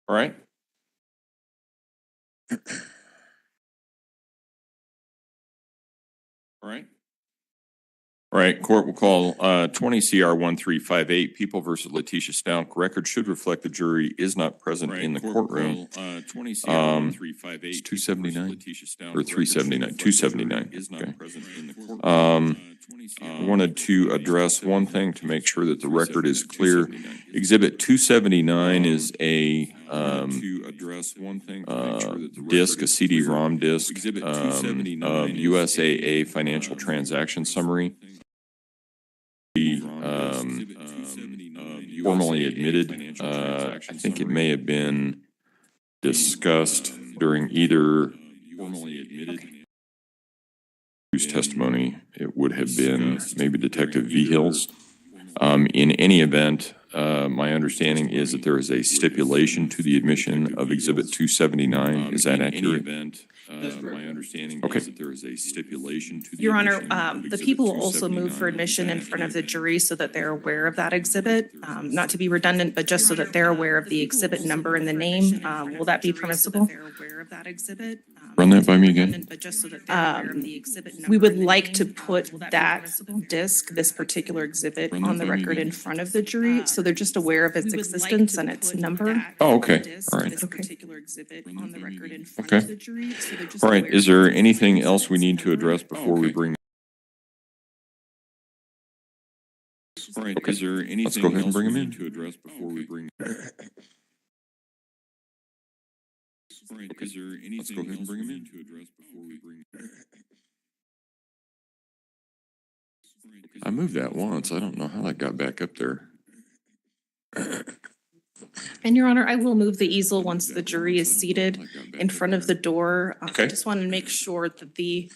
All right. All right. All right, court will call 20 CR 1358, People versus Letecia Stauch. Record should reflect the jury is not present in the courtroom. 20 CR 1358. It's 279 or 379? 279. Okay. I wanted to address one thing to make sure that the record is clear. Exhibit 279 is a disc, a CD-ROM disc of USAA financial transaction summary. Formally admitted. I think it may have been discussed during either whose testimony it would have been, maybe Detective V. Hills. In any event, my understanding is that there is a stipulation to the admission of Exhibit 279. Is that accurate? My understanding is that there is a stipulation to the Your Honor, the people will also move for admission in front of the jury so that they're aware of that exhibit. Not to be redundant, but just so that they're aware of the exhibit number and the name. Will that be permissible? Run that by me again. We would like to put that disc, this particular exhibit, on the record in front of the jury, so they're just aware of its existence and its number. Oh, okay. All right. Okay. Okay. All right. Is there anything else we need to address before we bring? All right. Is there anything Let's go ahead and bring him in to address before we bring? Okay. Is there anything Let's go ahead and bring him in to address before we bring? I moved that once. I don't know how that got back up there. And Your Honor, I will move the easel once the jury is seated in front of the door. Okay. I just want to make sure that the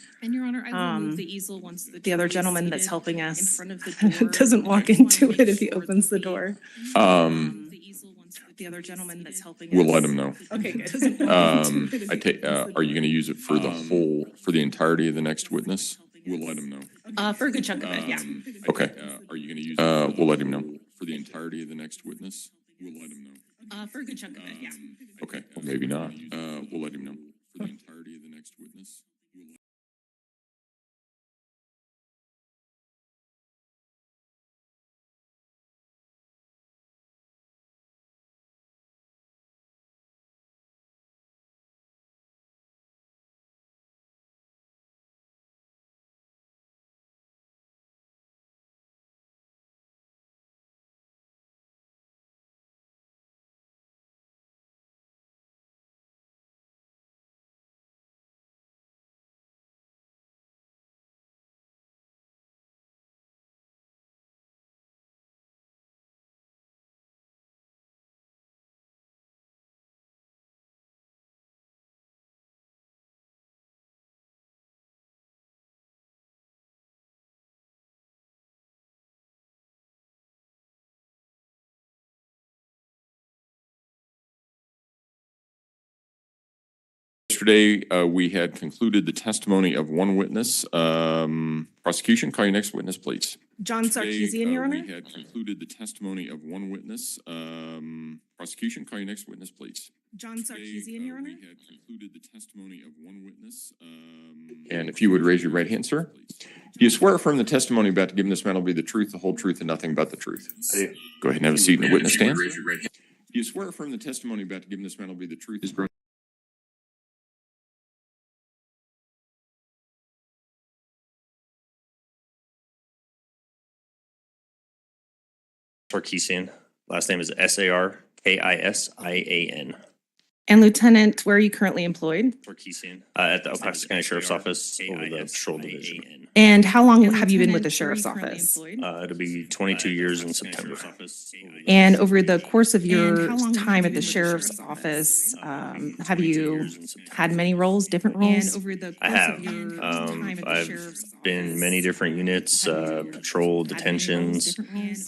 other gentleman that's helping us doesn't walk into it if he opens the door. The other gentleman that's helping us. We'll let him know. Okay, good. I take. Are you going to use it for the whole, for the entirety of the next witness? We'll let him know. For a good chunk of it, yeah. Okay. Are you going to use it? We'll let him know. For the entirety of the next witness? We'll let him know. For a good chunk of it, yeah. Okay, well, maybe not. We'll let him know. For the entirety of the next witness? Yesterday, we had concluded the testimony of one witness. Prosecution, call your next witness, please. John Sarkeesian, Your Honor. We had concluded the testimony of one witness. Prosecution, call your next witness, please. John Sarkeesian, Your Honor. We had concluded the testimony of one witness. And if you would raise your right hand, sir. Do you swear affirm the testimony about to give in this matter will be the truth, the whole truth, and nothing but the truth? I do. Go ahead and have a seat in the witness stand. Do you swear affirm the testimony about to give in this matter will be the truth? Sarkeesian. Last name is Sarkissian. And Lieutenant, where are you currently employed? Sarkeesian. At the El Paso County Sheriff's Office over the Patrol Division. And how long have you been with the Sheriff's Office? It'll be 22 years in September. And over the course of your time at the Sheriff's Office, have you had many roles, different roles? I have. I've been in many different units, patrol, detentions.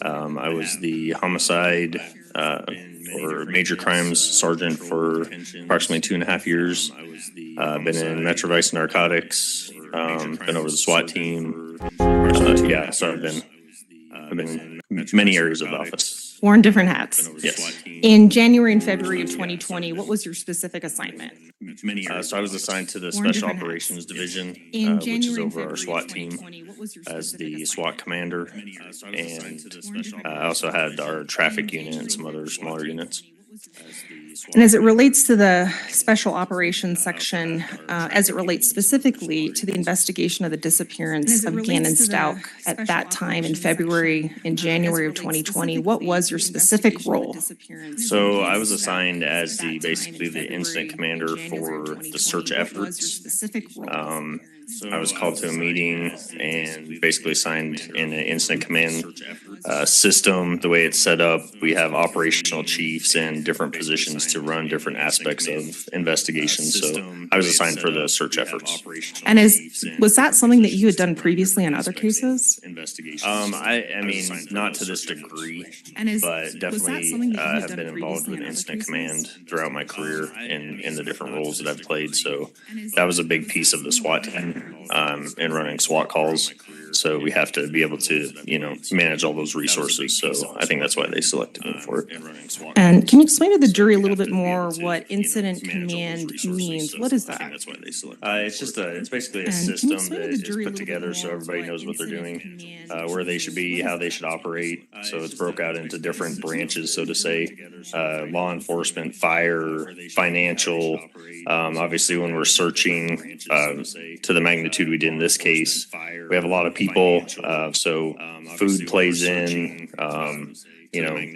I was the homicide or major crimes sergeant for approximately 2.5 years. Been in Metro Vice Narcotics. Been over the SWAT team. So I've been in many areas of the office. Worn different hats. Yes. In January and February of 2020, what was your specific assignment? So I was assigned to the Worn Special different Operations hats. Division, In which is January and over our February SWAT of team, 2020, what was your as specific the assignment? SWAT commander. And I also had our traffic unit and some other smaller units. And as it relates to the special operations section, as it relates specifically to the investigation of the disappearance of Gannon Stauch at that time in February and January of 2020, what was your specific role? So I was assigned as basically the incident commander for the search efforts. I was called to a meeting and basically assigned in an incident command system. The way it's set up, we have operational chiefs and different positions to run different aspects of investigations. So I was assigned for the search efforts. And was that something that you had done previously in other cases? I mean, not to this degree, but definitely have been involved with incident command throughout my career in the different roles that I've played. So that was a big piece of the SWAT team in running SWAT calls. So we have to be able to, manage all those resources. So I think that's why they selected me for it. And can you explain to the jury a little bit more what incident command means? What is that? It's basically a And can you system explain to that the is jury a put little together bit so more everybody what knows what they're incident doing, command where they should be, how they should operate. So it's broke out into different branches, so to say, law enforcement, fire, financial. Obviously, when we're searching to the magnitude we did in this case, we have a lot of people. So food plays in,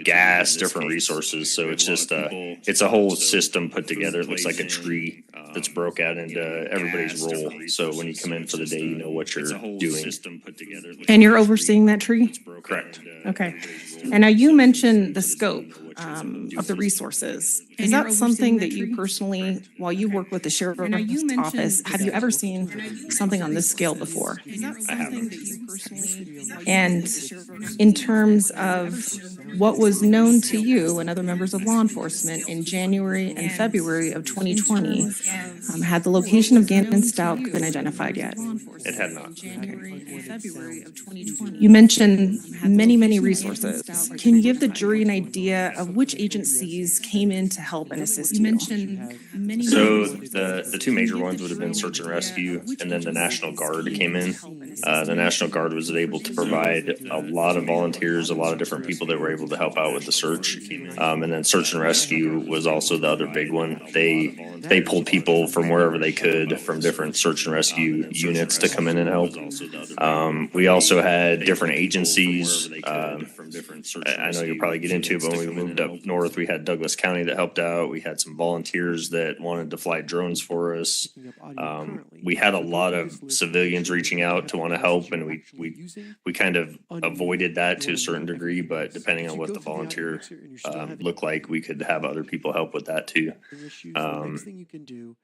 gas, different resources. So it's just it's a whole system put together. It looks like a tree that's broke out into everybody's role. So when you come in for the day, you know what you're doing. And you're overseeing that tree? Correct. Okay. And now you mentioned the scope of the resources. Is that something that you personally, while you work with the sheriff's office, have you ever seen something on this scale before? I haven't. And in terms of what was known to you and other members of law enforcement in January and February of 2020, had the location of Gannon Stauch been identified yet? It had not. You mentioned many resources. Can you give the jury an idea of which agencies came in to help and assist you? So the two major ones would have been search and rescue, and then the National Guard came in. The National Guard was able to provide a lot of volunteers, a lot of different people that were able to help out with the search. And then search and rescue was also the other big one. They pulled people from wherever they could from different search and rescue units to come in and help. We also had different agencies. I know you'll probably get into it, but when we moved up north, we had Douglas County that helped out. We had some volunteers that wanted to fly drones for us. We had a lot of civilians reaching out to want to help, and we kind of avoided that to a certain degree, but depending on what the volunteer looked like, we could have other people help with that too.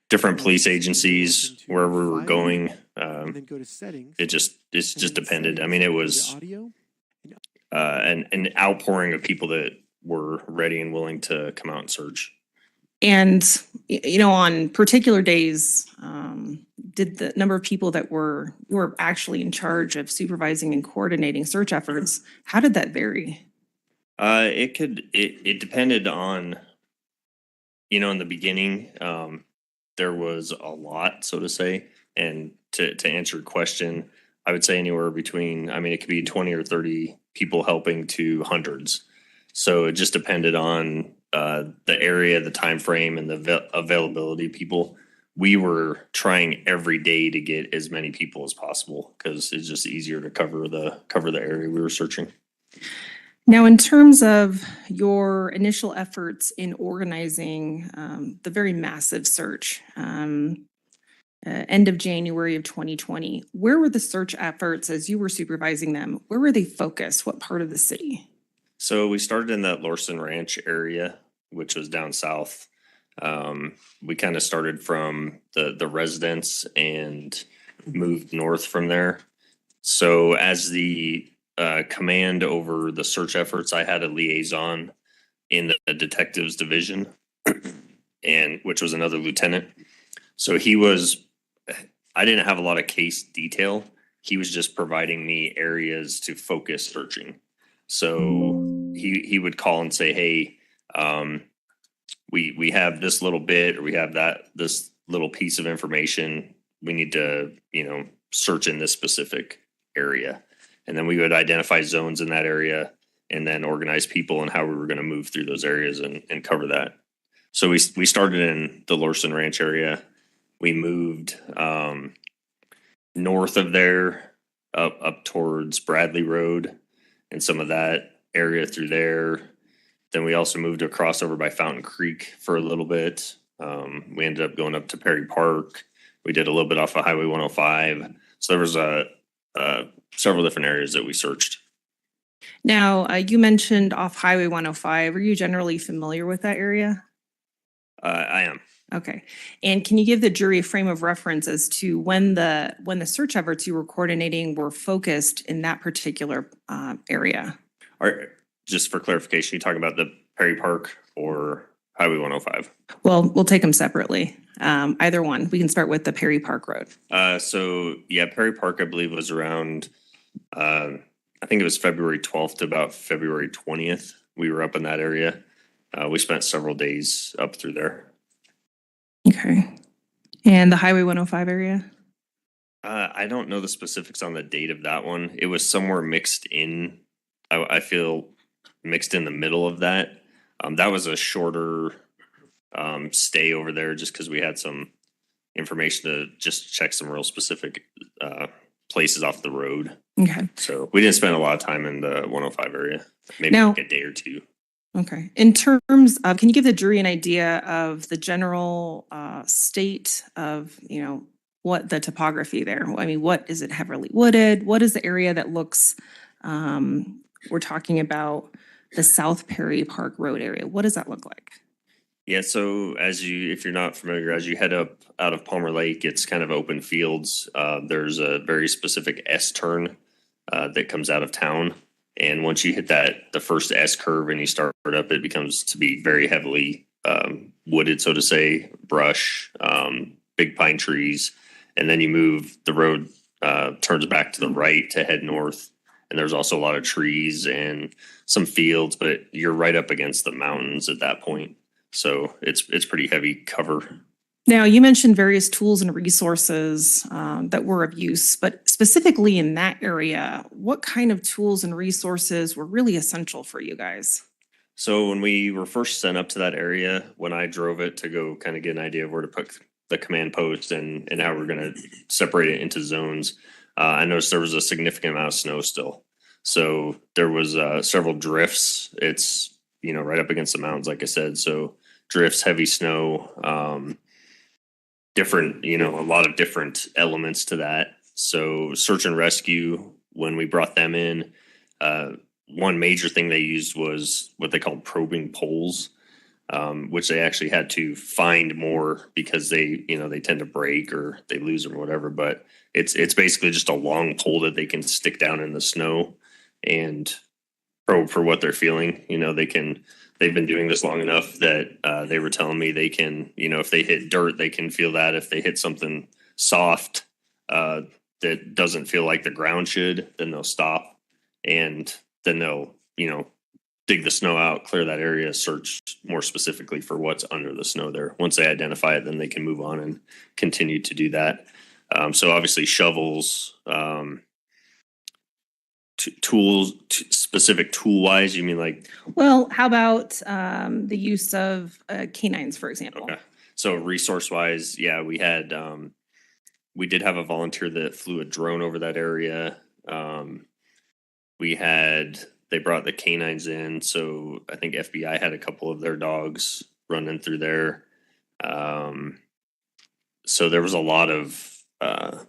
Different police agencies, wherever we were going, it just depended. I mean, it was an outpouring of people that were ready and willing to come out and search. And, on particular days, did the number of people that were actually in charge of supervising and coordinating search efforts, how did that vary? It depended on, in the beginning, there was a lot, so to say. And to answer your question, I would say anywhere between, it could be 20 or 30 people helping to hundreds. So it just depended on the area, the time frame, and the availability of people. We were trying every day to get as many people as possible because it's just easier to cover the area we were searching. Now, in terms of your initial efforts in organizing the very massive search, end of January of 2020, where were the search efforts as you were supervising them? Where were they focused? What part of the city? So we started in that Lorson Ranch area, which was down south. We kind of started from the residence and moved north from there. So as the command over the search efforts, I had a liaison in the detectives division, and which was another lieutenant. So I didn't have a lot of case detail. He was just providing me areas to focus searching. So he would call and say, hey, we have this little bit, or we have this little piece of information. We need to, search in this specific area. And then we would identify zones in that area and then organize people and how we were going to move through those areas and cover that. So we started in the Lorson Ranch area. We moved north of there up towards Bradley Road and some of that area through there. Then we also moved across over by Fountain Creek for a little bit. We ended up going up to Perry Park. We did a little bit off of Highway 105. So there was several different areas that we searched. Now, you mentioned off Highway 105. Are you generally familiar with that area? I am. Okay. And can you give the jury a frame of reference as to when the search efforts you were coordinating were focused in that particular area? All right. Just for clarification, you talking about the Perry Park or Highway 105? Well, we'll take them separately. Either one. We can start with the Perry Park Road. Perry Park, I believe, was around, I think it was February 12th to about February 20th. We were up in that area. We spent several days up through there. Okay. And the Highway 105 area? I don't know the specifics on the date of that one. It was somewhere mixed in, I feel mixed in the middle of that. That was a shorter stay over there just because we had some information to just check some real specific places off the road. Okay. So we didn't spend a lot of time in the 105 area, maybe Now, like a day or two. Okay. In terms of, can you give the jury an idea of the general state of, what the topography there? I mean, what is it heavily wooded? What is the area that looks, we're talking about the South Perry Park Road area. What does that look like? Yeah, so if you're not familiar, as you head up out of Palmer Lake, it's kind of open fields. There's a very specific S turn that comes out of town. And once you hit the first S curve and you start up, it becomes to be very heavily wooded, so to say, brush, big pine trees. And then you move, the road turns back to the right to head north. And there's also a lot of trees and some fields, but you're right up against the mountains at that point. So it's pretty heavy cover. Now, you mentioned various tools and resources that were of use, but specifically in that area, what kind of tools and resources were really essential for you guys? So when we were first sent up to that area, when I drove it to go kind of get an idea of where to put the command post and how we're going to separate it into zones, I noticed there was a significant amount of snow still. So there was several drifts. It's, right up against the mountains, like I said. So drifts, heavy snow, different, a lot of different elements to that. So search and rescue, when we brought them in, one major thing they used was what they called probing poles, which they actually had to find more because they tend to break or they lose them or whatever. But it's basically just a long pole that they can stick down in the snow and probe for what they're feeling. They've been doing this long enough that they were telling me they can, if they hit dirt, they can feel that. If they hit something soft that doesn't feel like the ground should, then they'll stop and then they'll, dig the snow out, clear that area, search more specifically for what's under the snow there. Once they identify it, then they can move on and continue to do that. So obviously shovels, tools, specific tool wise, you mean like? Well, how about the use of canines, for example? Okay. So resource wise, yeah, we did have a volunteer that flew a drone over that area. They brought the canines in. So I think FBI had a couple of their dogs running through there. So there was a lot of, trying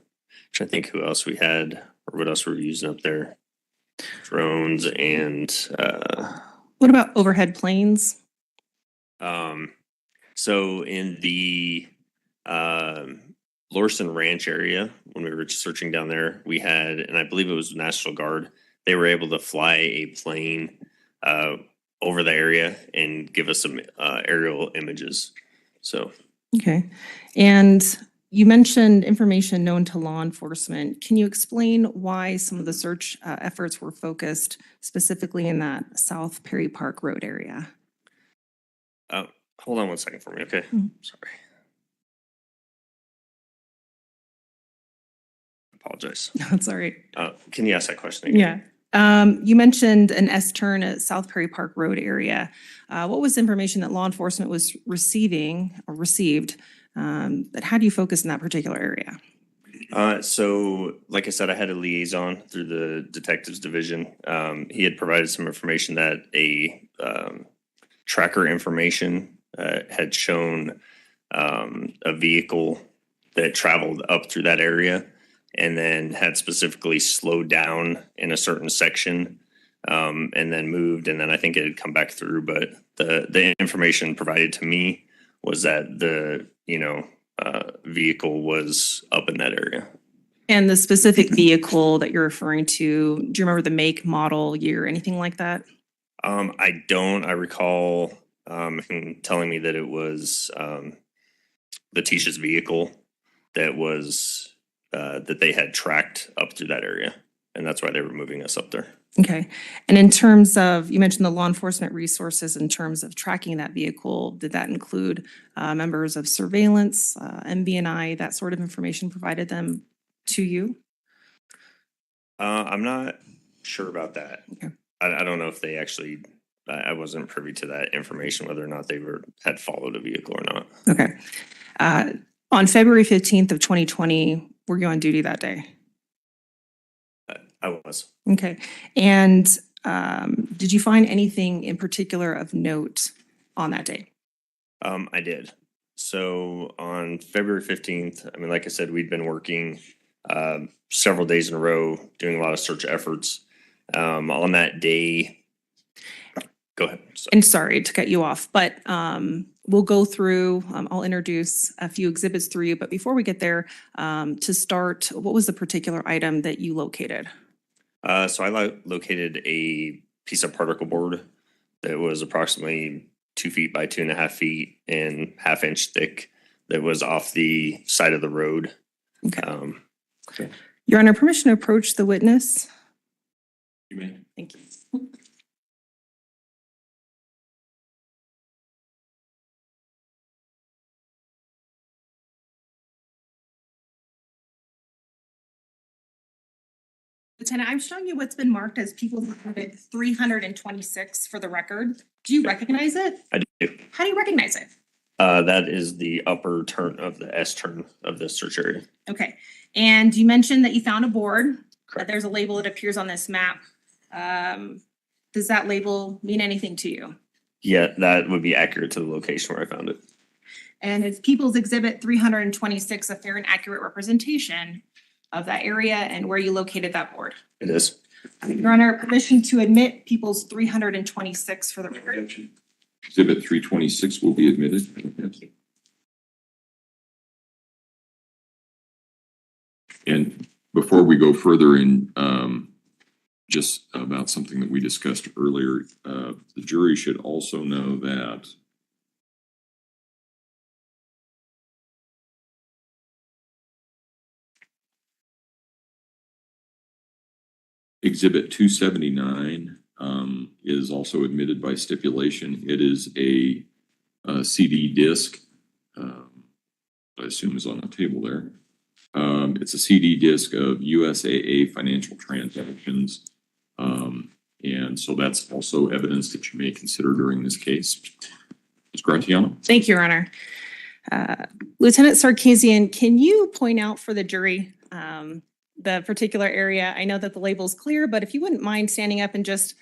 to think who else we had or what else we were using up there. Drones and what about overhead planes? So in the Lorson Ranch area, when we were searching down there, we had, and I believe it was National Guard, they were able to fly a plane over the area and give us some aerial images. So okay. And You mentioned information known to law enforcement. Can you explain why some of the search efforts were focused specifically in that South Perry Park Road area? Hold on one second for me, okay? Mhm. Sorry. Apologize. That's all right. Can you ask that question again? Yeah. You mentioned an S-turn at South Perry Park Road area. What was information that law enforcement was received? But how do you focus in that particular area? So, like I said, I had a liaison through the detectives division. He had provided some information that a tracker information had shown a vehicle that traveled up through that area and then had specifically slowed down in a certain section and then moved. And then I think it had come back through. But the information provided to me was that the, vehicle was up in that area. And the specific vehicle that you're referring to, do you remember the make, model, year, anything like that? I don't. I recall him telling me that it was Leticia's vehicle that was that they had tracked up through that area, and that's why they were moving us up there. Okay. And in terms of, you mentioned the law enforcement resources in terms of tracking that vehicle, did that include members of surveillance, MB&I, that sort of information provided them to you? I'm not sure about that. Okay. I don't know if they actually. I wasn't privy to that information, whether or not they had followed a vehicle or not. Okay. On February 15th of 2020, were you on duty that day? I was. Okay. And did you find anything in particular of note on that day? I did. So on February 15th, I mean, like I said, we'd been working several days in a row, doing a lot of search efforts. On that day, go ahead. And sorry to cut you off, but we'll go through, I'll introduce a few exhibits through you. But before we get there, to start, what was the particular item that you located? So I located a piece of particle board that was approximately 2 feet by 2.5 feet and 1/2 inch thick that was off the side of the road. Okay. Your Honor, permission to approach the witness? You may. Thank you. Lieutenant, I'm showing you what's been marked as People's Exhibit 326 for the record. Do you recognize it? I do. How do you recognize it? That is the upper turn of the S turn of the search area. Okay. And you mentioned that you found a board. Correct. There's a label that appears on this map. Does that label mean anything to you? Yeah, that would be accurate to the location where I found it. And is People's Exhibit 326 a fair and accurate representation of that area and where you located that board? It is. Your Honor, permission to admit People's 326 for the record. Exhibit 326 will be admitted. And before we go further in, just about something that we discussed earlier, the jury should also know that Exhibit 279 is also admitted by stipulation. It is a CD disc, I assume is on the table there. It's a CD disc of USAA financial transactions. And so that's also evidence that you may consider during this case. Ms. Gratiano? Thank you, Your Honor. Lieutenant Sarkisian, can you point out for the jury the particular area? I know that the label is clear, but if you wouldn't mind standing up and just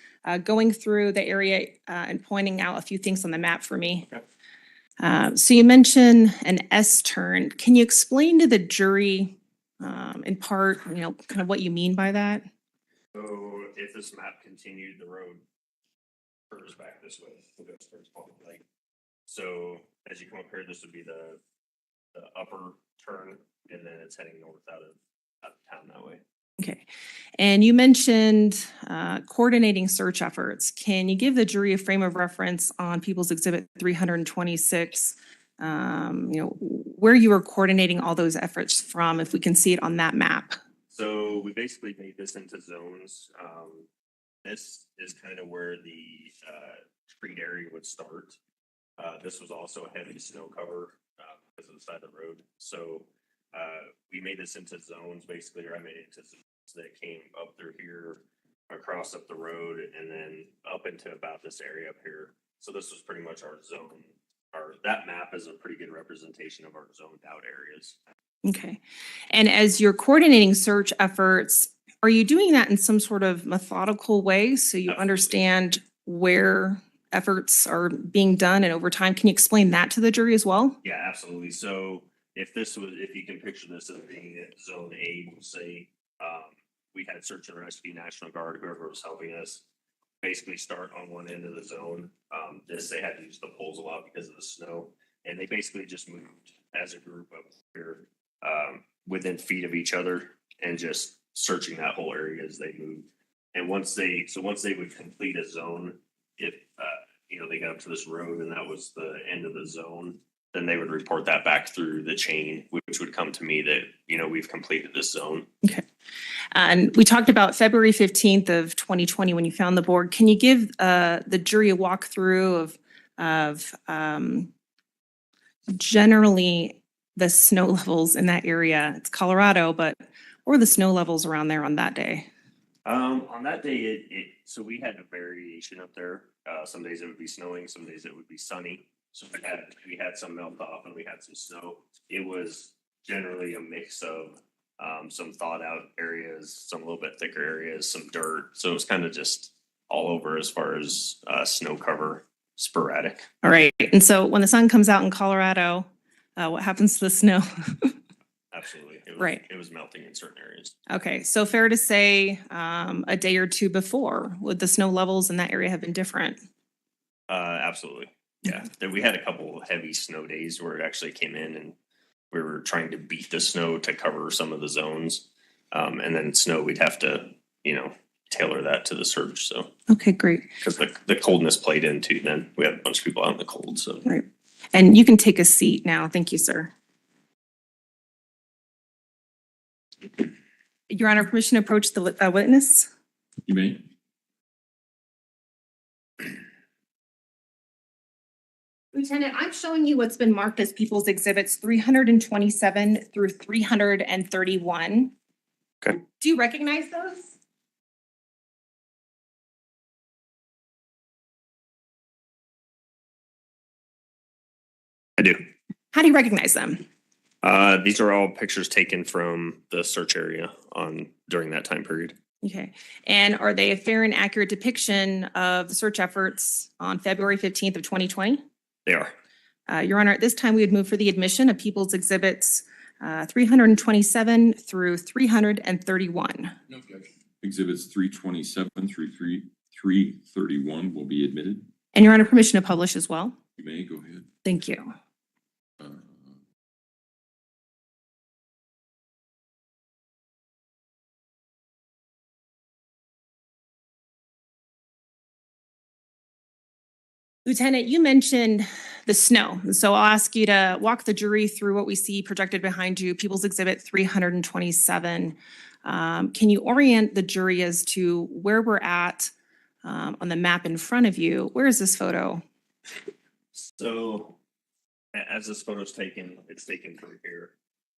going through the area and pointing out a few things on the map for me. Okay. So you mentioned an S-turn. Can you explain to the jury in part, kind of what you mean by that? So if this map continued, the road curves back this way. So as you come up here, this would be the upper turn, and then it's heading north out of town that way. Okay. And you mentioned coordinating search efforts. Can you give the jury a frame of reference on People's Exhibit 326 where you were coordinating all those efforts from, if we can see it on that map. So we basically made this into zones. This is kind of where the street area would start. This was also a heavy snow cover because of the side of the road. So we made this into zones, basically, or I made it into zones that came up through here, across up the road, and then up into about this area up here. So this was pretty much our zone. That map is a pretty good representation of our zoned out areas. Okay. And as you're coordinating search efforts, are you doing that in some sort of methodical way so you Absolutely. Understand where efforts are being done and over time? Can you explain that to the jury as well? Yeah, absolutely. So if you can picture this as being at zone A, we'll say, we had search and rescue, National Guard, whoever was helping us, basically start on one end of the zone. They had to use the poles a lot because of the snow, and they basically just moved as a group up here, within feet of each other, and just searching that whole area as they moved. And once they would complete a zone, if they got up to this road and that was the end of the zone, then they would report that back through the chain, which would come to me that, we've completed this zone. Okay. And we talked about February 15th of 2020 when you found the board. Can you give the jury a walkthrough of generally the snow levels in that area? It's Colorado, but what were the snow levels around there on that day? On that day, so we had a variation up there. Some days it would be snowing, some days it would be sunny. So we had some melt off and we had some snow. It was generally a mix of some thawed out areas, some a little bit thicker areas, some dirt. So it was kind of just all over as far as snow cover, sporadic. All right. And so when the sun comes out in Colorado, what happens to the snow? Absolutely. It was melting in certain areas. Okay. So fair to say a day or two before, would the snow levels in that area have been different? Absolutely. Yeah. We had a couple of heavy snow days where it actually came in and we were trying to beat the snow to cover some of the zones. And then snow, we'd have to, tailor that to the search. So, okay, great. Because the coldness played into then we had a bunch of people out in the cold. So, right. And you can take a seat now. Thank you, sir. Your Honor, permission to approach the witness? You may. Lieutenant, I'm showing you what's been marked as People's Exhibits 327 through 331. Okay. Do you recognize those? I do. How do you recognize them? These are all pictures taken from the search area during that time period. Okay. And are they a fair and accurate depiction of the search efforts on February 15th of 2020? They are. Your Honor, at this time, we would move for the admission of People's Exhibits 327 through 331. No objection. Exhibits 327 through 331 will be admitted. And Your Honor, permission to publish as well? You may go ahead. Thank you. Lieutenant, you mentioned the snow. So I'll ask you to walk the jury through what we see projected behind you, People's Exhibit 327. Can you orient the jury as to where we're at on the map in front of you? Where is this photo? So as this photo is taken, it's taken from here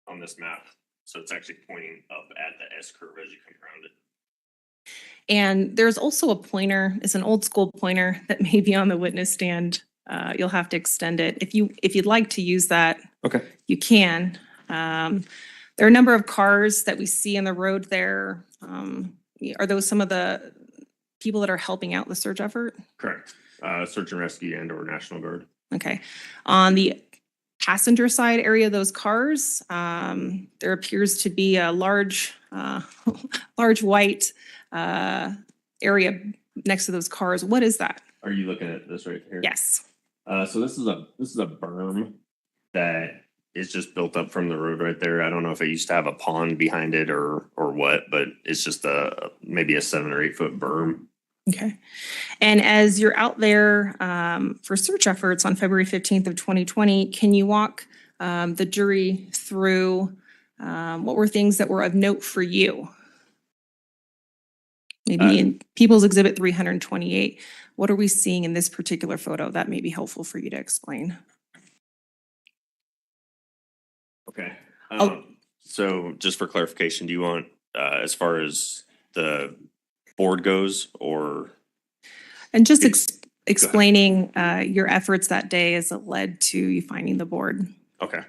on this map. So it's actually pointing up at the S curve as you come around it. And there's also a pointer. It's an old school pointer that may be on the witness stand. You'll have to extend it. If you'd like to use that, okay, you can. There are a number of cars that we see on the road there. Are those some of the people that are helping out the search effort? Correct. Search and rescue and or National Guard. Okay. On the passenger side area of those cars, there appears to be a large white area next to those cars. What is that? Are you looking at this right here? Yes. So this is a berm that is just built up from the road right there. I don't know if it used to have a pond behind it or what, but it's just maybe a 7 or 8 foot berm Okay. And as you're out there for search efforts on February 15th of 2020, can you walk the jury through what were things that were of note for you? Maybe in People's Exhibit 328, what are we seeing in this particular photo that may be helpful for you to explain? Okay. Oh. So just for clarification, do you want, as far as the board goes, or? And just explaining your efforts that day as it led to you finding the board. Okay.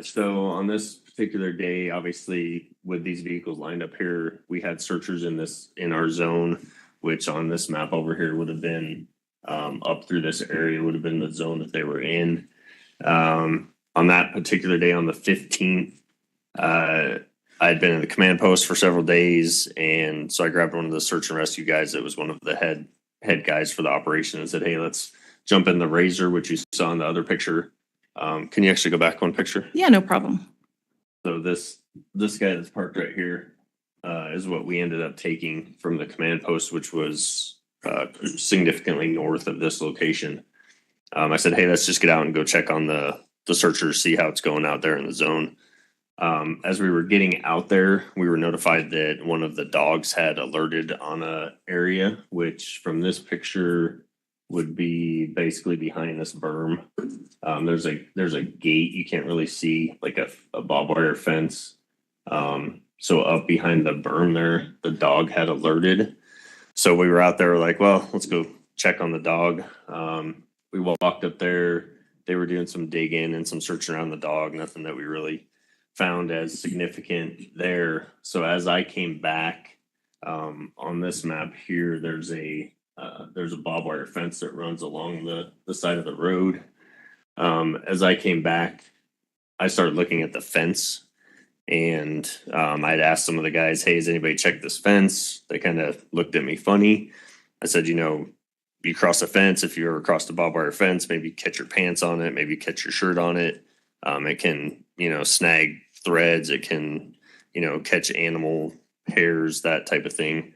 So on this particular day, obviously with these vehicles lined up here, we had searchers in our zone, which on this map over here would have been up through this area would have been the zone that they were in. On that particular day, on the 15th, I'd been in the command post for several days, and so I grabbed one of the search and rescue guys that was one of the head guys for the operation and said, "Hey, let's jump in the Razor," which you saw in the other picture. Can you actually go back one picture? Yeah, no problem. So this guy that's parked right here is what we ended up taking from the command post, which was significantly north of this location. I said, "Hey, let's just get out and go check on the searchers, see how it's going out there in the zone." As we were getting out there, we were notified that one of the dogs had alerted on a area, which from this picture would be basically behind this berm. There's a gate you can't really see, like a barbed wire fence. So up behind the berm there, the dog had alerted. So we were out there like, well, let's go check on the dog. We walked up there. They were doing some digging and some searching around the dog. Nothing that we really found as significant there. So as I came back on this map here, there's a barbed wire fence that runs along the side of the road. As I came back, I started looking at the fence, and I'd asked some of the guys, "Hey, has anybody checked this fence?" They kind of looked at me funny. I said, you cross a fence, if you ever crossed a barbed wire fence, maybe catch your pants on it, maybe catch your shirt on it. It can, snag threads. It can, catch animal hairs, that type of thing.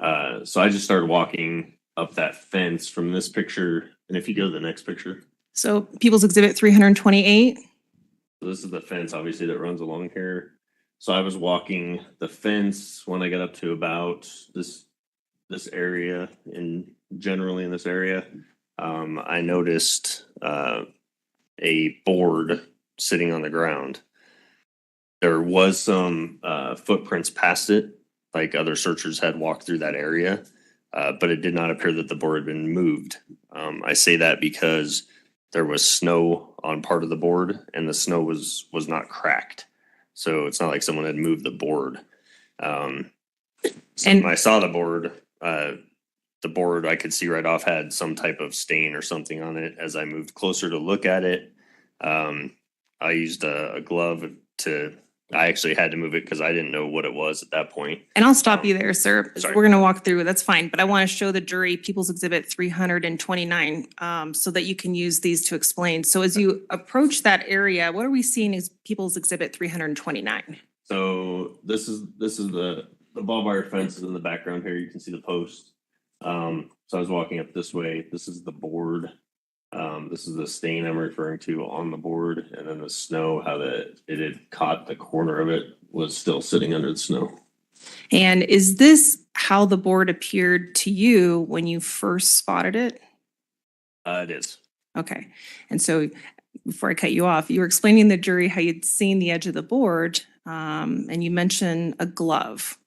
So I just started walking up that fence from this picture. And if you go to the next picture. So People's Exhibit 328. So this is the fence, obviously, that runs along here. So I was walking the fence when I got up to about this area, and generally in this area, I noticed a board sitting on the ground. There was some footprints past it, like other searchers had walked through that area, but it did not appear that the board had been moved. I say that because there was snow on part of the board, and the snow was not cracked. So it's not like someone had moved the board. And when I saw the board I could see right off had some type of stain or something on it. As I moved closer to look at it, I used a glove I actually had to move it because I didn't know what it was at that point. And I'll stop you there, sir. Sorry. We're going to walk through. That's fine. But I want to show the jury People's Exhibit 329 so that you can use these to explain. So as you approach that area, what are we seeing as People's Exhibit 329? So this is the barbed wire fence is in the background here. You can see the post. So I was walking up this way. This is the board. This is the stain I'm referring to on the board, and then the snow, how it had caught the corner of it, was still sitting under the snow. And is this how the board appeared to you when you first spotted it? It is. Okay. And so before I cut you off, you were explaining to the jury how you'd seen the edge of the board, and you mentioned a glove.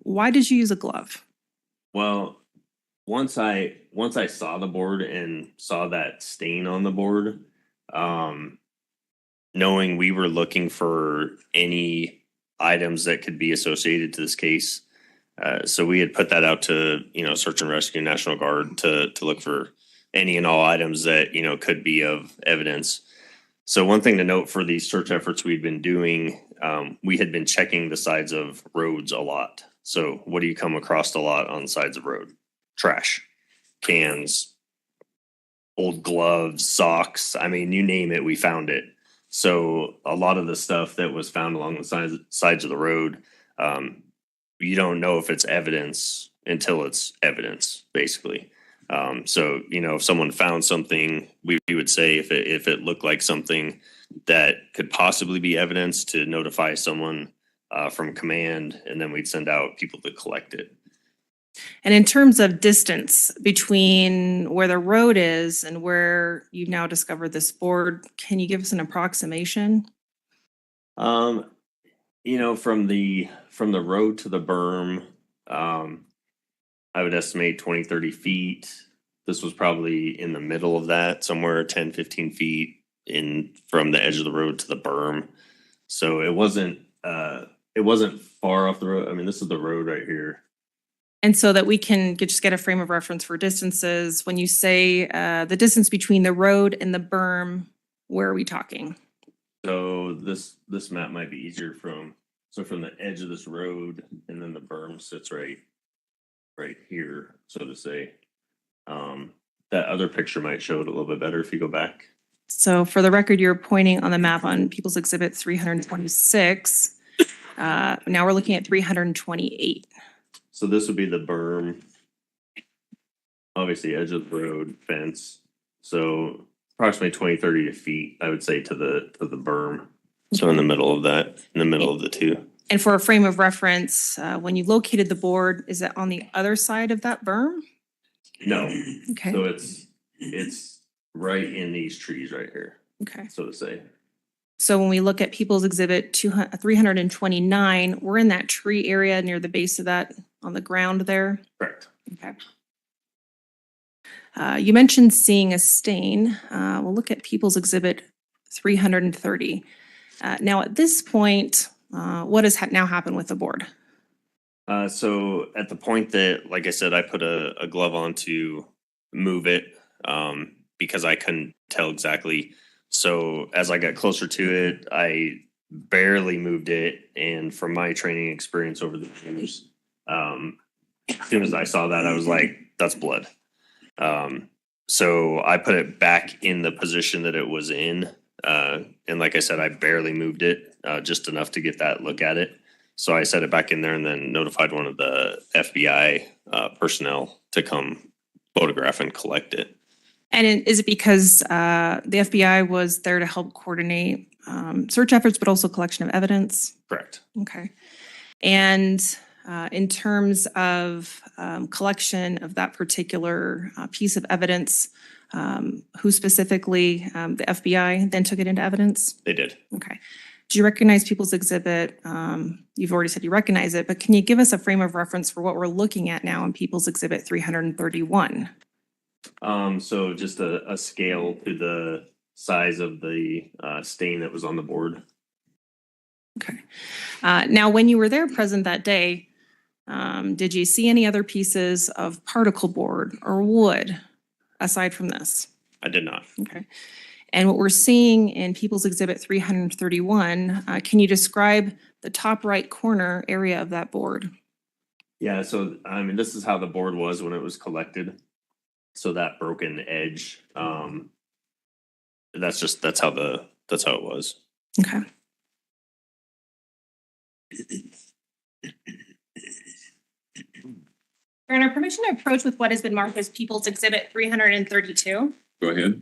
Why did you use a glove? Well, once I saw the board and saw that stain on the board, knowing we were looking for any items that could be associated to this case, so we had put that out to search and rescue, National Guard, to look for any and all items that could be of evidence. So one thing to note for these search efforts we'd been doing, we had been checking the sides of roads a lot. So what do you come across a lot on the sides of road? Trash, cans, old gloves, socks. I mean, you name it, we found it. So a lot of the stuff that was found along the sides of the road, you don't know if it's evidence until it's evidence, basically. So, you know, if someone found something, we would say if it looked like something that could possibly be evidence, to notify someone from command, and then we'd send out people to collect it. And in terms of distance between where the road is and where you've now discovered this board, can you give us an approximation? You know, from the road to the berm, I would estimate 20, 30 feet. This was probably in the middle of that, somewhere 10, 15 feet in from the edge of the road to the berm. So it wasn't far off the road. I mean, this is the road right here. And so that we can just get a frame of reference for distances, when you say the distance between the road and the berm, where are we talking? So this map might be easier from the edge of this road, and then the berm sits right here, so to say. That other picture might show it a little bit better if you go back. So for the record, you're pointing on the map on People's Exhibit 326. Now we're looking at 328. So this would be the berm, obviously edge of the road, fence. So approximately 20, 30 feet, I would say, to the berm. So in the middle of that, in the middle of the two. And for a frame of reference, when you located the board, is it on the other side of that berm? No. Okay. So it's right in these trees right here, Okay. so to say. So when we look at People's Exhibit 329, we're in that tree area near the base of that, on the ground there? Correct. Okay. You mentioned seeing a stain. We'll look at People's Exhibit 330. Now, at this point, what has now happened with the board? So at the point that, like I said, I put a glove on to move it because I couldn't tell exactly. So as I got closer to it, I barely moved it. And from my training experience over the years, as soon as I saw that, I was like, that's blood. So I put it back in the position that it was in. And like I said, I barely moved it, just enough to get that look at it. So I set it back in there and then notified one of the FBI personnel to come photograph and collect it. And is it because the FBI was there to help coordinate search efforts, but also collection of evidence? Correct. Okay. And in terms of collection of that particular piece of evidence, who specifically, the FBI then took it into evidence? They did. Okay. Do you recognize People's Exhibit? You've already said you recognize it, but can you give us a frame of reference for what we're looking at now in People's Exhibit 331? So just a scale to the size of the stain that was on the board. Okay. Now, when you were there present that day, did you see any other pieces of particle board or wood aside from this? I did not. Okay. And what we're seeing in People's Exhibit 331, can you describe the top right corner area of that board? Yeah, so I mean, this is how the board was when it was collected. So that broken edge, that's how it was. Okay. Your Honor, permission to approach with what has been marked as People's Exhibit 332. Go ahead.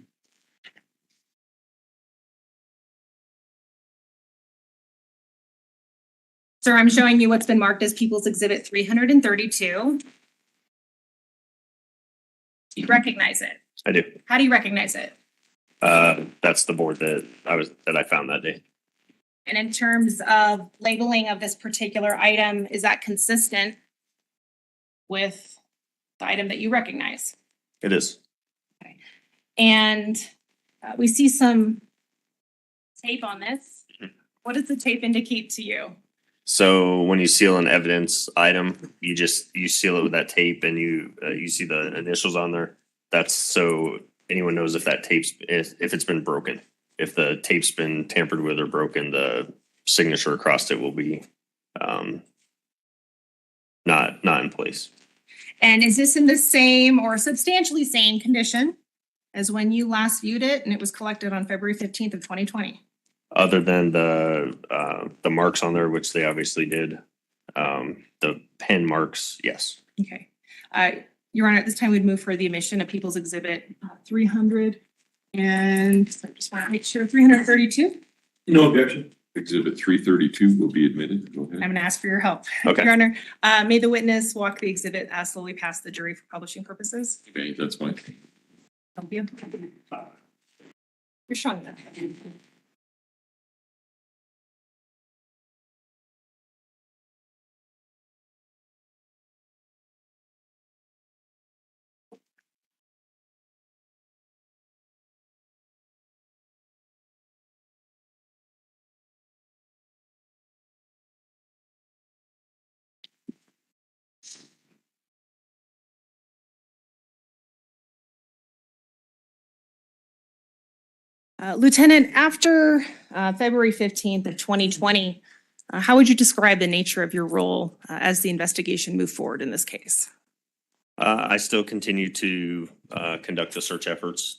Sir, I'm showing you what's been marked as People's Exhibit 332. Do you recognize it? I do. How do you recognize it? That's the board that I found that day. And in terms of labeling of this particular item, is that consistent with the item that you recognize? It is. Okay. And we see some tape on this. What does the tape indicate to you? So when you seal an evidence item, you seal it with that tape, and you see the initials on there. That's so anyone knows if that if it's been broken. If the tape's been tampered with or broken, the signature across it will be not in place. And is this in the same or substantially same condition as when you last viewed it and it was collected on February 15th of 2020? Other than the marks on there, which they obviously did, The pen marks, yes. Okay. Your Honor, at this time, we'd move for the admission of People's Exhibit 300 and I just want to make sure 332. No objection. Exhibit 332 will be admitted. Go I'm ahead. going to ask for your help. Okay. Your Honor, may the witness walk the exhibit slowly past the jury for publishing purposes? Okay, that's fine. Thank you. You're showing that. Lieutenant, after February 15th of 2020, how would you describe the nature of your role as the investigation moved forward in this case? I still continue to conduct the search efforts.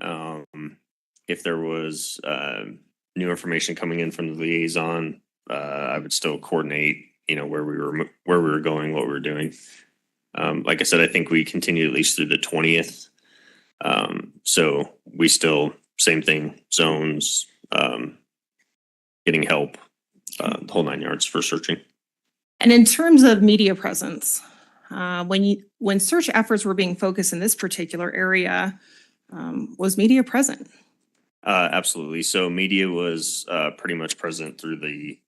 If there was new information coming in from the liaison, I would still coordinate, where we were going, what we were doing. Like I said, I think we continued at least through the 20th. So we still, same thing, zones, getting help, the whole 9 yards for searching. And in terms of media presence, when search efforts were being focused in this particular area, was media present? Absolutely. So media was pretty much present through the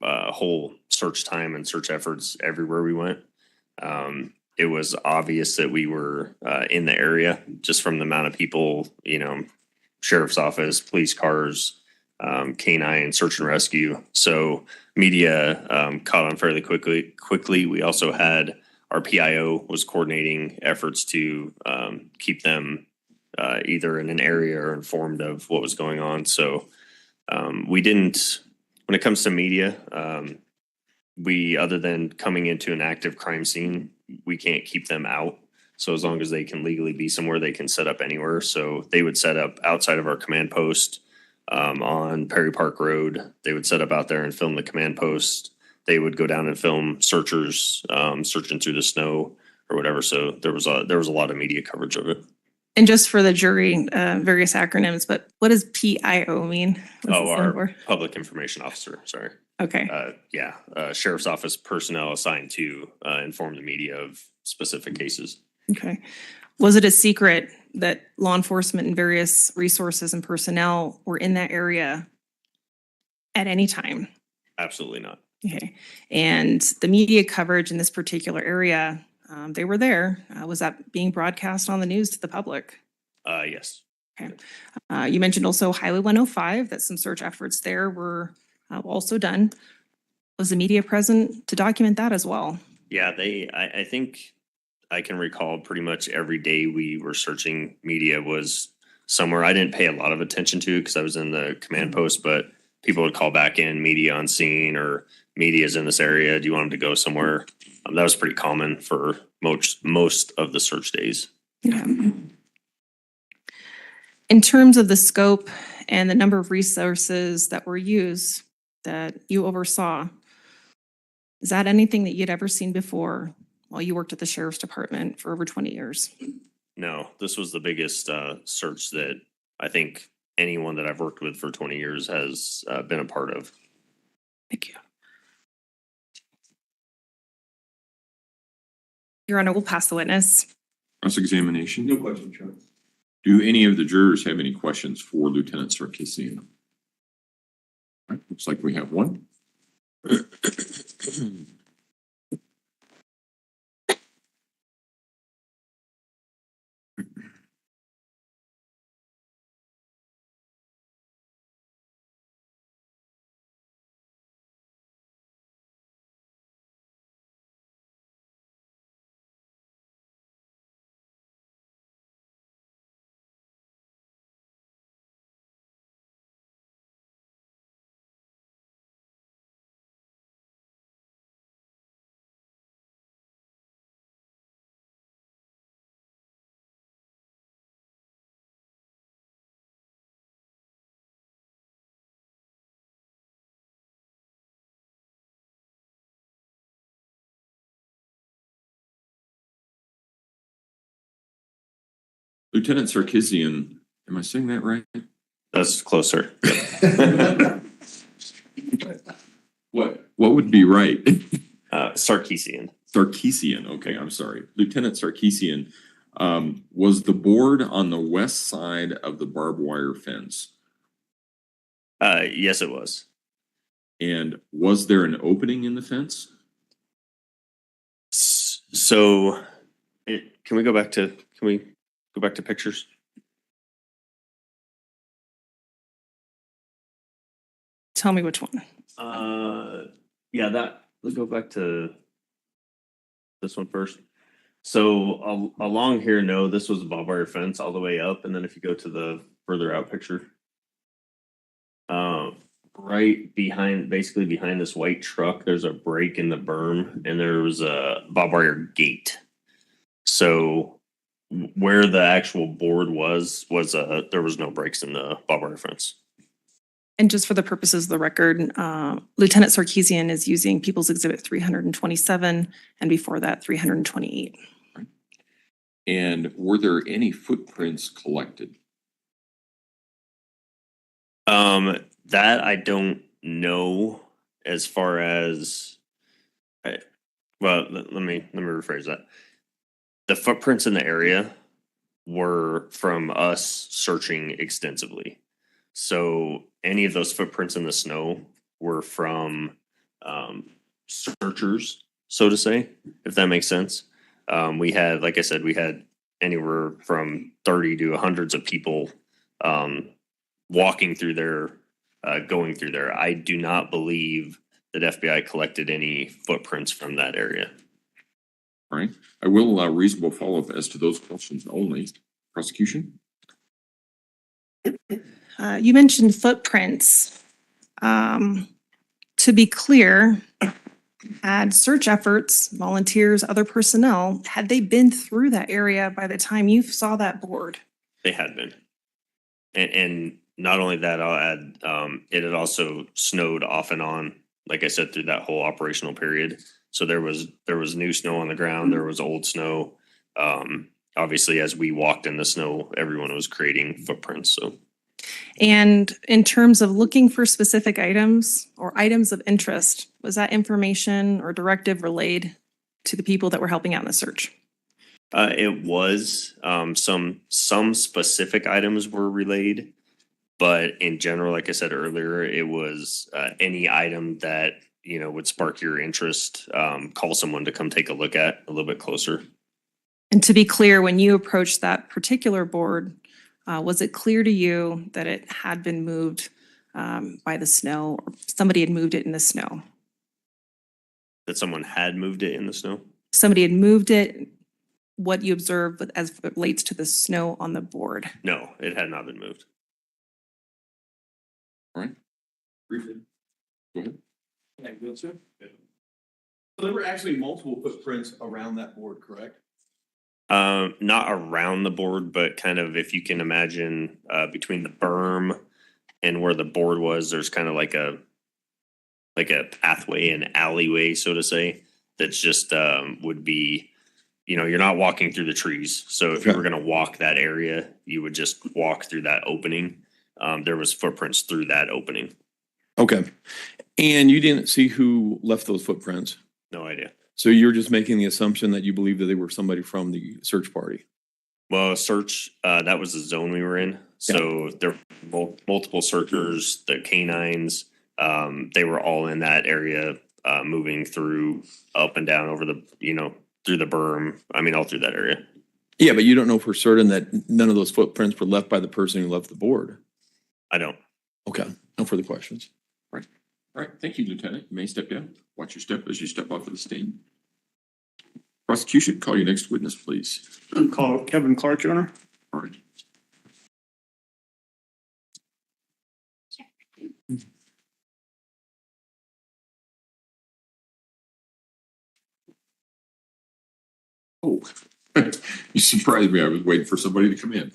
whole search time and search efforts everywhere we went. It was obvious that we were in the area just from the amount of people, sheriff's office, police cars, canine, search and rescue. So media caught on fairly quickly. We also had our PIO was coordinating efforts to keep them either in an area or informed of what was going on. So we didn't, when it comes to media, we, other than coming into an active crime scene, we can't keep them out. So as long as they can legally be somewhere, they can set up anywhere. So they would set up outside of our command post on Perry Park Road. They would set up out there and film the command post. They would go down and film searchers searching through the snow or whatever. So there was a lot of media coverage of it. And just for the jury, various acronyms, but what does PIO mean? Our public information officer. Sorry. Okay. Sheriff's office personnel assigned to inform the media of specific cases. Okay. Was it a secret that law enforcement and various resources and personnel were in that area at any time? Absolutely not. Okay. And the media coverage in this particular area, they were there. Was that being broadcast on the news to the public? Yes. Okay. You mentioned also Highway 105, that some search efforts there were also done. Was the media present to document that as well? Yeah, I think I can recall pretty much every day we were searching, media was somewhere. I didn't pay a lot of attention to because I was in the command post, but people would call back in, media on scene, or media's in this area. Do you want them to go somewhere? That was pretty common for most of the search days. Yeah. In terms of the scope and the number of resources that were used that you oversaw, is that anything that you'd ever seen before while you worked at the Sheriff's Department for over 20 years? No, this was the biggest search that I think anyone that I've worked with for 20 years has been a part of. Thank you. Your Honor, we'll pass the witness. Cross-examination. No question, Chuck. Do any of the jurors have any questions for Lieutenant Sarkisian? All right, looks like we have one. Lieutenant Sarkisian, am I saying that right? That's closer. What would be right? Sarkisian. Sarkisian, okay, I'm sorry. Lieutenant Sarkisian, was the board on the west side of the barbed wire fence? Yes, it was. And was there an opening in the fence? So, can we go back to pictures? Tell me which one. Yeah, let's go back to this one first. So along here, no, this was a barbed wire fence all the way up, and then if you go to the further out picture, right behind, basically behind this white truck, there's a break in the berm, and there was a barbed wire gate. So where the actual board was there was no breaks in the barbed wire fence. And just for the purposes of the record, Lieutenant Sarkisian is using People's Exhibit 327, and before that, 328. And were there any footprints collected? That I don't know as far as, well, let me rephrase that. The footprints in the area were from us searching extensively. So any of those footprints in the snow were from searchers, so to say, if that makes sense. We had, like I said, we had anywhere from 30 to hundreds of people walking through there, going through there. I do not believe that FBI collected any footprints from that area. All right. I will allow reasonable follow-up as to those questions only. Prosecution? You mentioned footprints. To be clear, had search efforts, volunteers, other personnel, had they been through that area by the time you saw that board? They had been. And not only that, I'll add, it had also snowed off and on, like I said, through that whole operational period. So there was new snow on the ground, there was old snow. Obviously, as we walked in the snow, everyone was creating footprints. So. And in terms of looking for specific items or items of interest, was that information or directive relayed to the people that were helping out in the search? It was, some specific items were relayed, but in general, like I said earlier, it was any item that, you know, would spark your interest, call someone to come take a look at a little bit closer. And to be clear, when you approached that particular board, was it clear to you that it had been moved by the snow, or somebody had moved it in the snow? That someone had moved it in the snow? Somebody had moved it, what you observed as it relates to the snow on the board? No, it had not been moved. All right. Briefly. Go ahead. So there were actually multiple footprints around that board, correct? Not around the board, but kind of, if you can imagine, between the berm and where the board was, there's kind of like a pathway, an alleyway, so to say, that's just would be, you know, you're not walking through the trees. So if you were going to walk that area, you would just walk through that opening. There was footprints through that opening. Okay. And you didn't see who left those footprints? No idea. So you're just making the assumption that you believe that they were somebody from the search party? Well, search, that was the zone we were in. So there were multiple searchers, the canines, they were all in that area, moving through up and down over the, you know, through the berm. I mean, all through that area. Yeah, but you don't know for certain that none of those footprints were left by the person who left the board? I don't. Okay, no further questions. Right. All right. Thank you, Lieutenant. You may step down. Watch your step as you step off of the stand. Prosecution, call your next witness, please. Call Kevin Clark, Your Honor. All right. Oh, you surprised me. I was waiting for somebody to come in.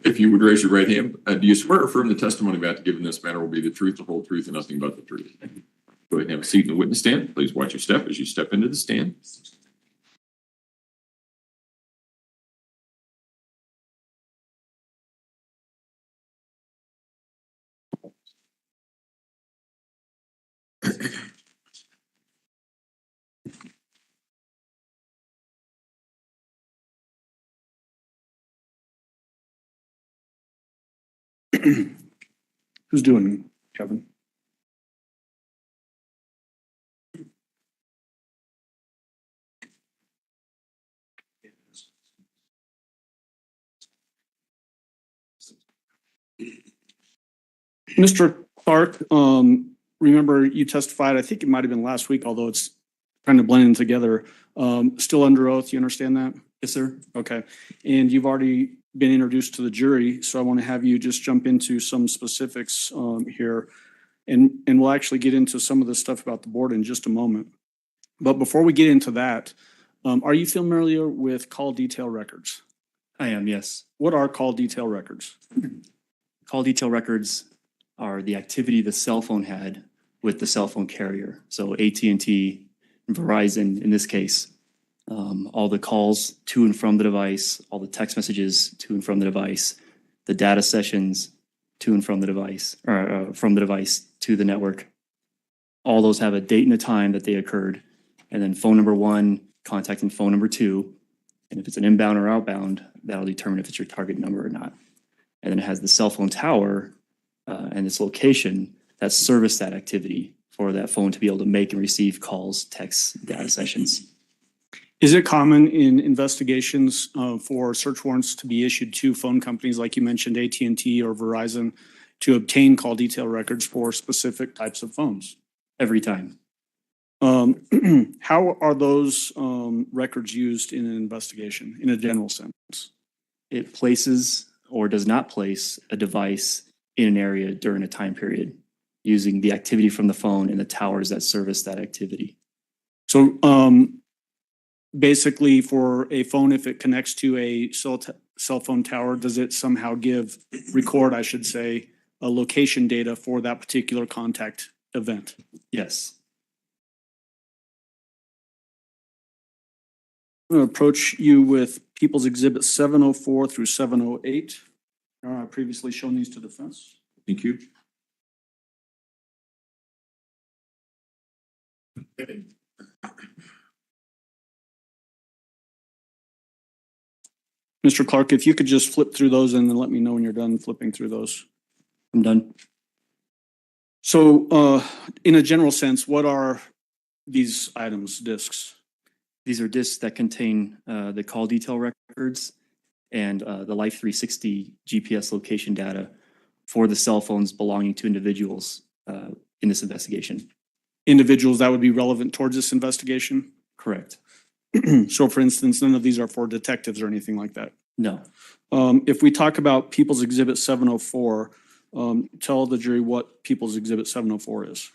If you would raise your right hand, do you swear or affirm the testimony about to give in this matter will be the truth, the whole truth, and nothing but the truth? Go ahead and have a seat in the witness stand. Please watch your step as you step into the stand. Who's doing, Kevin? Mr. Clark, remember you testified, I think it might have been last week, although it's kind of blending together. Still under oath, you understand that? Yes, sir. Okay. And you've already been introduced to the jury, so I want to have you just jump into some specifics here. And we'll actually get into some of the stuff about the board in just a moment. But before we get into that, are you familiar with call detail records? I am, yes. What are call detail records? Call detail records are the activity the cell phone had with the cell phone carrier. So AT&T, Verizon in this case, all the calls to and from the device, all the text messages to and from the device, the data sessions to and from the device, or from the device to the network. All those have a date and a time that they occurred, and then phone number one contacting phone number two. And if it's an inbound or outbound, that'll determine if it's your target number or not. And then it has the cell phone tower and its location that service that activity for that phone to be able to make and receive calls, texts, data sessions. Is it common in investigations for search warrants to be issued to phone companies, like you mentioned, AT&T or Verizon, to obtain call detail records for specific types of phones? Every time. How are those records used in an investigation, in a general sense? It places or does not place a device in an area during a time period using the activity from the phone and the towers that service that activity. So basically for a phone, if it connects to a cell phone tower, does it somehow record, I should say, a location data for that particular contact event? Yes. I'm going to approach you with People's Exhibit 704 through 708. I've previously shown these to defense. Thank you. Mr. Clark, if you could just flip through those and then let me know when you're done flipping through those. I'm done. So in a general sense, what are these items, discs? These are disks that contain the call detail records and the Life 360 GPS location data for the cell phones belonging to individuals in this investigation. Individuals that would be relevant towards this investigation? Correct. So for instance, none of these are for detectives or anything like that? No. If we talk about People's Exhibit 704, tell the jury what People's Exhibit 704 is.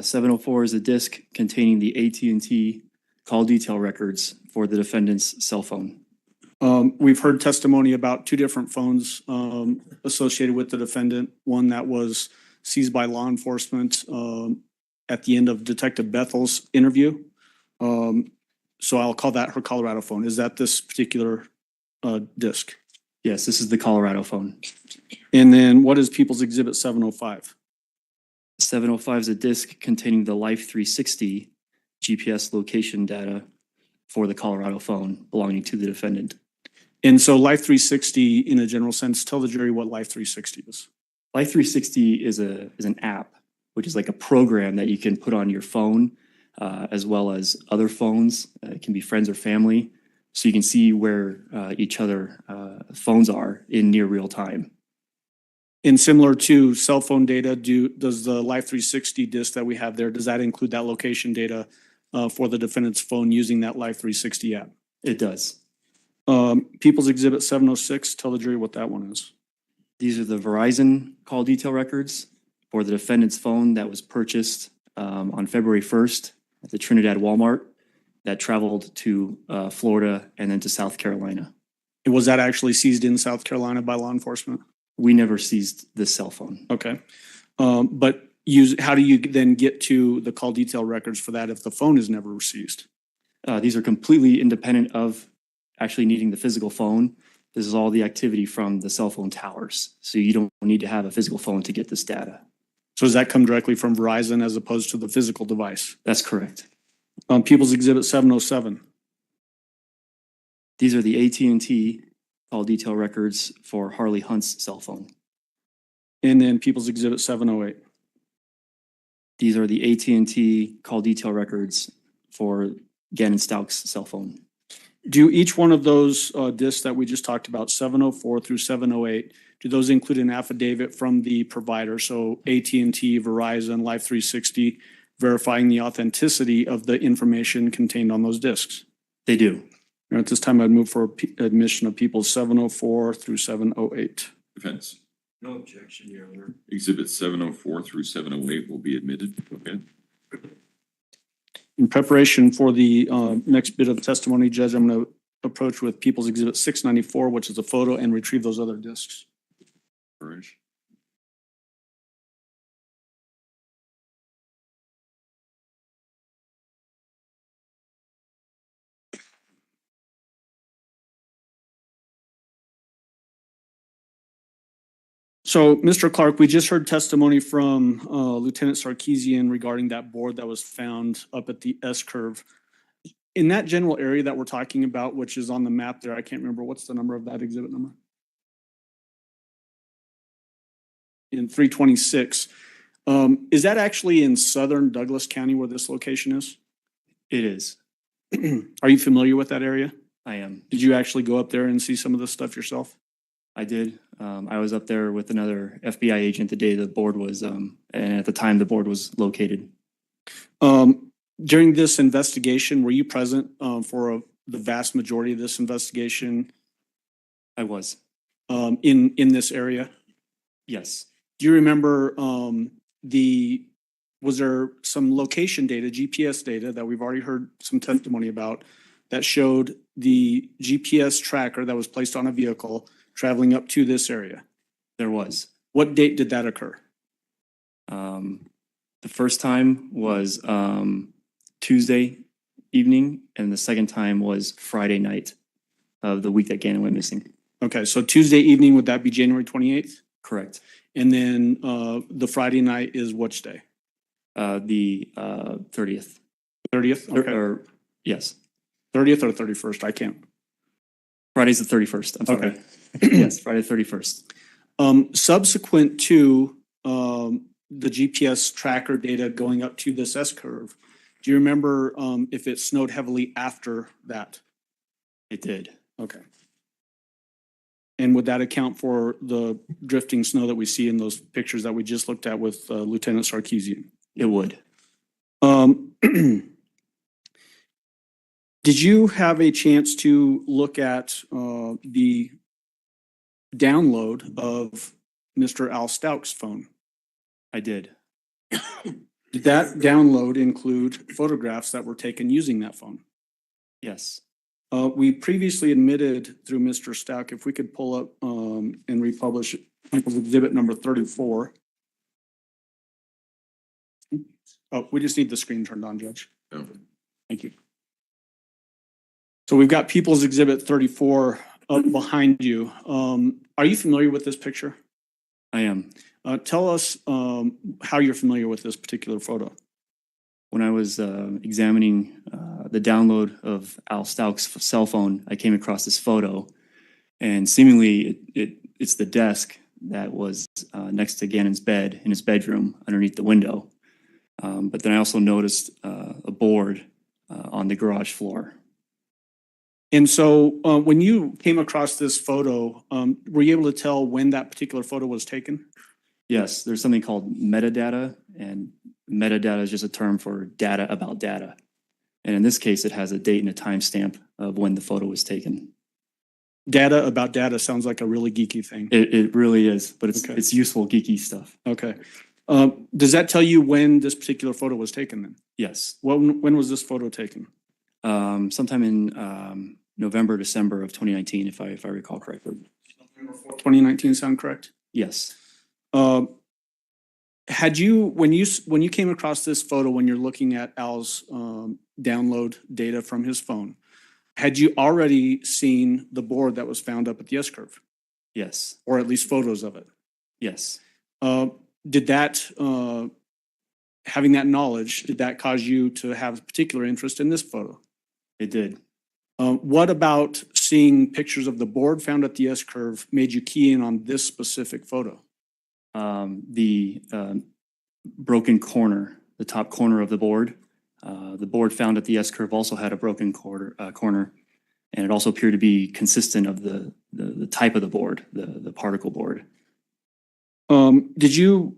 704 is a disk containing the AT&T call detail records for the defendant's cell phone. We've heard testimony about two different phones associated with the defendant. One that was seized by law enforcement at the end of Detective Bethel's interview. So I'll call that her Colorado phone. Is that this particular disc? Yes, this is the Colorado phone. And then what is People's Exhibit 705? 705 is a disk containing the Life 360 GPS location data for the Colorado phone belonging to the defendant. And so Life 360, in a general sense, tell the jury what Life 360 is. Life 360 is an app, which is like a program that you can put on your phone, as well as other phones. It can be friends or family, so you can see where each other phones are in near real time. And similar to cell phone data, does the Life 360 disk that we have there, does that include that location data for the defendant's phone using that Life 360 app? It does. People's Exhibit 706, tell the jury what that one is. These are the Verizon call detail records for the defendant's phone that was purchased on February 1st at the Trinidad Walmart that traveled to Florida and then to South Carolina. And was that actually seized in South Carolina by law enforcement? We never seized this cell phone. Okay. But how do you then get to the call detail records for that if the phone is never seized? These are completely independent of actually needing the physical phone. This is all the activity from the cell phone towers. So you don't need to have a physical phone to get this data. So does that come directly from Verizon as opposed to the physical device? That's correct. People's Exhibit 707. These are the AT&T call detail records for Harley Hunt's cell phone. And then People's Exhibit 708. These are the AT&T call detail records for Gannon Stauch's cell phone. Do each one of those discs that we just talked about, 704 through 708, do those include an affidavit from the provider? So AT&T, Verizon, Life360, verifying the authenticity of the information contained on those discs? They do. And at this time, I'd move for admission of people 704 through 708. Defense. No objection, Your Honor. Exhibit 704 through 708 will be admitted. Okay. In preparation for the next bit of testimony, Judge, I'm going to approach with People's Exhibit 694, which is a photo, and retrieve those other discs. Courage. So, Mr. Clark, we just heard testimony from Lieutenant Sarkeesian regarding that board that was found up at the S-curve. In that general area that we're talking about, which is on the map there, I can't remember, what's the number of that exhibit number? In 326. Is that actually in southern Douglas County where this location is? It is. Are you familiar with that area? I am. Did you actually go up there and see some of this stuff yourself? I did. I was up there with another FBI agent the day the board was, and at the time the board was located. During this investigation, were you present for the vast majority of this investigation I was. in this area? Yes. Do you remember was there some location data, GPS data that we've already heard some testimony about that showed the GPS tracker that was placed on a vehicle traveling up to this area? There was. What date did that occur? The first time was Tuesday evening, and the second time was Friday night of the week that Gannon went missing. Okay, so Tuesday evening, would that be January 28th? Correct. And then the Friday night is which day? The 30th. 30th? Okay. Or yes. 30th or 31st? I can't. Friday's the 31st. I'm sorry. Okay. Yes, Friday the 31st. Subsequent to the GPS tracker data going up to this S-curve, do you remember if it snowed heavily after that? It did. Okay. And would that account for the drifting snow that we see in those pictures that we just looked at with Lieutenant Sarkeesian? It would. Did you have a chance to look at the download of Mr. Al Stauch's phone? I did. Did that download include photographs that were taken using that phone? Yes. We previously admitted through Mr. Stauch, if we could pull up and republish People's Exhibit number 34. Oh, we just need the screen turned on, Judge. Oh. Thank you. So we've got People's Exhibit 34 up behind you. Are you familiar with this picture? I am. Tell us how you're familiar with this particular photo. When I was examining the download of Al Stauch's cell phone, I came across this photo, and seemingly it's the desk that was next to Gannon's bed in his bedroom underneath the window. But then I also noticed a board on the garage floor. And so when you came across this photo, were you able to tell when that particular photo was taken? Yes, there's something called metadata, and metadata is just a term for data about data. And in this case, it has a date and a timestamp of when the photo was taken. Data about data sounds like a really geeky thing. It really is, but it's Okay. it's useful geeky stuff. Okay. Does that tell you when this particular photo was taken then? Yes. When was this photo taken? Sometime in November, December of 2019, if I recall correctly. 2019 sound correct? Yes. Had you, when you came across this photo, when you're looking at Al's download data from his phone, had you already seen the board that was found up at the S-curve, Yes. or at least photos of it? Yes. Did that, having that knowledge, did that cause you to have a particular interest in this photo? It did. What about seeing pictures of the board found at the S-curve made you key in on this specific photo? the broken corner, the top corner of the board. The board found that the S-curve also had a broken corner, and it also appeared to be consistent of the type of the board, the particle board. Did you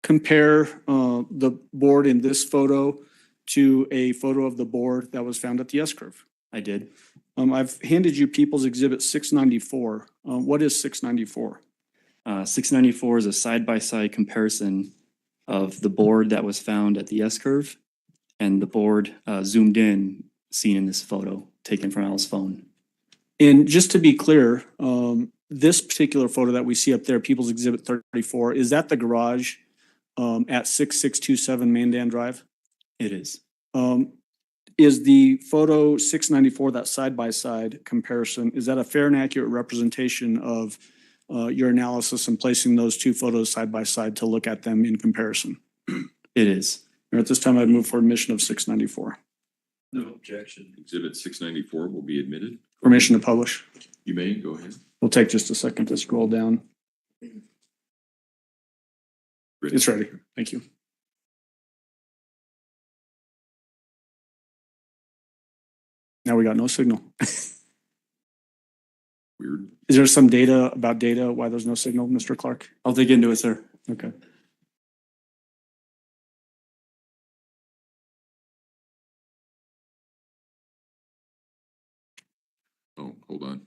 compare the board in this photo to a photo of the board that was found at the S-curve? I did. I've handed you People's Exhibit 694. What is 694? 694 is a side-by-side comparison of the board that was found at the S-curve and the board zoomed in seen in this photo taken from Al's phone. And just to be clear, this particular photo that we see up there, People's Exhibit 34, is that the garage at 6627 Mandan Drive? It is. Is the photo 694, that side-by-side comparison, is that a fair and accurate representation of your analysis and placing those two photos side-by-side to look at them in comparison? It is. At this time, I'd move for admission of 694. No objection. Exhibit 694 will be admitted. Permission to publish. You may go ahead. We'll take just a second to scroll down. It's ready. Thank you. Now we got no signal. Weird. Is there some data about data, why there's no signal, Mr. Clark? I'll dig into it, sir. Okay. Oh, hold on.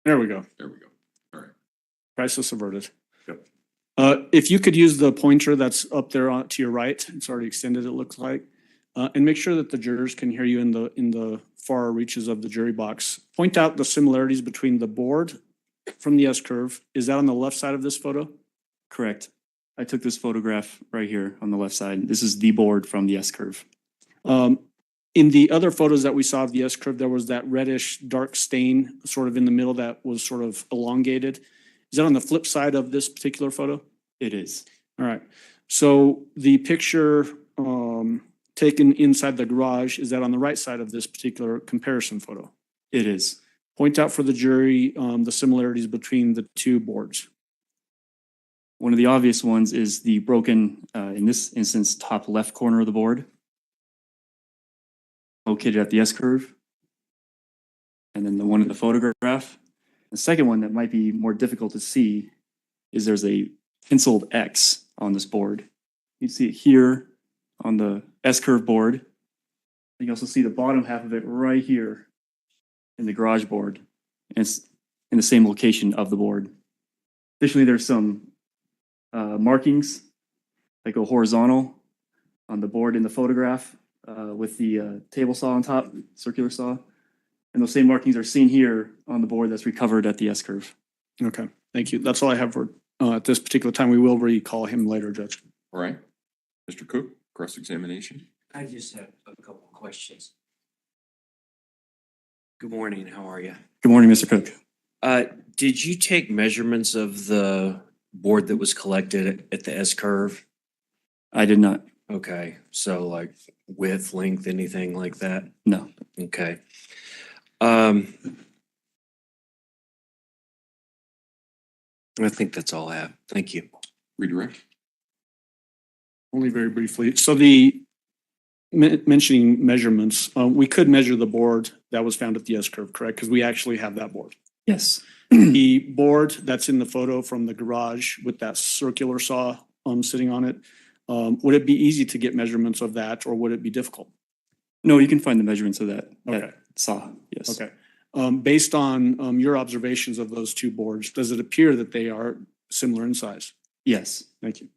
There we go. There we go. All right. Crisis averted. Yep. If you could use the pointer that's up there to your right, it's already extended, it looks like. And make sure that the jurors can hear you in the far reaches of the jury box. Point out the similarities between the board from the S-curve. Is that on the left side of this photo? Correct. I took this photograph right here on the left side. This is the board from the S-curve. In the other photos that we saw of the S-curve, there was that reddish dark stain sort of in the middle that was sort of elongated. Is that on the flip side of this particular photo? It is. All right. So the picture taken inside the garage, is that on the right side of this particular comparison photo? It is. Point out for the jury the similarities between the two boards. One of the obvious ones is the broken, in this instance, top left corner of the board, located at the S-curve. And then the one in the photograph. The second one that might be more difficult to see is there's a penciled X on this board. You can see it here on the S-curve board. You can also see the bottom half of it right here in the garage board. And it's in the same location of the board. Additionally, there's some markings that go horizontal on the board in the photograph with the table saw on top, circular saw. And those same markings are seen here on the board that's recovered at the S-curve. Okay, thank you. That's all I have for at this particular time. We will recall him later, Judge. All right. Mr. Cook, cross-examination. I just have a couple of questions. Good morning, how are you? Good morning, Mr. Cook. Did you take measurements of the board that was collected at the S-curve? I did not. Okay, so like width, length, anything like that? No. Okay. I think that's all I have. Thank you. Redirect. Only very briefly. So the mentioning measurements, we could measure the board that was found at the S-curve, correct? Because we actually have that board. Yes. The board that's in the photo from the garage with that circular saw sitting on it, would it be easy to get measurements of that, or would it be difficult? No, you can find the measurements of that, Okay. that saw. Yes. Okay. Based on your observations of those two boards, does it appear that they are similar in size? Yes. Thank you.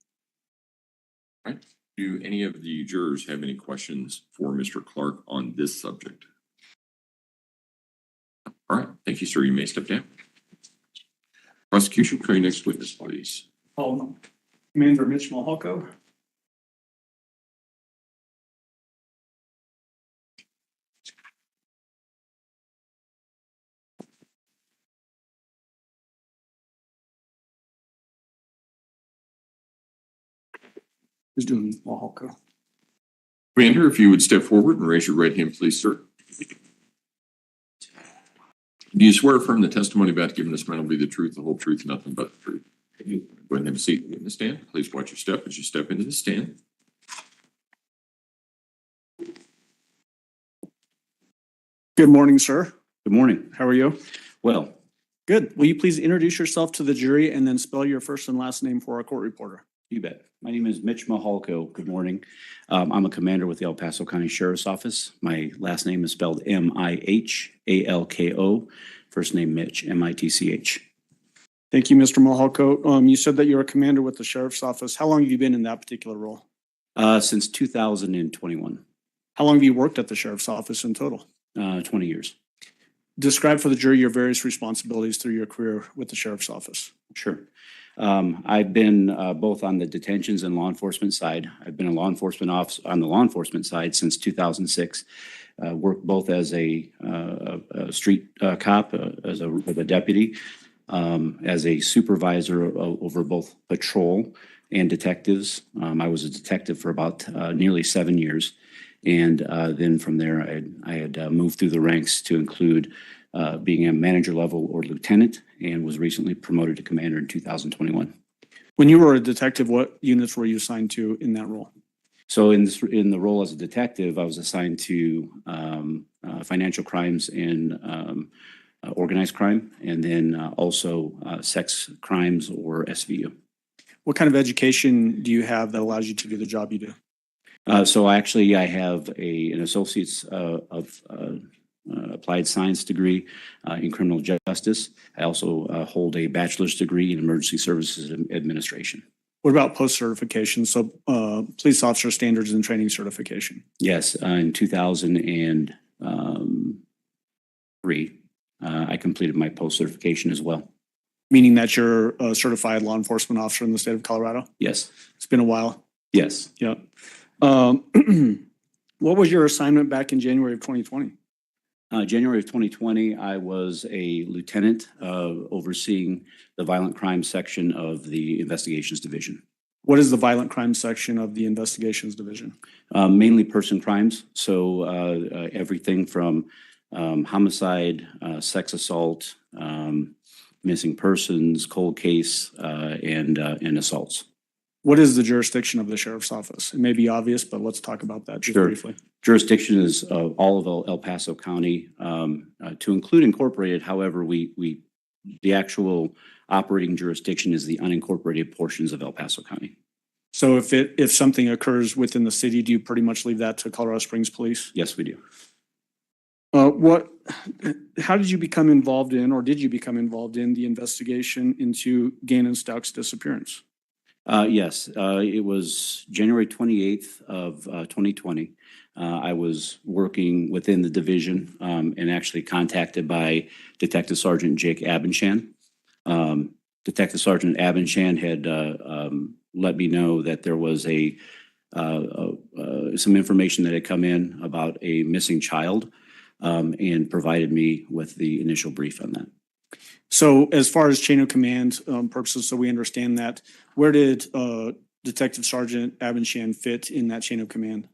Do any of the jurors have any questions for Mr. Clark on this subject? All right. Thank you, sir. You may step down. Prosecution, call your next witness, please. Commander Mitch Malhalko. Who's doing Malhalko? Commander, if you would step forward and raise your right hand, please, sir. Do you swear affirm the testimony about to give in this matter will be the truth, the whole truth, and nothing but the truth? Go ahead and have a seat in the stand. Please watch your step as you step into the stand. Good morning, sir. Good morning. How are you? Well, Good. Will you please introduce yourself to the jury and then spell your first and last name for our court reporter? you bet. My name is Mitch Mahalko. Good morning. I'm a commander with the El Paso County Sheriff's Office. My last name is spelled Mihalko. First name Mitch, Mitch. Thank you, Mr. Mahalko. You said that you're a commander with the Sheriff's Office. How long have you been in that particular role? Since 2021, How long have you worked at the Sheriff's Office in total? 20 years. Describe for the jury your various responsibilities through your career with the Sheriff's Office. Sure. I've been both on the detentions and law enforcement side. I've been a law enforcement officer on the law enforcement side since 2006. Worked both as a street cop, as a deputy, as a supervisor over both patrol and detectives. I was a detective for about nearly 7 years. And then from there, I had moved through the ranks to include being a manager level or lieutenant, and was recently promoted to commander in 2021. When you were a detective, what units were you assigned to in that role? So in the role as a detective, I was assigned to financial crimes and organized crime, and then also sex crimes or SVU. What kind of education do you have that allows you to do the job you do? So actually, I have an associate's of applied science degree in criminal justice. I also hold a bachelor's degree in emergency services administration. What about post-certification? So police officer standards and training certification. Yes, in 2003, I completed my post-certification as well. Meaning that you're a certified law enforcement officer in the state of Colorado? Yes, It's been a while. yes. Yeah. What was your assignment back in January of 2020? January of 2020, I was a lieutenant overseeing the violent crime section of the investigations division. What is the violent crime section of the investigations division? Mainly person crimes. So everything from homicide, sex assault, missing persons, cold case, and assaults. What is the jurisdiction of the sheriff's office? It may be obvious, but let's talk about that just Sure. briefly. Jurisdiction is all of El Paso County, to include incorporated. However, the actual operating jurisdiction is the unincorporated portions of El Paso County. So if something occurs within the city, do you pretty much leave that to Colorado Springs Police? Yes, we do. How did you become involved in, or did you become involved in the investigation into Gannon Stauch's disappearance? Yes, it was January 28th of 2020. I was working within the division and actually contacted by Detective Sergeant Jake Abinchan. Detective Sergeant Abinchan had let me know that there was some information that had come in about a missing child, and provided me with the initial brief on that. So as far as chain of command purposes, so we understand that, where did Detective Sergeant Abinchan fit in that chain of command?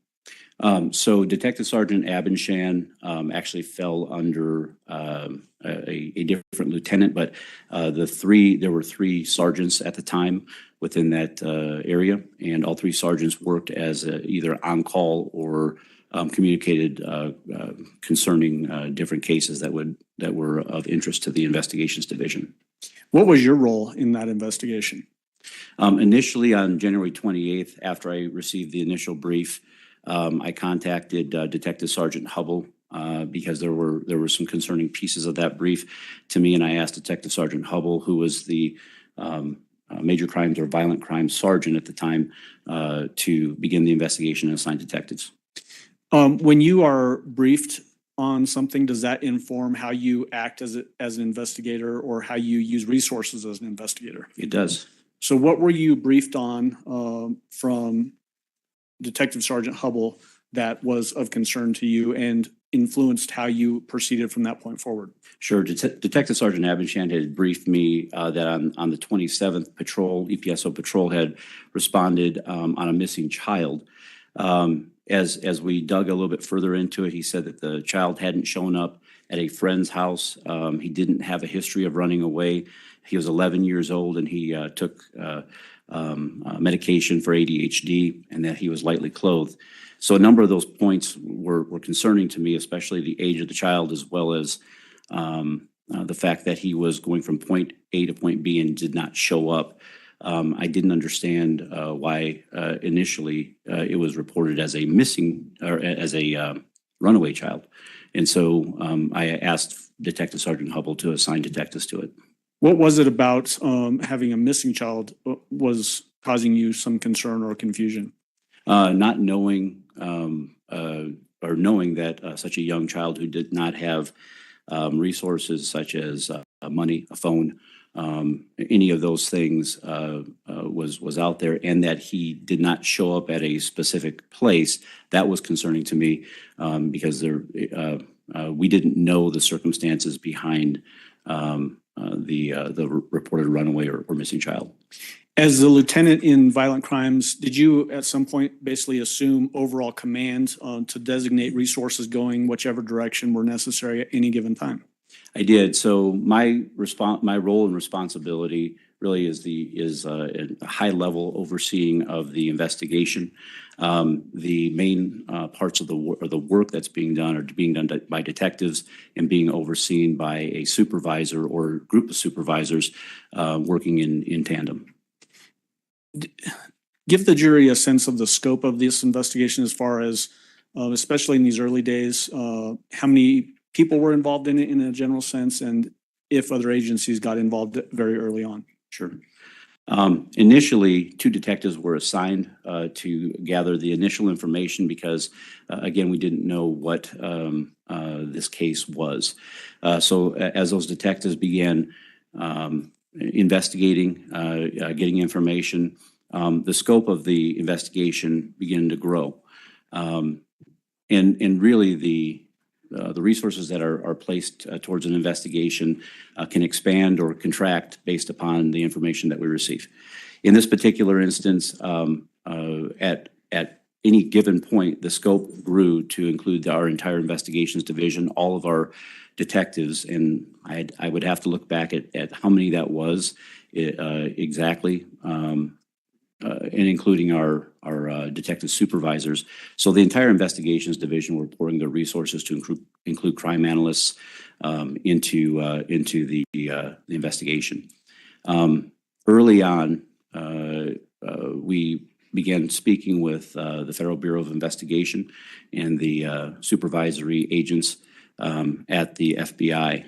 So Detective Sergeant Abinchan actually fell under a different lieutenant, but there were three sergeants at the time within that area, and all three sergeants worked as either on call or communicated concerning different cases that were of interest to the investigations division. What was your role in that investigation? Initially on January 28th, after I received the initial brief, I contacted Detective Sergeant Hubble because there were some concerning pieces of that brief to me, and I asked Detective Sergeant Hubble, who was the major crimes or violent crimes sergeant at the time, to begin the investigation and assign detectives. When you are briefed on something, does that inform how you act as an investigator or how you use resources as an investigator? It does. So what were you briefed on from Detective Sergeant Hubble that was of concern to you and influenced how you proceeded from that point forward? Sure. Detective Sergeant Abinchan had briefed me that on the 27th patrol, EPSO patrol had responded on a missing child. As we dug a little bit further into it, he said that the child hadn't shown up at a friend's house. He didn't have a history of running away. He was 11 years old and he took medication for ADHD and that he was lightly clothed. So a number of those points were concerning to me, especially the age of the child, as well as the fact that he was going from point A to point B and did not show up. I didn't understand why initially it was reported as a missing or as a runaway child. And so I asked Detective Sergeant Hubble to assign detectives to it. What was it about having a missing child was causing you some concern or confusion? Not knowing or knowing that such a young child who did not have resources such as money, a phone, any of those things was out there, and that he did not show up at a specific place. That was concerning to me because we didn't know the circumstances behind the reported runaway or missing child. As the lieutenant in violent crimes, did you at some point basically assume overall command to designate resources going whichever direction were necessary at any given time? I did. So my role and responsibility really is a high level overseeing of the investigation. The main parts of the work that's being done are being done by detectives and being overseen by a supervisor or group of supervisors working in tandem. Give the jury a sense of the scope of this investigation as far as, especially in these early days, how many people were involved in it in a general sense, and if other agencies got involved very early on. Sure. Initially, 2 detectives were assigned to gather the initial information because, again, we didn't know what this case was. So as those detectives began investigating, getting information, the scope of the investigation began to grow. And really the resources that are placed towards an investigation can expand or contract based upon the information that we receive. In this particular instance, at any given point, the scope grew to include our entire investigations division, all of our detectives, and I would have to look back at how many that was exactly, and including our detective supervisors. So the entire investigations division were pouring their resources to include crime analysts into the investigation. Early on, we began speaking with the Federal Bureau of Investigation and the supervisory agents at the FBI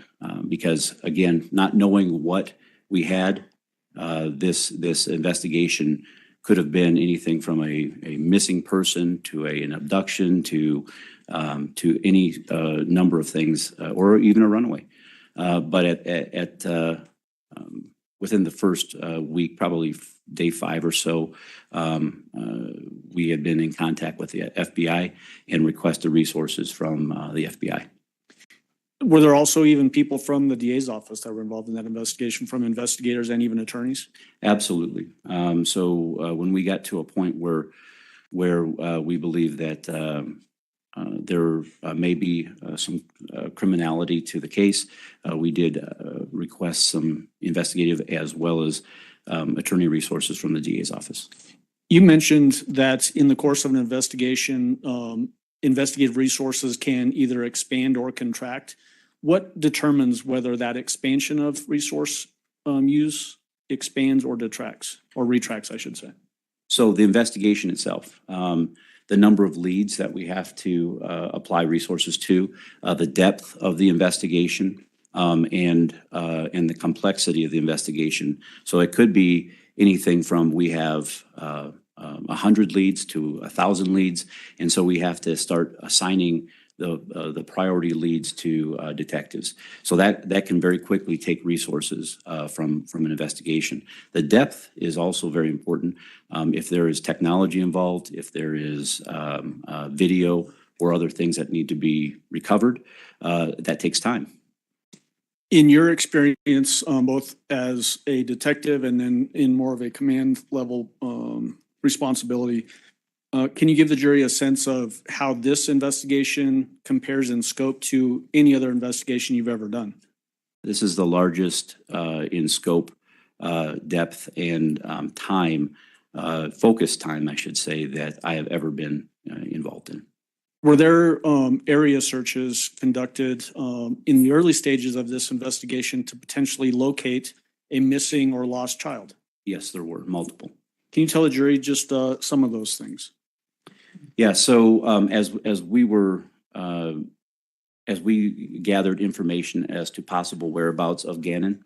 because, again, not knowing what we had, this investigation could have been anything from a missing person to an abduction to any number of things, or even a runaway. But within the first week, probably day 5 or so, we had been in contact with the FBI and requested resources from the FBI. Were there also even people from the DA's office that were involved in that investigation, from investigators and even attorneys? Absolutely. So when we got to a point where we believe that there may be some criminality to the case, we did request some investigative as well as attorney resources from the DA's office. You mentioned that in the course of an investigation, investigative resources can either expand or contract. What determines whether that expansion of resource use expands or detracts, or retracts, I should say? So the investigation itself, the number of leads that we have to apply resources to, the depth of the investigation, and the complexity of the investigation. So it could be anything from we have 100 leads to 1,000 leads, and so we have to start assigning the priority leads to detectives. So that can very quickly take resources from an investigation. The depth is also very important. If there is technology involved, if there is video or other things that need to be recovered, that takes time. In your experience, both as a detective and then in more of a command level responsibility, Can you give the jury a sense of how this investigation compares in scope to any other investigation you've ever done? This is the largest in scope, depth, and time, focus time, I should say, that I have ever been involved in. Were there area searches conducted in the early stages of this investigation to potentially locate a missing or lost child? Yes, there were multiple. Can you tell the jury just some of those things? Yeah, so as we gathered information as to possible whereabouts of Gannon,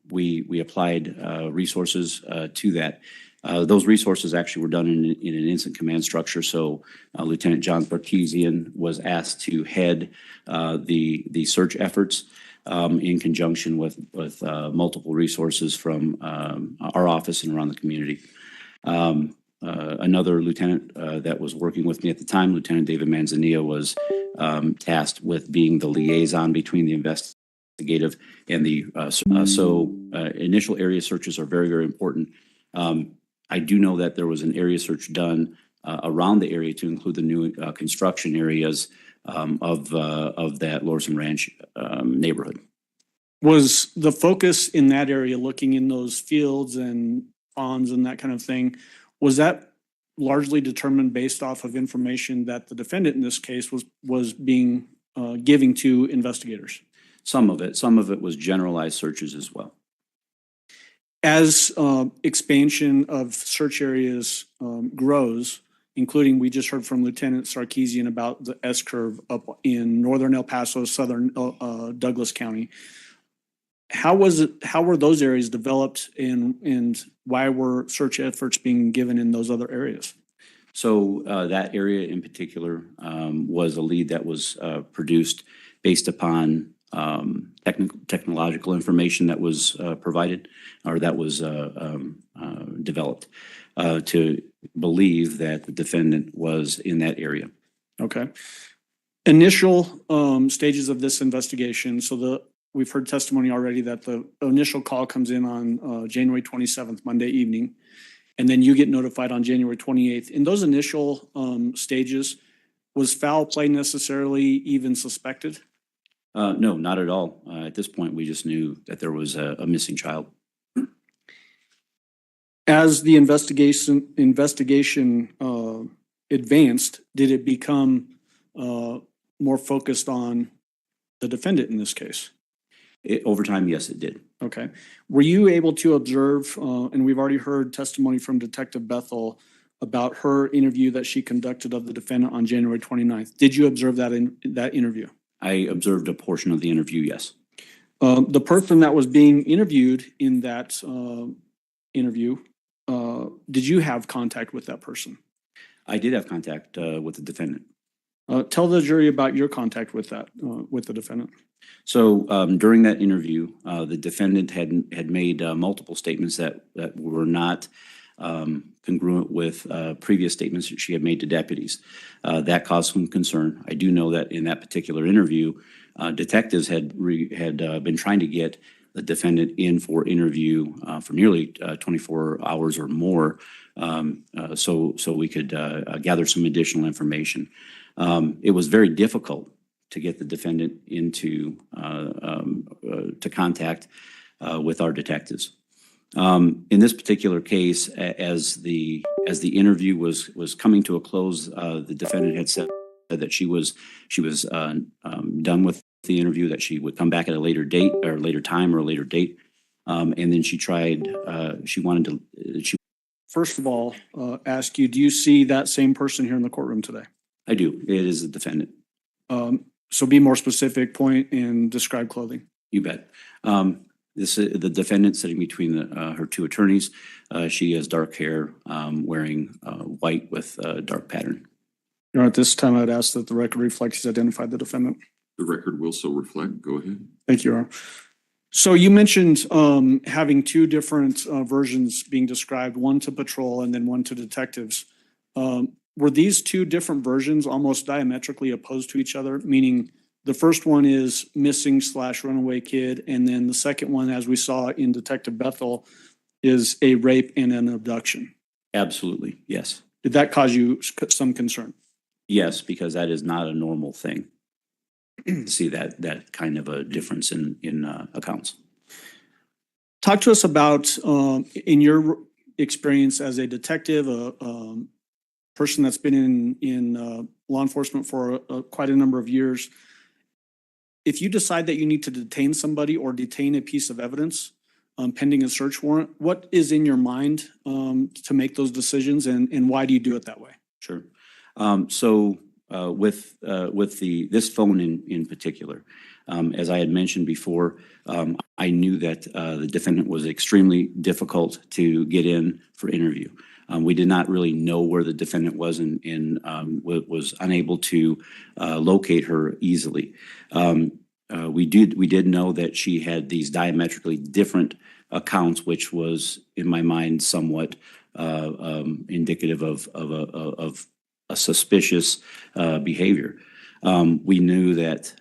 we applied resources to that. Those resources actually were done in an instant command structure. So Lieutenant John Sarkeesian was asked to head the search efforts in conjunction with multiple resources from our office and around the community. Another lieutenant that was working with me at the time, Lieutenant David Manzanilla, was tasked with being the liaison between the investigative and the initial area searches are very, very important. I do know that there was an area search done around the area to include the new construction areas of that Lorson Ranch neighborhood. Was the focus in that area, looking in those fields and ponds and that kind of thing, was that largely determined based off of information that the defendant in this case was being giving to investigators? Some of it was generalized searches as well. As expansion of search areas grows, including we just heard from Lieutenant Sarkeesian about the S-curve up in northern El Paso, southern Douglas County. How were those areas developed and why were search efforts being given in those other areas? So that area in particular was a lead that was produced based upon technological information that was provided or that was developed to believe that the defendant was in that area. Okay. Initial stages of this investigation. So we've heard testimony already that the initial call comes in on January 27th, Monday evening, and then you get notified on January 28th. In those initial stages, was foul play necessarily even suspected? No, not at all. At this point, we just knew that there was a missing child. As the investigation advanced, did it become more focused on the defendant in this case? Over time, yes, it did. Okay. Were you able to observe, and we've already heard testimony from Detective Bethel about her interview that she conducted of the defendant on January 29th. Did you observe that in that interview? I observed a portion of the interview, yes. The person that was being interviewed in that interview, did you have contact with that person? I did have contact with the defendant. Tell the jury about your contact with the defendant. So during that interview, the defendant had made multiple statements that were not congruent with previous statements that she had made to deputies. That caused some concern. I do know that in that particular interview, detectives had been trying to get the defendant in for interview for nearly 24 hours or more, so we could gather some additional information. It was very difficult to get the defendant into to contact with our detectives. In this particular case, as the interview was coming to a close, the defendant had said that she was done with the interview, that she would come back at a later date or later time or a later date, and then she wanted to. First of all, ask you, do you see that same person here in the courtroom today? I do. It is the defendant. So be more specific, point and describe clothing. You bet. This is the defendant sitting between her two attorneys. She has dark hair, wearing white with a dark pattern. At this time, I'd ask that the record reflect she's identified the defendant. The record will so reflect. Go ahead. Thank you, Your Honor. So you mentioned having two different versions being described, one to patrol and then one to detectives. Were these two different versions almost diametrically opposed to each other? Meaning the first one is missing / runaway kid, and then the second one, as we saw in Detective Bethel, is a rape and an abduction. Absolutely, yes. Did that cause you some concern? Yes, because that is not a normal thing. To see that kind of a difference in accounts. Talk to us about, in your experience as a detective, a person that's been in law enforcement for quite a number of years. If you decide that you need to detain somebody or detain a piece of evidence pending a search warrant, what is in your mind to make those decisions, and why do you do it that way? Sure. With this phone in particular, as I had mentioned before, I knew that the defendant was extremely difficult to get in for interview. We did not really know where the defendant was and was unable to locate her easily. We did know that she had these diametrically different accounts, which was, in my mind, somewhat indicative of a suspicious behavior. We knew that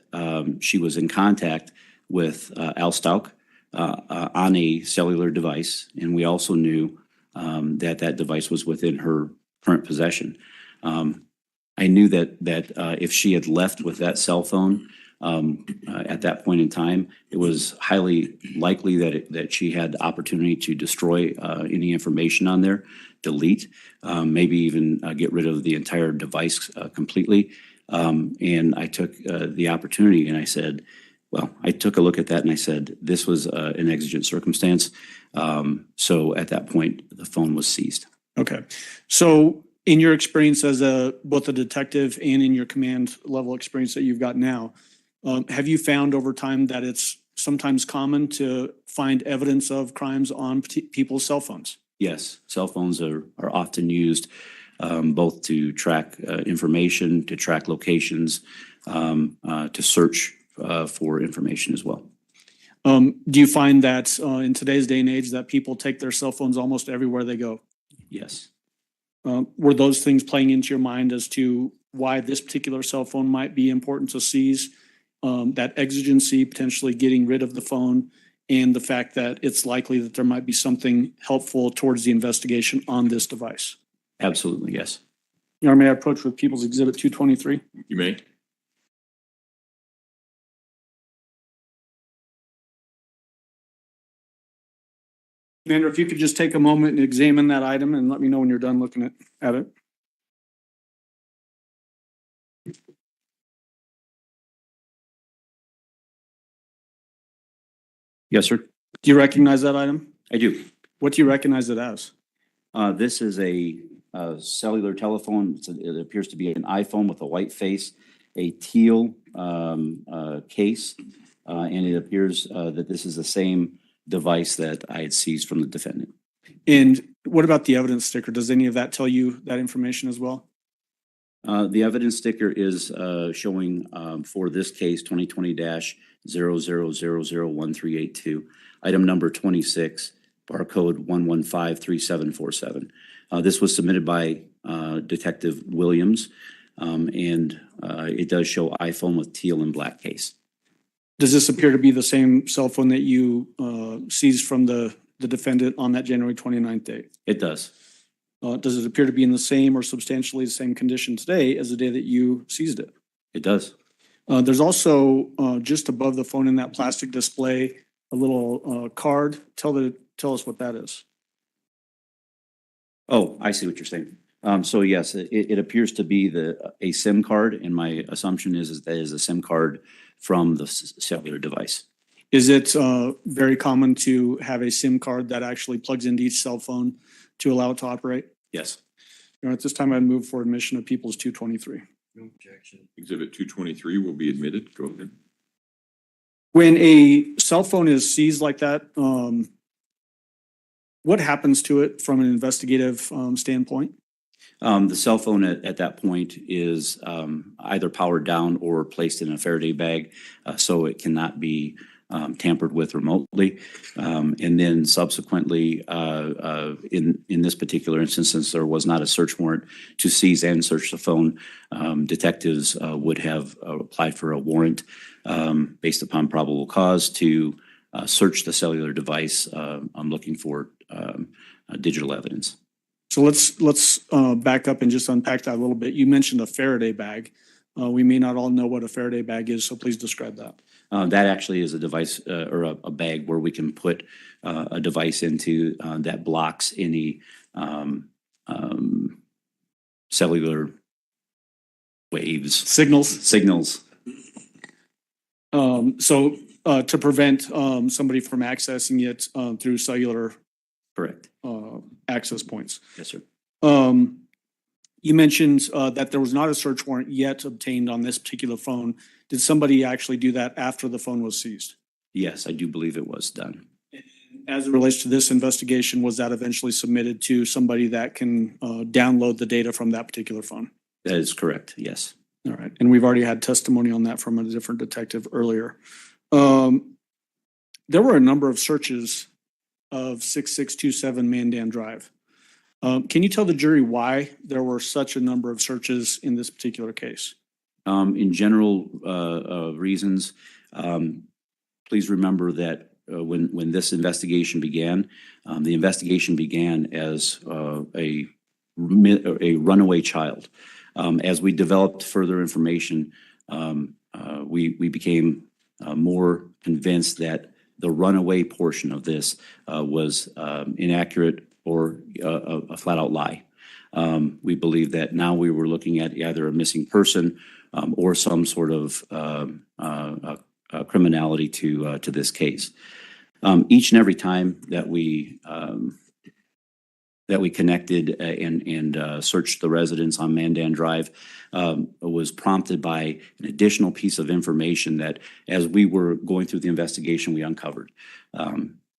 she was in contact with Al Stauch on a cellular device, and we also knew that device was within her current possession. I knew that if she had left with that cell phone at that point in time, it was highly likely that she had the opportunity to destroy any information on there, delete, maybe even get rid of the entire device completely. And I took the opportunity and I said, well, I took a look at that and I said, this was an exigent circumstance. So at that point, the phone was seized. Okay. So in your experience as both a detective and in your command level experience that you've got now, have you found over time that it's sometimes common to find evidence of crimes on people's cell phones? Yes, cell phones are often used both to track information, to track locations, to search for information as well. Do you find that in today's day and age that people take their cell phones almost everywhere they go? Yes. Were those things playing into your mind as to why this particular cell phone might be important to seize? That exigency, potentially getting rid of the phone, and the fact that it's likely that there might be something helpful towards the investigation on this device? Absolutely, yes. Your Honor, may I approach with People's Exhibit 223? You may. Commander, if you could just take a moment and examine that item and let me know when you're done looking at it. Yes, sir. Do you recognize that item? I do. What do you recognize it as? This is a cellular telephone. It appears to be an iPhone with a white face, a teal case, and it appears that this is the same device that I had seized from the defendant. And what about the evidence sticker? Does any of that tell you that information as well? The evidence sticker is showing for this case 2020-00001382, item number 26, barcode 1153747. This was submitted by Detective Williams, and it does show iPhone with teal and black case. Does this appear to be the same cell phone that you seized from the defendant on that January 29th date? It does. Does it appear to be in the same or substantially the same condition today as the day that you seized it? It does. There's also just above the phone in that plastic display a little card. Tell us what that is. Oh, I see what you're saying. So yes, it appears to be a SIM card, and my assumption is that is a SIM card from the cellular device. Is it very common to have a SIM card that actually plugs into each cell phone to allow it to operate? Yes. At this time, I'd move for admission of People's 223. No objection. Exhibit 223 will be admitted. Go ahead. When a cell phone is seized like that, what happens to it from an investigative standpoint? The cell phone at that point is either powered down or placed in a Faraday bag, so it cannot be tampered with remotely. And then subsequently, in this particular instance, since there was not a search warrant to seize and search the phone, detectives would have applied for a warrant based upon probable cause to search the cellular device. I'm looking for digital evidence. So let's back up and just unpack that a little bit. You mentioned a Faraday bag. We may not all know what a Faraday bag is, so please describe that. That actually is a device or a bag where we can put a device into that blocks any cellular waves, signals. So to prevent somebody from accessing it through cellular Correct. access points. Yes, sir. You mentioned that there was not a search warrant yet obtained on this particular phone. Did somebody actually do that after the phone was seized? Yes, I do believe it was done. As it relates to this investigation, was that eventually submitted to somebody that can download the data from that particular phone? That is correct. Yes. All right. And we've already had testimony on that from a different detective earlier. There were a number of searches of 6627 Mandan Drive. Can you tell the jury why there were such a number of searches in this particular case? In general reasons, please remember that when this investigation began, the investigation began as a runaway child. As we developed further information, we became more convinced that the runaway portion of this was inaccurate or a flat out lie. We believe that now we were looking at either a missing person or some sort of criminality to this case. Each and every time that we connected and searched the residence on Mandan Drive was prompted by an additional piece of information that, as we were going through the investigation, we uncovered.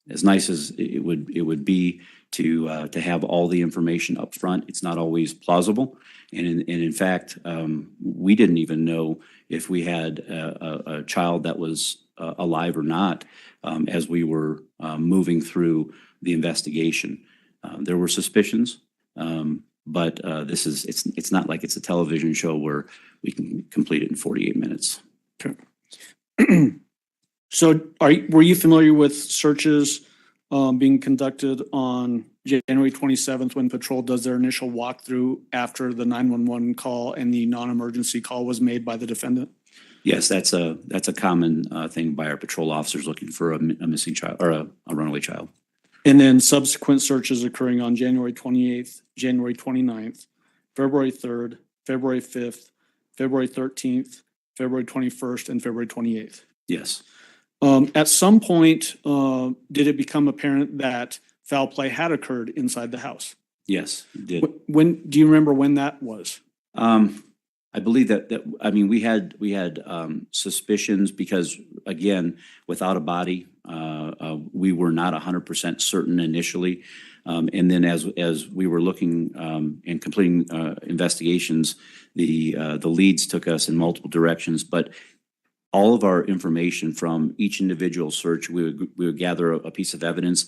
As nice as it would be to have all the information up front, it's not always plausible. And in fact, we didn't even know if we had a child that was alive or not as we were moving through the investigation. There were suspicions, but it's not like it's a television show where we can complete it in 48 minutes. Okay. So were you familiar with searches being conducted on January 27th when patrol does their initial walkthrough after the 911 call and the non-emergency call was made by the defendant? Yes, that's a common thing by our patrol officers looking for a missing child or a runaway child. And then subsequent searches occurring on January 28th, January 29th, February 3rd, February 5th, February 13th, February 21st, and February 28th. Yes. At some point, did it become apparent that foul play had occurred inside the house? Yes, it did. When do you remember when that was? I believe that I mean we had suspicions because, again, without a body, we were not 100% certain initially, and then as we were looking and completing investigations, the leads took us in multiple directions. But all of our information from each individual search, we would gather a piece of evidence,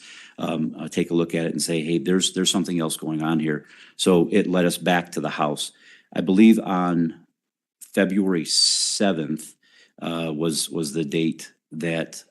take a look at it, and say, hey, there's something else going on here. So it led us back to the house. I believe on February 7th was the date that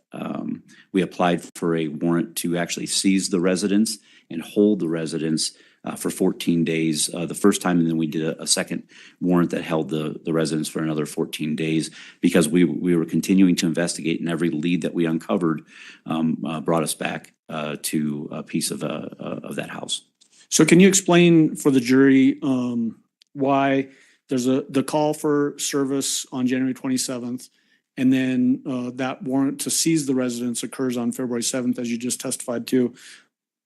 we applied for a warrant to actually seize the residence and hold the residence for 14 days the first time, and then we did a second warrant that held the residence for another 14 days because we were continuing to investigate, and every lead that we uncovered brought us back to a piece of that house. So can you explain for the jury why there's the call for service on January 27th, and then that warrant to seize the residence occurs on February 7th, as you just testified to?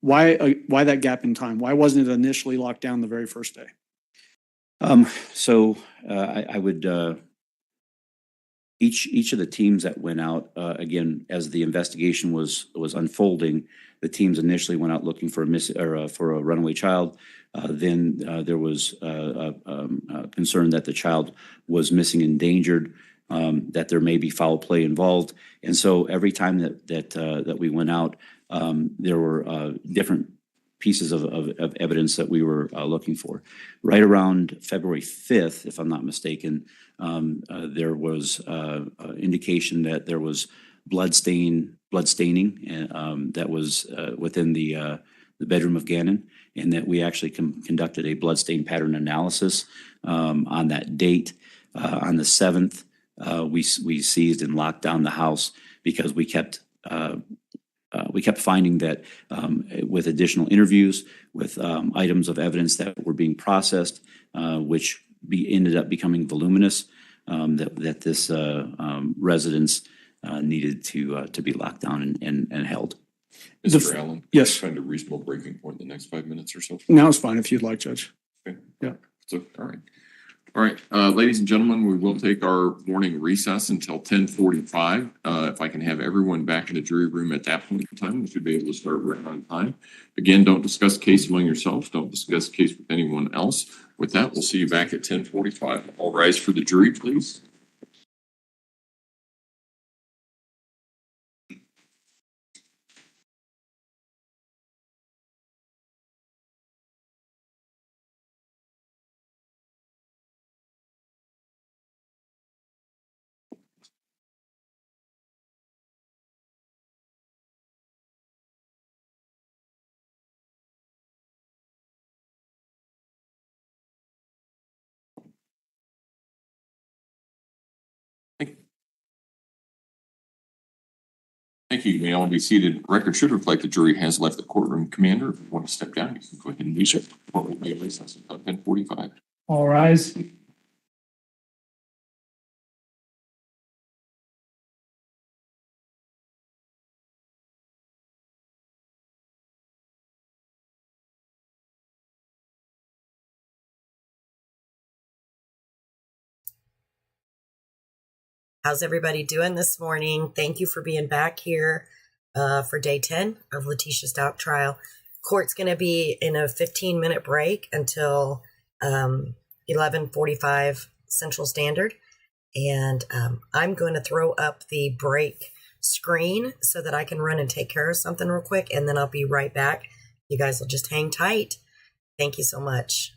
Why that gap in time? Why wasn't it initially locked down the very first day? I would each of the teams that went out again as the investigation was unfolding. The teams initially went out looking for a runaway child. Then there was concern that the child was missing, endangered, that there may be foul play involved, and so every time that we went out, there were different pieces of evidence that we were looking for. Right around February 5th, if I'm not mistaken, there was indication that there was blood staining that was within the bedroom of Gannon, in that we actually conducted a bloodstain pattern analysis on that date. On the 7th, we seized and locked down the house because we kept finding that with additional interviews, with items of evidence that were being processed, which ended up becoming voluminous, that this residence needed to be locked down and held. Mr. Allen? Yes. Find a reasonable breaking point in the next 5 minutes or so. Now it's fine if you'd like, Judge. Okay. Yeah. So, all right. All right, ladies and gentlemen, we will take our morning recess until 10:45. If I can have everyone back in the jury room at that point in time, we should be able to start right on time. Again, don't discuss case among yourselves. Don't discuss case with anyone else. With that, we'll see you back at 10:45. All rise for the jury, please. Thank you. You may all be seated. Record should reflect the jury has left the courtroom. Commander, if you want to step down, you can go ahead and do so. Court will be in recess until 10:45. All rise. How's everybody doing this morning? Thank you for being back here for day 10 of Leticia Stauch trial. Court's going to be in a 15-minute break until 11:45 Central Standard. And I'm going to throw up the break screen so that I can run and take care of something real quick. And then I'll be right back. You guys will just hang tight. Thank you so much.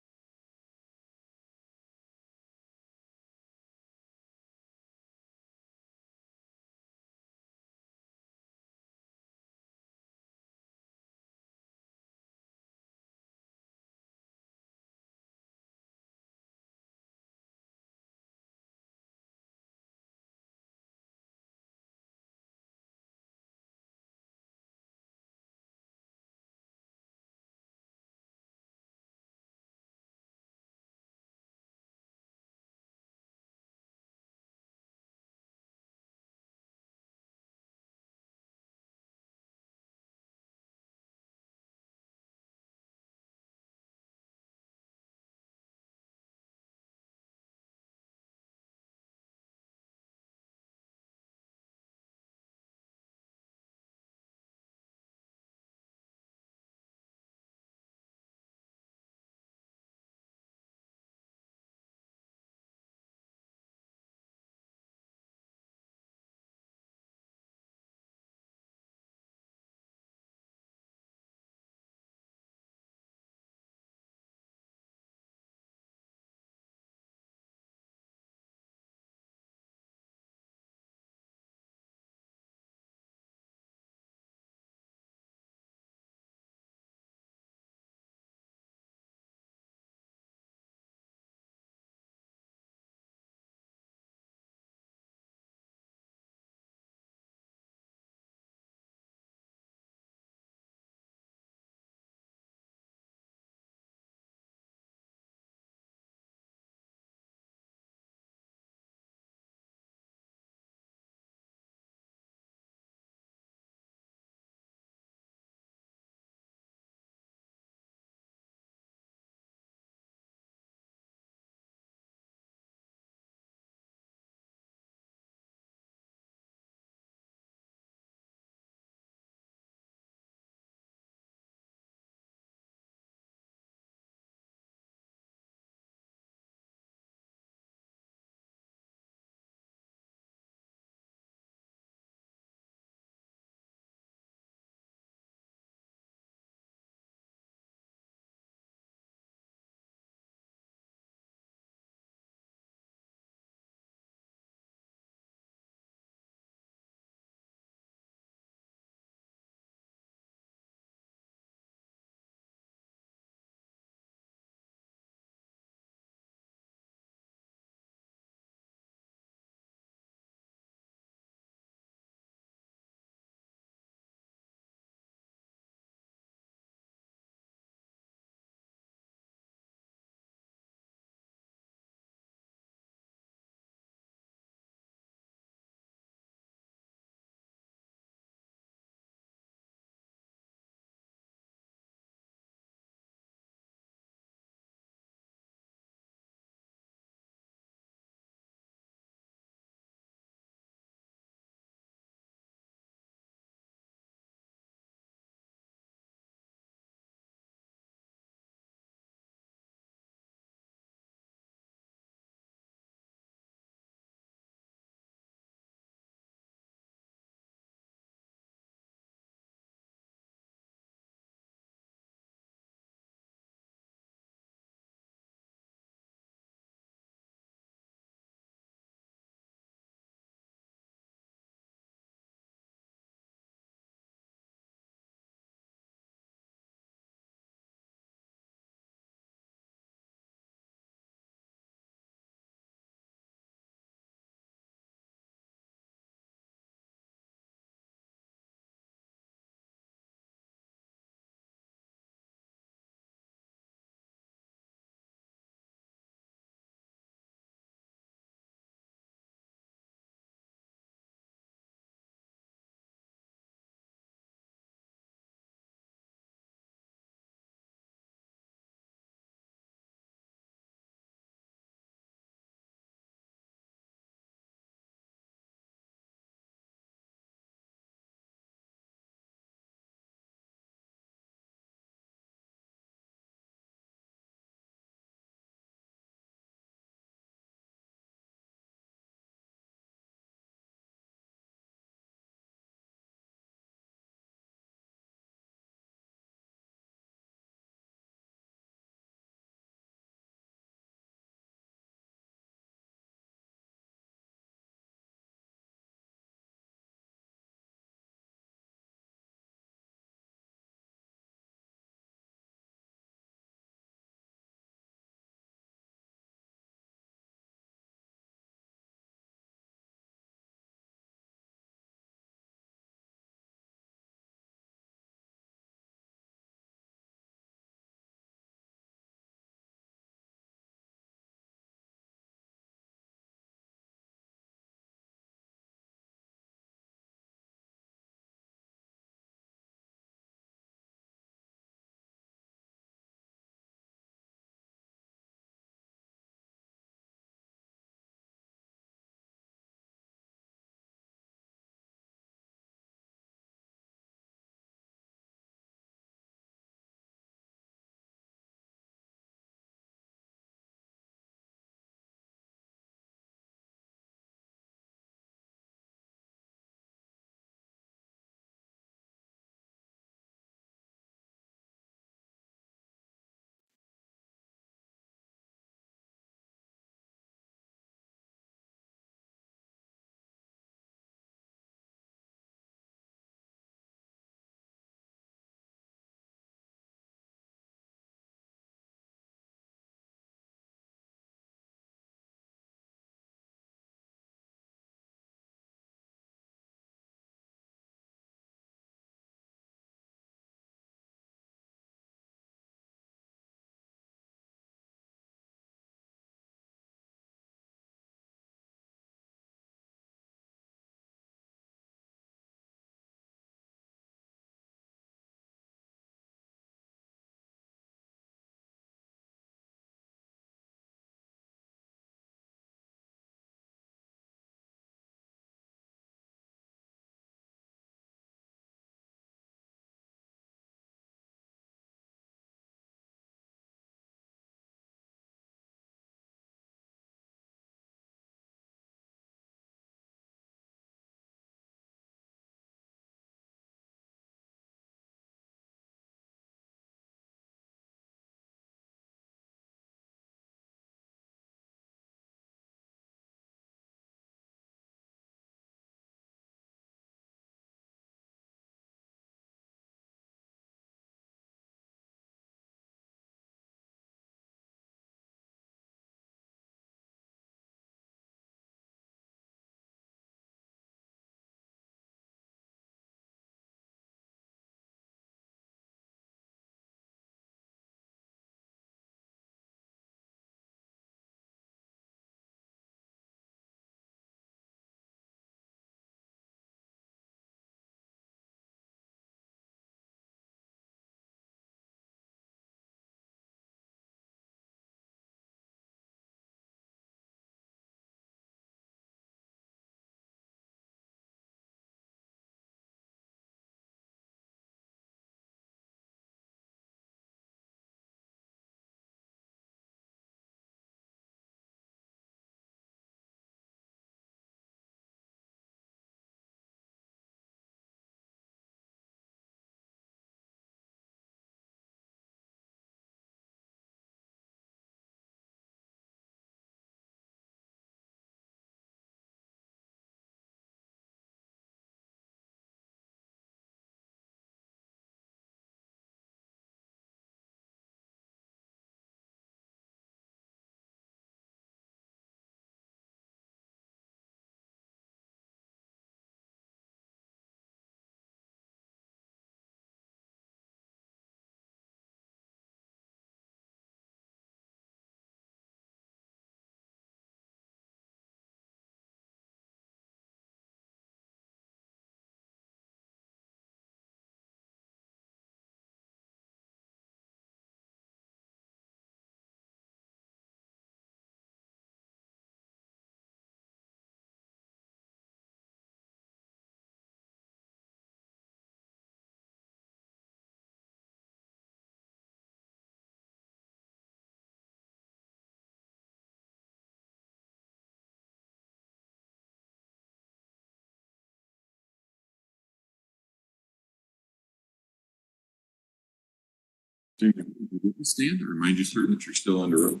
Do you stand or remind you, sir, that you're still under oath?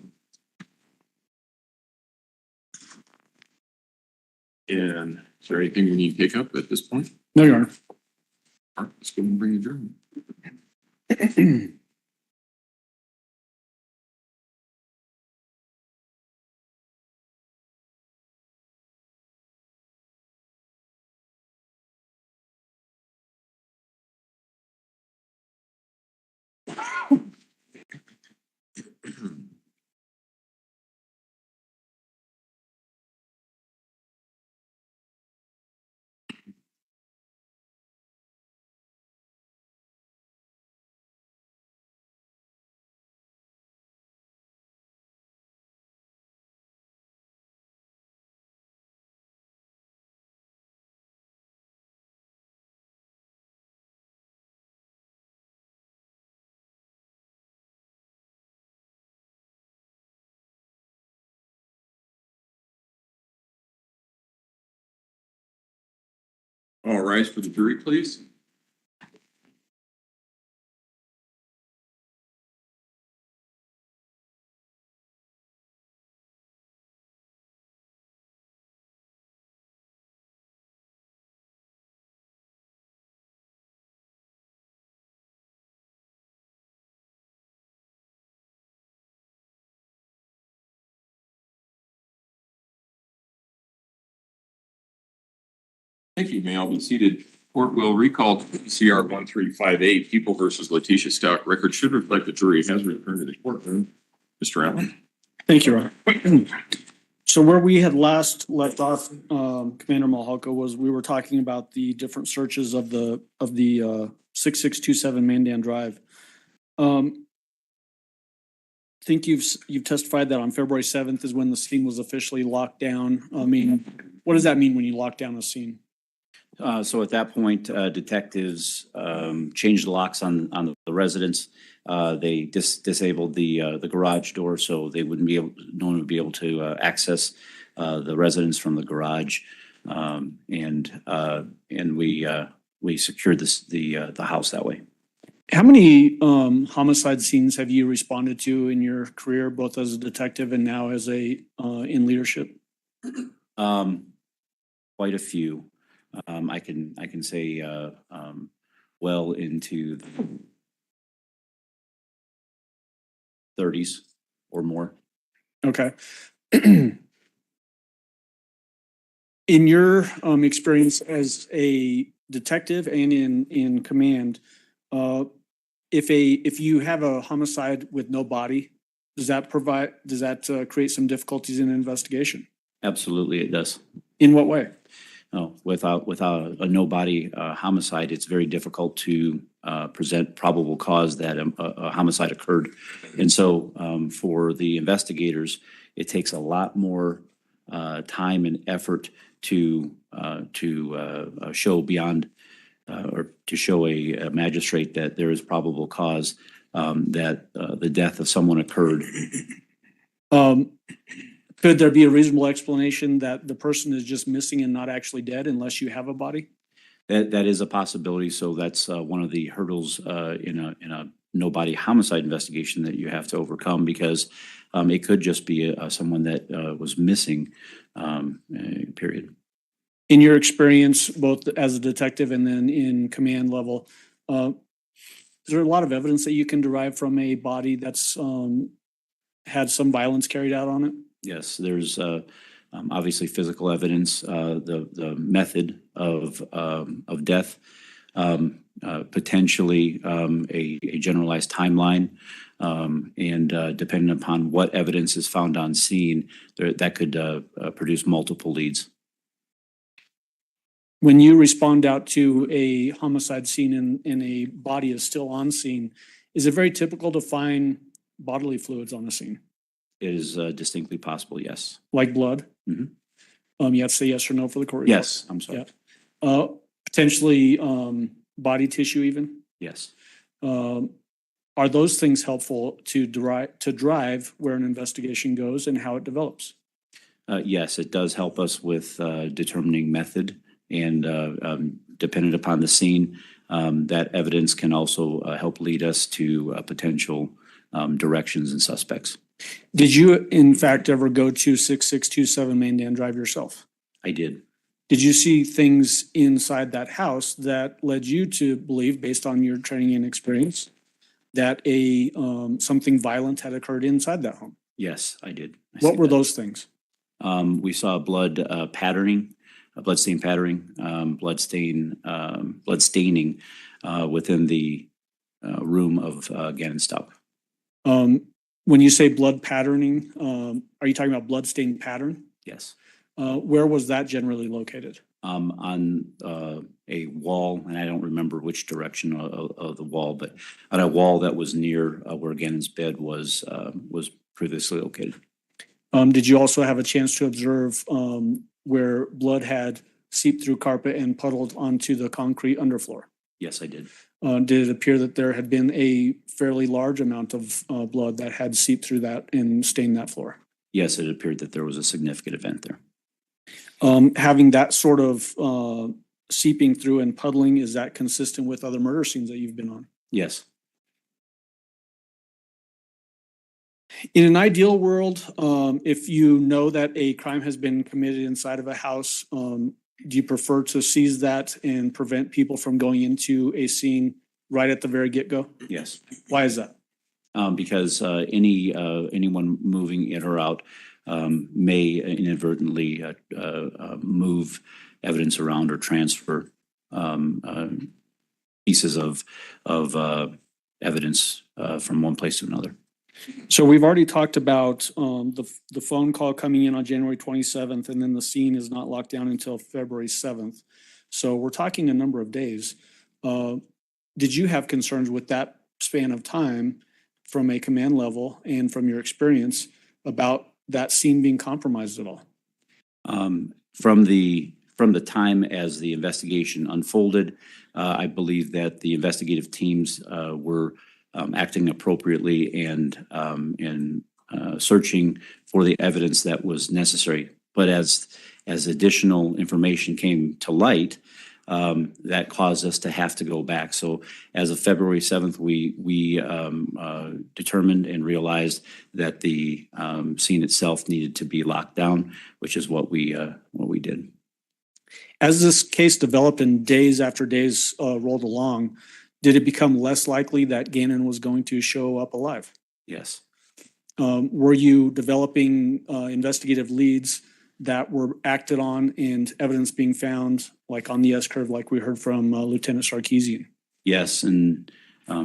And is there anything we need to take up at this point? No, Your Honor. All right, let's go and bring adjournment. All rise for the jury, please. Thank you. May all be seated. Court will recall CR 1358, People versus Leticia Stauch. Record should reflect the jury has returned to the courtroom. Mr. Allen. Thank you, Your Honor. So where we had last left off, Commander Mahalka, was we were talking about the different searches of the 6627 Mandan Drive. Think you've testified that on February 7th is when the scene was officially locked down. I mean, what does that mean when you lock down a scene? So at that point, detectives changed the locks on the residence. They disabled the garage door, so they wouldn't be able, no one would be able to access the residence from the garage. And we secured the house that way. How many homicide scenes have you responded to in your career, both as a detective and now as in leadership? Quite a few. I can say well into the 30s or more. Okay. In your experience as a detective and in command, if you have a homicide with no body, does that create some difficulties in an investigation? Absolutely, it does. In what way? No, without a no body homicide, it's very difficult to present probable cause that a homicide occurred. And so for the investigators, it takes a lot more time and effort to show beyond or to show a magistrate that there is probable cause that the death of someone occurred. Could there be a reasonable explanation that the person is just missing and not actually dead unless you have a body? That is a possibility. So that's one of the hurdles in a no body homicide investigation that you have to overcome, because it could just be someone that was missing, period. In your experience, both as a detective and then in command level, is there a lot of evidence that you can derive from a body that's had some violence carried out on it? Yes, there's obviously physical evidence, the method of death, potentially a generalized timeline, and depending upon what evidence is found on scene, that could produce multiple leads. When you respond out to a homicide scene and a body is still on scene, is it very typical to find bodily fluids on the scene? It is distinctly possible, yes. Like blood? Mhm. You have to say yes or no for the court. Yes, I'm sorry. Yeah. Potentially body tissue even? Yes. Are those things helpful to drive where an investigation goes and how it develops? Yes, it does help us with determining method, and dependent upon the scene, that evidence can also help lead us to potential directions and suspects. Did you in fact ever go to 6627 Main Dan Drive yourself? I did. Did you see things inside that house that led you to believe, based on your training and experience, that something violent had occurred inside that home? Yes, I did. What were those things? We saw blood patterning, blood stain patterning, blood staining within the room of Gannon Stauch. When you say blood patterning, are you talking about blood stain pattern? Yes. Where was that generally located? On a wall, and I don't remember which direction of the wall, but on a wall that was near where Gannon's bed was previously located. Did you also have a chance to observe where blood had seeped through carpet and puddled onto the concrete underfloor? Yes, I did. Did it appear that there had been a fairly large amount of blood that had seeped through that and stained that floor? Yes, it appeared that there was a significant event there. Having that sort of seeping through and puddling, is that consistent with other murder scenes that you've been on? Yes. In an ideal world, if you know that a crime has been committed inside of a house, do you prefer to seize that and prevent people from going into a scene right at the very get-go? Yes. Why is that? Because anyone moving in or out may inadvertently move evidence around or transfer pieces of evidence from one place to another. So we've already talked about the phone call coming in on January 27th, and then the scene is not locked down until February 7th. So we're talking a number of days. Did you have concerns with that span of time from a command level and from your experience about that scene being compromised at all? From the time as the investigation unfolded, I believe that the investigative teams were acting appropriately and searching for the evidence that was necessary. But as additional information came to light, that caused us to have to go back. So as of February 7th, we determined and realized that the scene itself needed to be locked down, which is what we did. As this case developed and days after days rolled along, did it become less likely that Gannon was going to show up alive? Yes. Were you developing investigative leads that were acted on and evidence being found, like on the S-curve, like we heard from Lieutenant Sarkeesian? Yes, and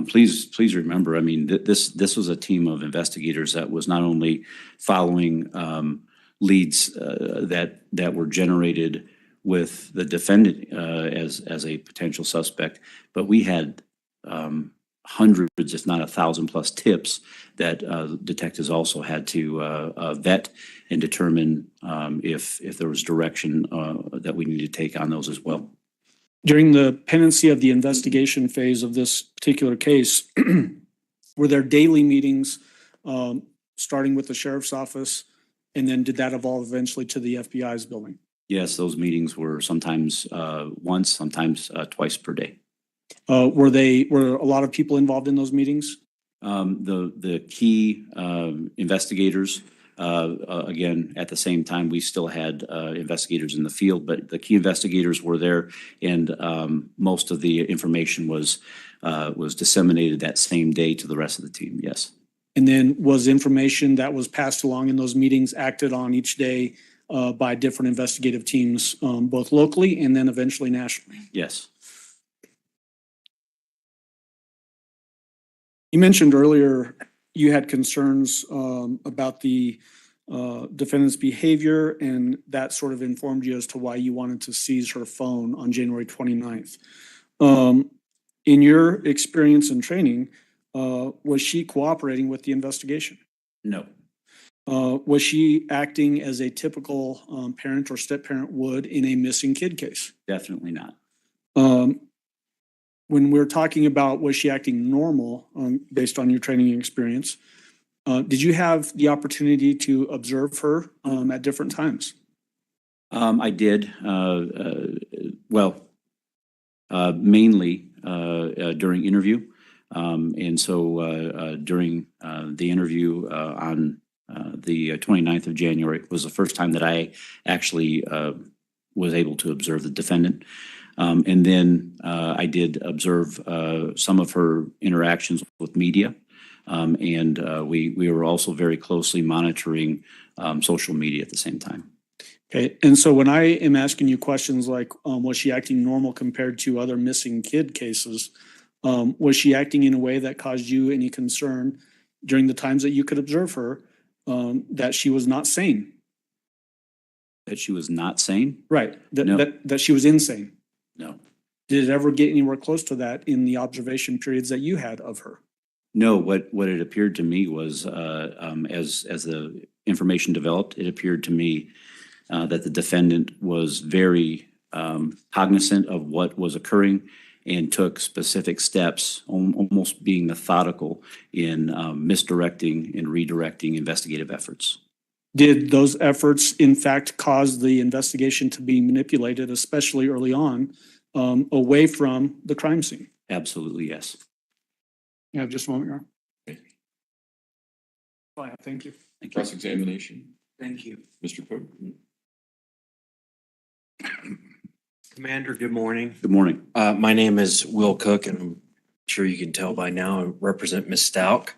please remember, I mean, this was a team of investigators that was not only following leads that were generated with the defendant as a potential suspect, but we had hundreds, if not 1,000+ tips that detectives also had to vet and determine if there was direction that we need to take on those as well. During the pendency of the investigation phase of this particular case, were there daily meetings starting with the sheriff's office, and then did that evolve eventually to the FBI's building? Yes, those meetings were sometimes once, sometimes twice per day. Were a lot of people involved in those meetings? The key investigators, again, at the same time, we still had investigators in the field, but the key investigators were there, and most of the information was disseminated that same day to the rest of the team. Yes. And then was information that was passed along in those meetings acted on each day by different investigative teams, both locally and then eventually nationally? Yes. You mentioned earlier you had concerns about the defendant's behavior, and that sort of informed you as to why you wanted to seize her phone on January 29th. In your experience and training, was she cooperating with the investigation? No. Was she acting as a typical parent or step-parent would in a missing kid case? Definitely not. When we're talking about was she acting normal based on your training and experience, did you have the opportunity to observe her at different times? I did. Mainly during interview. And so during the interview on the 29th of January was the first time that I actually was able to observe the defendant. And then I did observe some of her interactions with media. And we were also very closely monitoring social media at the same time. Okay, and so when I am asking you questions like, was she acting normal compared to other missing kid cases? Was she acting in a way that caused you any concern during the times that you could observe her, that she was not sane? That she was not sane? Right, No. that she was insane. No. Did it ever get anywhere close to that in the observation periods that you had of her? No, what it appeared to me was, as the information developed, it appeared to me that the defendant was very cognizant of what was occurring and took specific steps, almost being methodical in misdirecting and redirecting investigative efforts. Did those efforts in fact cause the investigation to be manipulated, especially early on, away from the crime scene? Absolutely, yes. Yeah, just a moment, Your Honor. Fine, thank you. Thank you. Cross-examination, Thank you. Mr. Pope. Commander, good morning. Good morning. My name is Will Cook, and I'm sure you can tell by now I represent Ms. Stauch.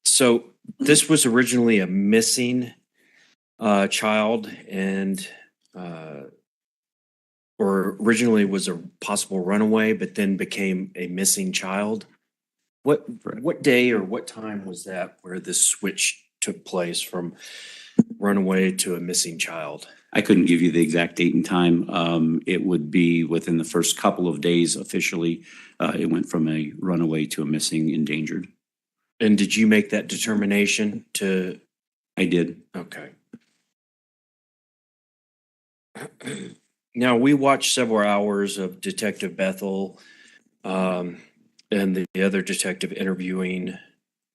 So this was originally a missing child, and or originally was a possible runaway, but then became a missing child. What day or what time was that where this switch took place from runaway to a missing child? I couldn't give you the exact date and time. It would be within the first couple of days officially. It went from a runaway to a missing endangered. And did you make that determination to? I did. Okay. Now, we watched several hours of Detective Bethel and the other detective interviewing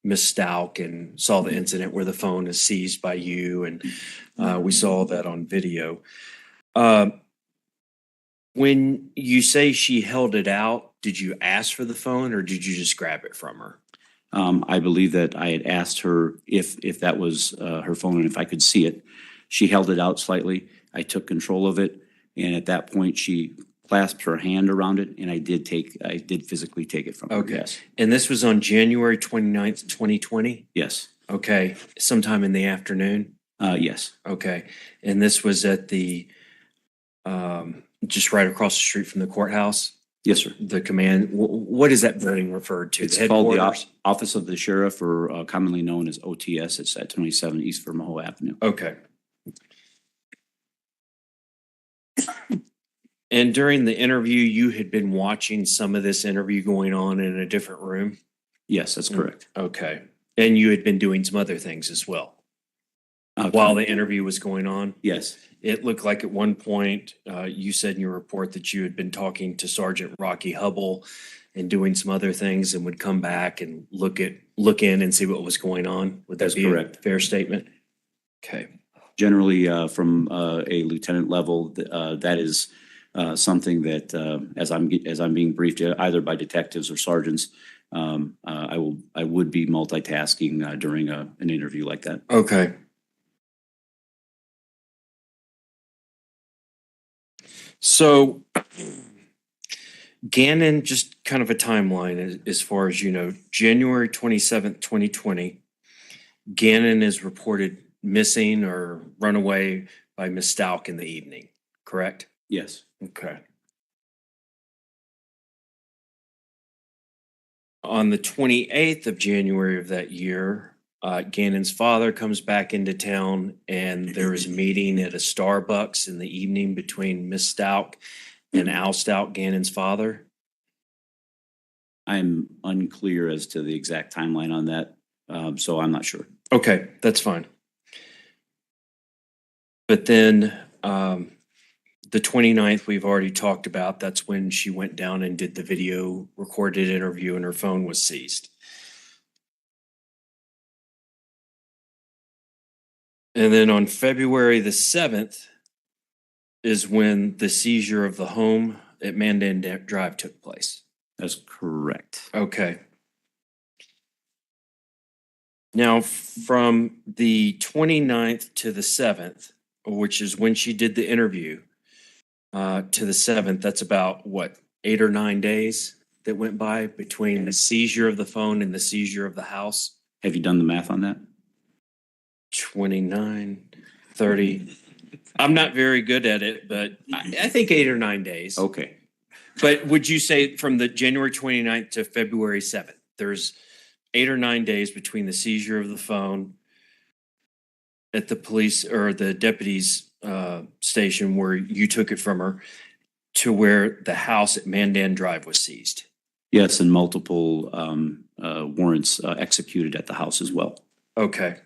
Ms. Stauch and saw the incident where the phone is seized by you, and we saw that on video. When you say she held it out, did you ask for the phone or did you just grab it from her? I believe that I had asked her if that was her phone and if I could see it. She held it out slightly. I took control of it, and at that point, she clasped her hand around it, and I did physically take it from her. Okay. Yes. And this was on January 29th, 2020? Yes. Okay. Sometime in the afternoon? Yes. Okay. And this was at the, just right across the street from the courthouse? Yes, sir. The command, what is that building referred to? It's The called the headquarters? Office of the Sheriff, or commonly known as OTS. It's at 27 East Vermejo Avenue. Okay. And during the interview, you had been watching some of this interview going on in a different room? Yes, that's correct. Okay. And you had been doing some other things as well while the interview was going on? Yes. It looked like at one point, you said in your report that you had been talking to Sergeant Rocky Hubble and doing some other things and would come back and look in and see what was going on. Would that That's be correct. a fair statement? Okay. Generally, from a lieutenant level, that is something that, as I'm being briefed either by detectives or sergeants, I would be multitasking during an interview like that. Okay. So Gannon, just kind of a timeline as far as you know, January 27th, 2020, Gannon is reported missing or run away by Ms. Stauch in the evening, correct? Yes. Okay. On the 28th of January of that year, Gannon's father comes back into town and there is a meeting at a Starbucks in the evening between Miss Stauch and Al Stauch, Gannon's father. I'm unclear as to the exact timeline on that, so I'm not sure. Okay, that's fine. But then the 29th we've already talked about. That's when she went down and did the video recorded interview and her phone was seized. And then on February the 7th is when the seizure of the home at Mandan Drive took place. That's correct. Okay. Now, from the 29th to the 7th, which is when she did the interview, to the 7th, that's about what, 8 or 9 days that went by between the seizure of the phone and the seizure of the house? Have you done the math on that? 29, 30. I'm not very good at it, but I think 8 or 9 days. Okay. But would you say from the January 29th to February 7th, there's 8 or 9 days between the seizure of the phone at the police or the deputy's station where you took it from her to where the house at Mandan Drive was seized? Yes, and multiple warrants executed at the house as well. Okay.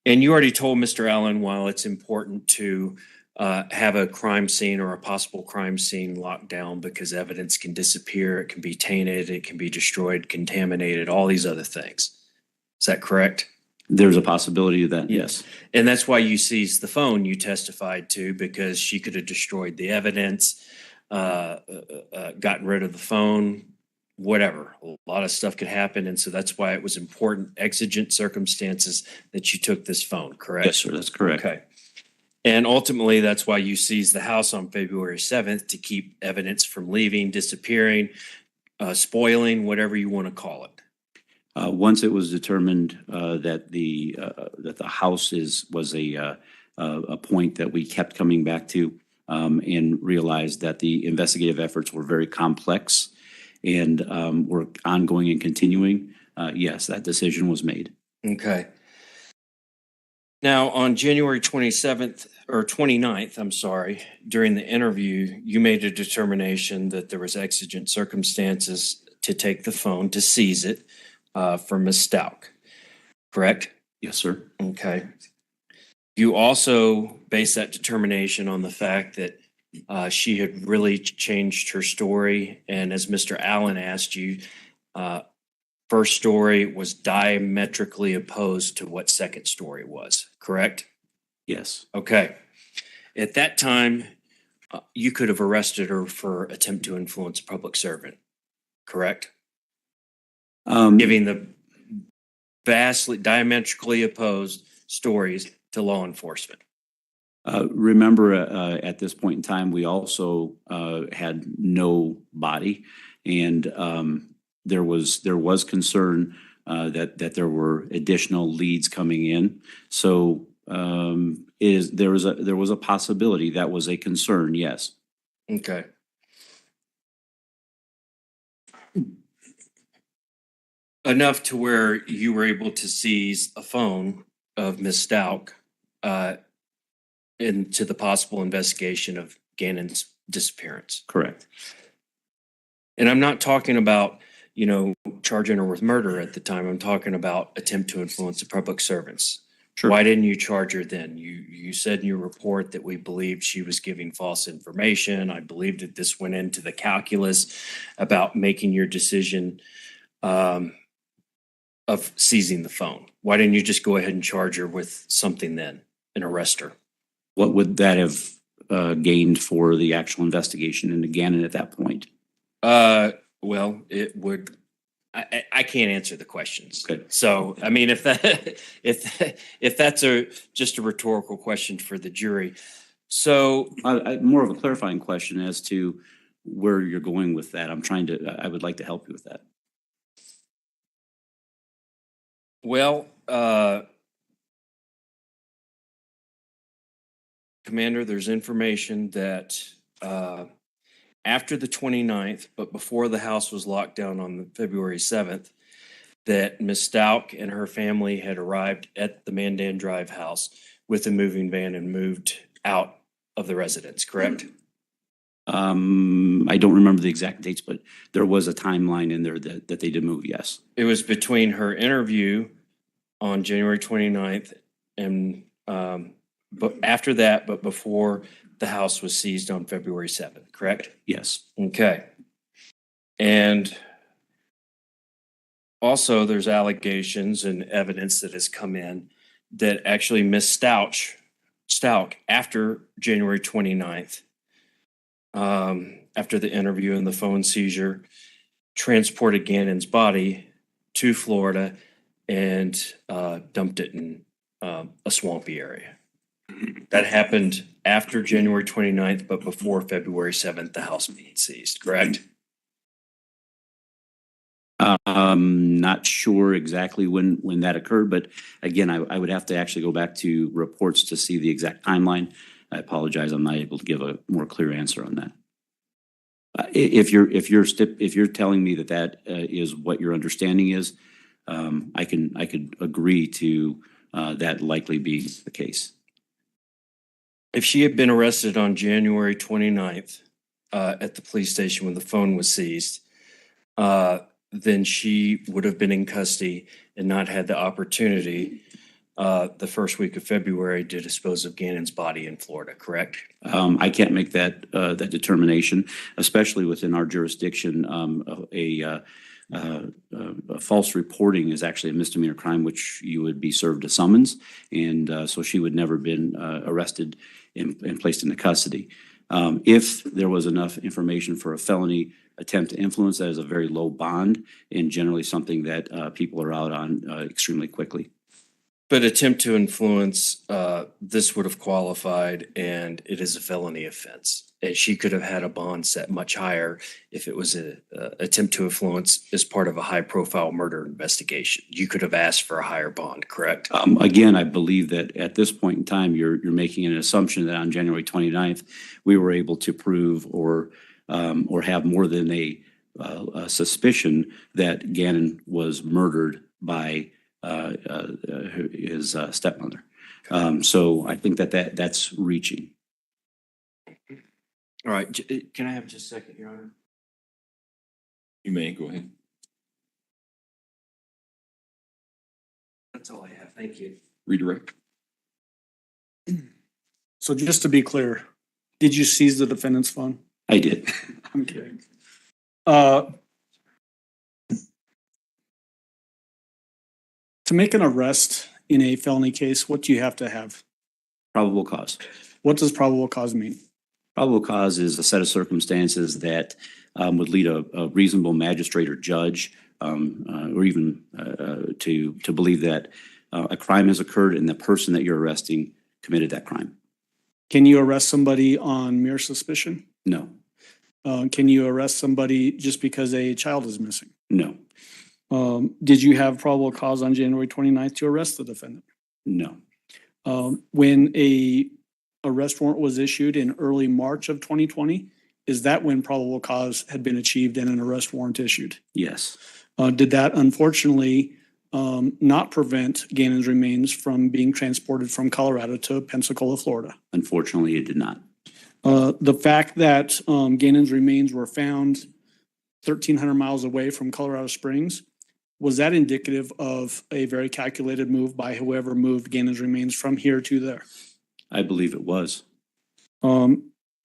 And you already told Mr. Allen, while it's important to have a crime scene or a possible crime scene locked down because evidence can disappear, it can be tainted, it can be destroyed, contaminated, all these other things. Is that correct? There's a possibility of that, yes. And that's why you seized the phone you testified to, because she could have destroyed the evidence, gotten rid of the phone, whatever. A lot of stuff could happen. And so that's why it was important, exigent circumstances, that you took this phone, correct? Yes, sir, that's correct. Okay. And ultimately, that's why you seized the house on February 7th, to keep evidence from leaving, disappearing, spoiling, whatever you want to call it. Once it was determined that the house was a point that we kept coming back to, and realized that the investigative efforts were very complex and were ongoing and continuing, yes, that decision was made. Okay. Now, on January 27th or 29th, I'm sorry, during the interview, you made a determination that there was exigent circumstances to take the phone, to seize it from Ms. Stauch, correct? Yes, sir. Okay. You also based that determination on the fact that she had really changed her story. And as Mr. Allen asked you, first story was diametrically opposed to what second story was, correct? Yes. Okay. At that time, you could have arrested her for attempt to influence a public servant, correct? Giving the vastly diametrically opposed stories to law enforcement. Remember, at this point in time, we also had no body, and there was concern that there were additional leads coming in. So there was a possibility that was a concern. Yes. Okay. Enough to where you were able to seize a phone of Ms. Stauch into the possible investigation of Gannon's disappearance. Correct. And I'm not talking about, charging her with murder at the time. I'm talking about attempt to influence the public servants. Sure. Why didn't you charge her then? You said in your report that we believed she was giving false information. I believed that this went into the calculus about making your decision of seizing the phone. Why didn't you just go ahead and charge her with something then and arrest her? What would that have gained for the actual investigation into Gannon at that point? Well, it would. I can't answer the questions. Okay. So, I mean, if that's just a rhetorical question for the jury. So, more of a clarifying question as to where you're going with that. I would like to help you with that. Well, Commander, there's information that after the 29th, but before the house was locked down on February 7th, that Ms. Stauch and her family had arrived at the Mandan Drive house with a moving van and moved out of the residence, correct? I don't remember the exact dates, but there was a timeline in there that they did move, yes. It was between her interview on January 29th and but after that, but before the house was seized on February 7th, correct? Yes. Okay. And also there's allegations and evidence that has come in that actually Ms. Stauch, after January 29th, after the interview and the phone seizure, transported Gannon's body to Florida and dumped it in a swampy area. That happened after January 29th, but before February 7th, the house being seized, correct? Not sure exactly when that occurred, but again, I would have to actually go back to reports to see the exact timeline. I apologize, I'm not able to give a more clear answer on that. If you're telling me that is what your understanding is, I could agree to that likely be the case. If she had been arrested on January 29th at the police station when the phone was seized, then she would have been in custody and not had the opportunity the first week of February to dispose of Gannon's body in Florida, correct? I can't make that determination, especially within our jurisdiction. A false reporting is actually a misdemeanor crime, which you would be served a summons, and so she would never been arrested and placed into custody. If there was enough information for a felony attempt to influence, that is a very low bond and generally something that people are out on extremely quickly. But attempt to influence, this would have qualified, and it is a felony offense. And she could have had a bond set much higher if it was an attempt to influence as part of a high-profile murder investigation. You could have asked for a higher bond, correct? Again, I believe that at this point in time, you're making an assumption that on January 29th, we were able to prove or have more than a suspicion that Gannon was murdered by his stepmother. So I think that's reaching. All right, can I have just a second, Your Honor? You may, go ahead. That's all I have, thank you. Redirect. So just to be clear, did you seize the defendant's phone? I did. I'm kidding. To make an arrest in a felony case, what do you have to have? Probable cause. What does probable cause mean? Probable cause is a set of circumstances that would lead a reasonable magistrate or judge or even to believe that a crime has occurred and the person that you're arresting committed that crime. Can you arrest somebody on mere suspicion? No. Can you arrest somebody just because a child is missing? No. Did you have probable cause on January 29th to arrest the defendant? No. When a arrest warrant was issued in early March of 2020, is that when probable cause had been achieved and an arrest warrant issued? Yes. Did that unfortunately not prevent Gannon's remains from being transported from Colorado to Pensacola, Florida? Unfortunately, it did not. The fact that Gannon's remains were found 1,300 miles away from Colorado Springs, was that indicative of a very calculated move by whoever moved Gannon's remains from here to there? I believe it was.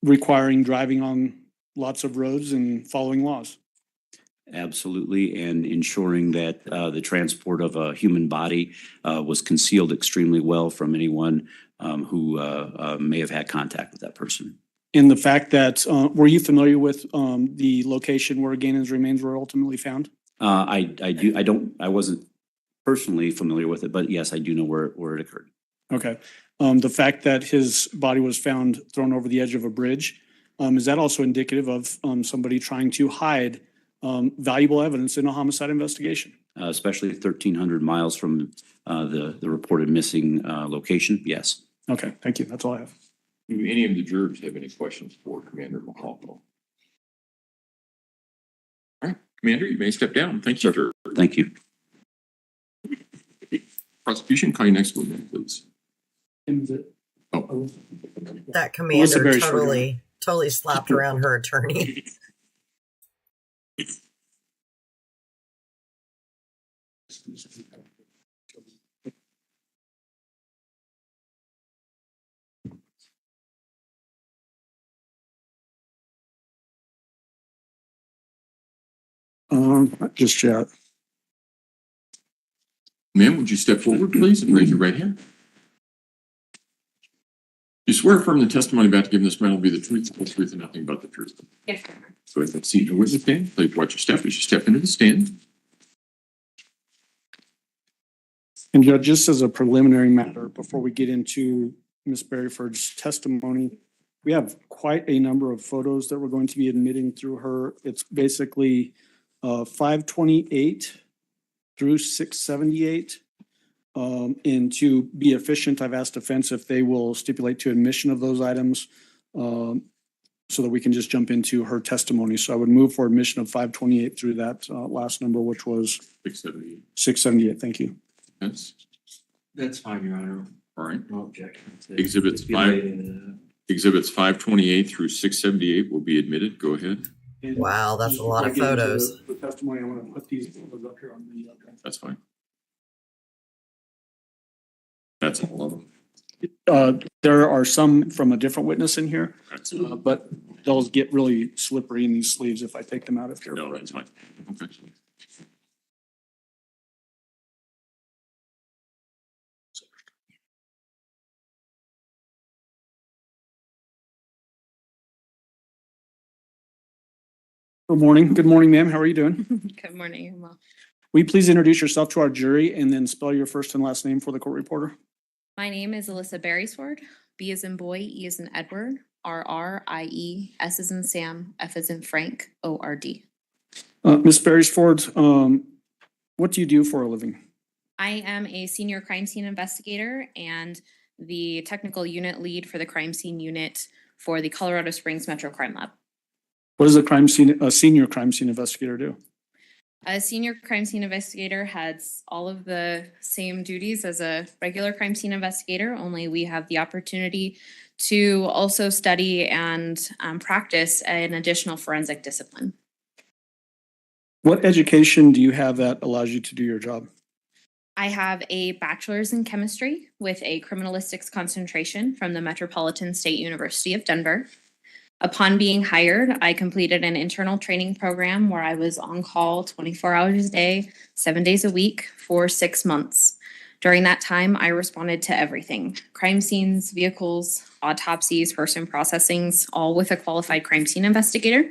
Requiring driving on lots of roads and following laws? Absolutely, and ensuring that the transport of a human body was concealed extremely well from anyone who may have had contact with that person. And the fact that, were you familiar with the location where Gannon's remains were ultimately found? I wasn't personally familiar with it, but yes, I do know where it occurred. Okay. The fact that his body was found thrown over the edge of a bridge, is that also indicative of somebody trying to hide valuable evidence in a homicide investigation? Especially 1,300 miles from the reported missing location, yes. Okay, thank you. That's all I have. Do any of the jurors have any questions for Commander McCall? All right, Commander, you may step down. Thank you, sir. Thank you. Prosecution, call your next witness, please. Oh. That Melissa commander Berry's for totally slapped around her attorney. Just chat. Ma'am, would you step forward, please, and raise your right hand? You swear affirm the testimony about to give in this matter will be the truth, the whole truth, and nothing but the truth. Yes, Your Honor. So if it's seen witness stand, please watch your step as you step into the stand. And Judge, just as a preliminary matter, before we get into Ms. Berryford's testimony, we have quite a number of photos that we're going to be admitting through her. It's basically 528 through 678. And to be efficient, I've asked defense if they will stipulate to admission of those items so that we can just jump into her testimony. So I would move for admission of 528 through that last number, which was 678. 678. Thank you. Yes. That's fine, Your Honor. All right. No objection. Exhibits 528 through 678 will be admitted. Go ahead. And Wow, that's a lot of before I get into photos. the testimony, I want to put these photos up here on the. That's fine. That's all of them. There are some from a different witness in here, That's, but those get really slippery in these sleeves if I take them out of here. no, that's fine. Okay. Good morning. Good morning, ma'am. How are you doing? Good morning, Emma. Will you please introduce yourself to our jury and then spell your first and last name for the court reporter? My name is Alyssa Berrysford. B as in boy, E as in Edward, R-R-I-E, S as in Sam, F as in Frank, O-R-D. Ms. Beresford, what do you do for a living? I am a senior crime scene investigator and the technical unit lead for the crime scene unit for the Colorado Springs Metro Crime Lab. What does a senior crime scene investigator do? A senior crime scene investigator has all of the same duties as a regular crime scene investigator, only we have the opportunity to also study and practice an additional forensic discipline. What education do you have that allows you to do your job? I have a bachelor's in chemistry with a criminalistics concentration from the Metropolitan State University of Denver. Upon being hired, I completed an internal training program where I was on call 24 hours a day, 7 days a week for 6 months. During that time, I responded to everything: crime scenes, vehicles, autopsies, person processings, all with a qualified crime scene investigator.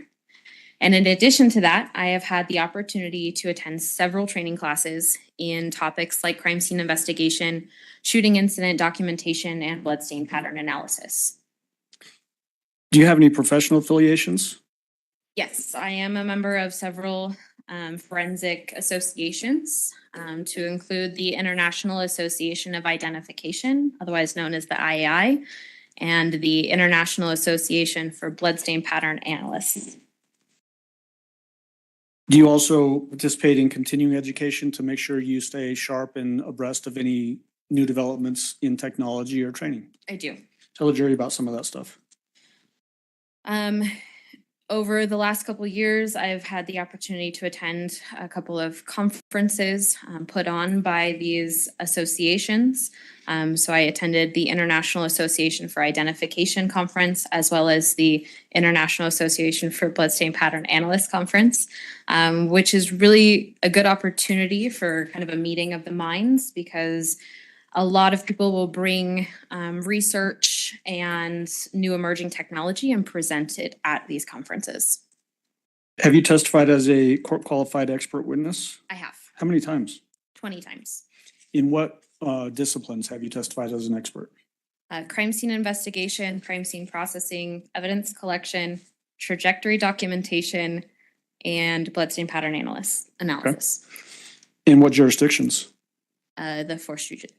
And in addition to that, I have had the opportunity to attend several training classes in topics like crime scene investigation, shooting incident documentation, and bloodstain pattern analysis. Do you have any professional affiliations? Yes, I am a member of several forensic associations, to include the International Association of Identification, otherwise known as the IAI, and the International Association for Bloodstain Pattern Analysts. Do you also participate in continuing education to make sure you stay sharp and abreast of any new developments in technology or training? I do. Tell the jury about some of that stuff. Over the last couple of years, I've had the opportunity to attend a couple of conferences put on by these associations. So I attended the International Association for Identification Conference, as well as the International Association for Bloodstain Pattern Analyst Conference, which is really a good opportunity for kind of a meeting of the minds, because a lot of people will bring research and new emerging technology and present it at these conferences. Have you testified as a court qualified expert witness? I have How many times? 20 times. In what disciplines have you testified as an expert? Crime scene investigation, crime scene processing, evidence collection, trajectory documentation, and bloodstain pattern analysis. In what jurisdictions? The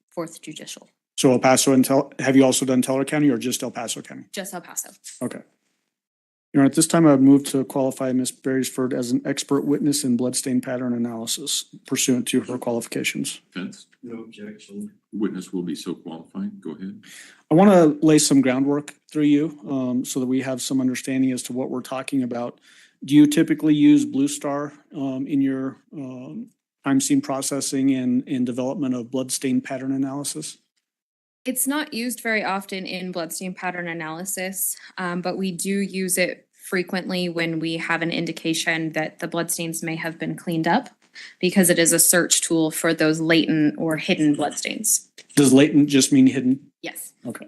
fourth judicial, So El Paso and have you also done Teller County or just El Paso County? just El Paso. Okay. Your Honor, at this time, I would move to qualify Ms. Beresford as an expert witness in bloodstain pattern analysis pursuant to her qualifications. Defense, No objection. witness will be so qualified. Go ahead. I want to lay some groundwork through you so that we have some understanding as to what we're talking about. Do you typically use Blue Star in your crime scene processing and development of bloodstain pattern analysis? It's not used very often in bloodstain pattern analysis, but we do use it frequently when we have an indication that the bloodstains may have been cleaned up, because it is a search tool for those latent or hidden bloodstains. Does latent just mean hidden? Yes. Okay.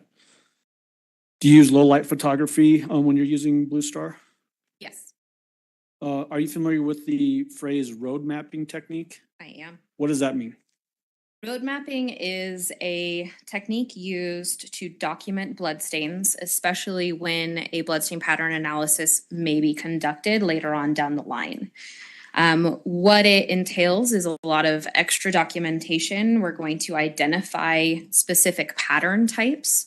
Do you use low light photography when you're using Blue Star? Yes, Are you familiar with the phrase road mapping technique? I am. What does that mean? Road mapping is a technique used to document bloodstains, especially when a bloodstain pattern analysis may be conducted later on down the line. What it entails is a lot of extra documentation. We're going to identify specific pattern types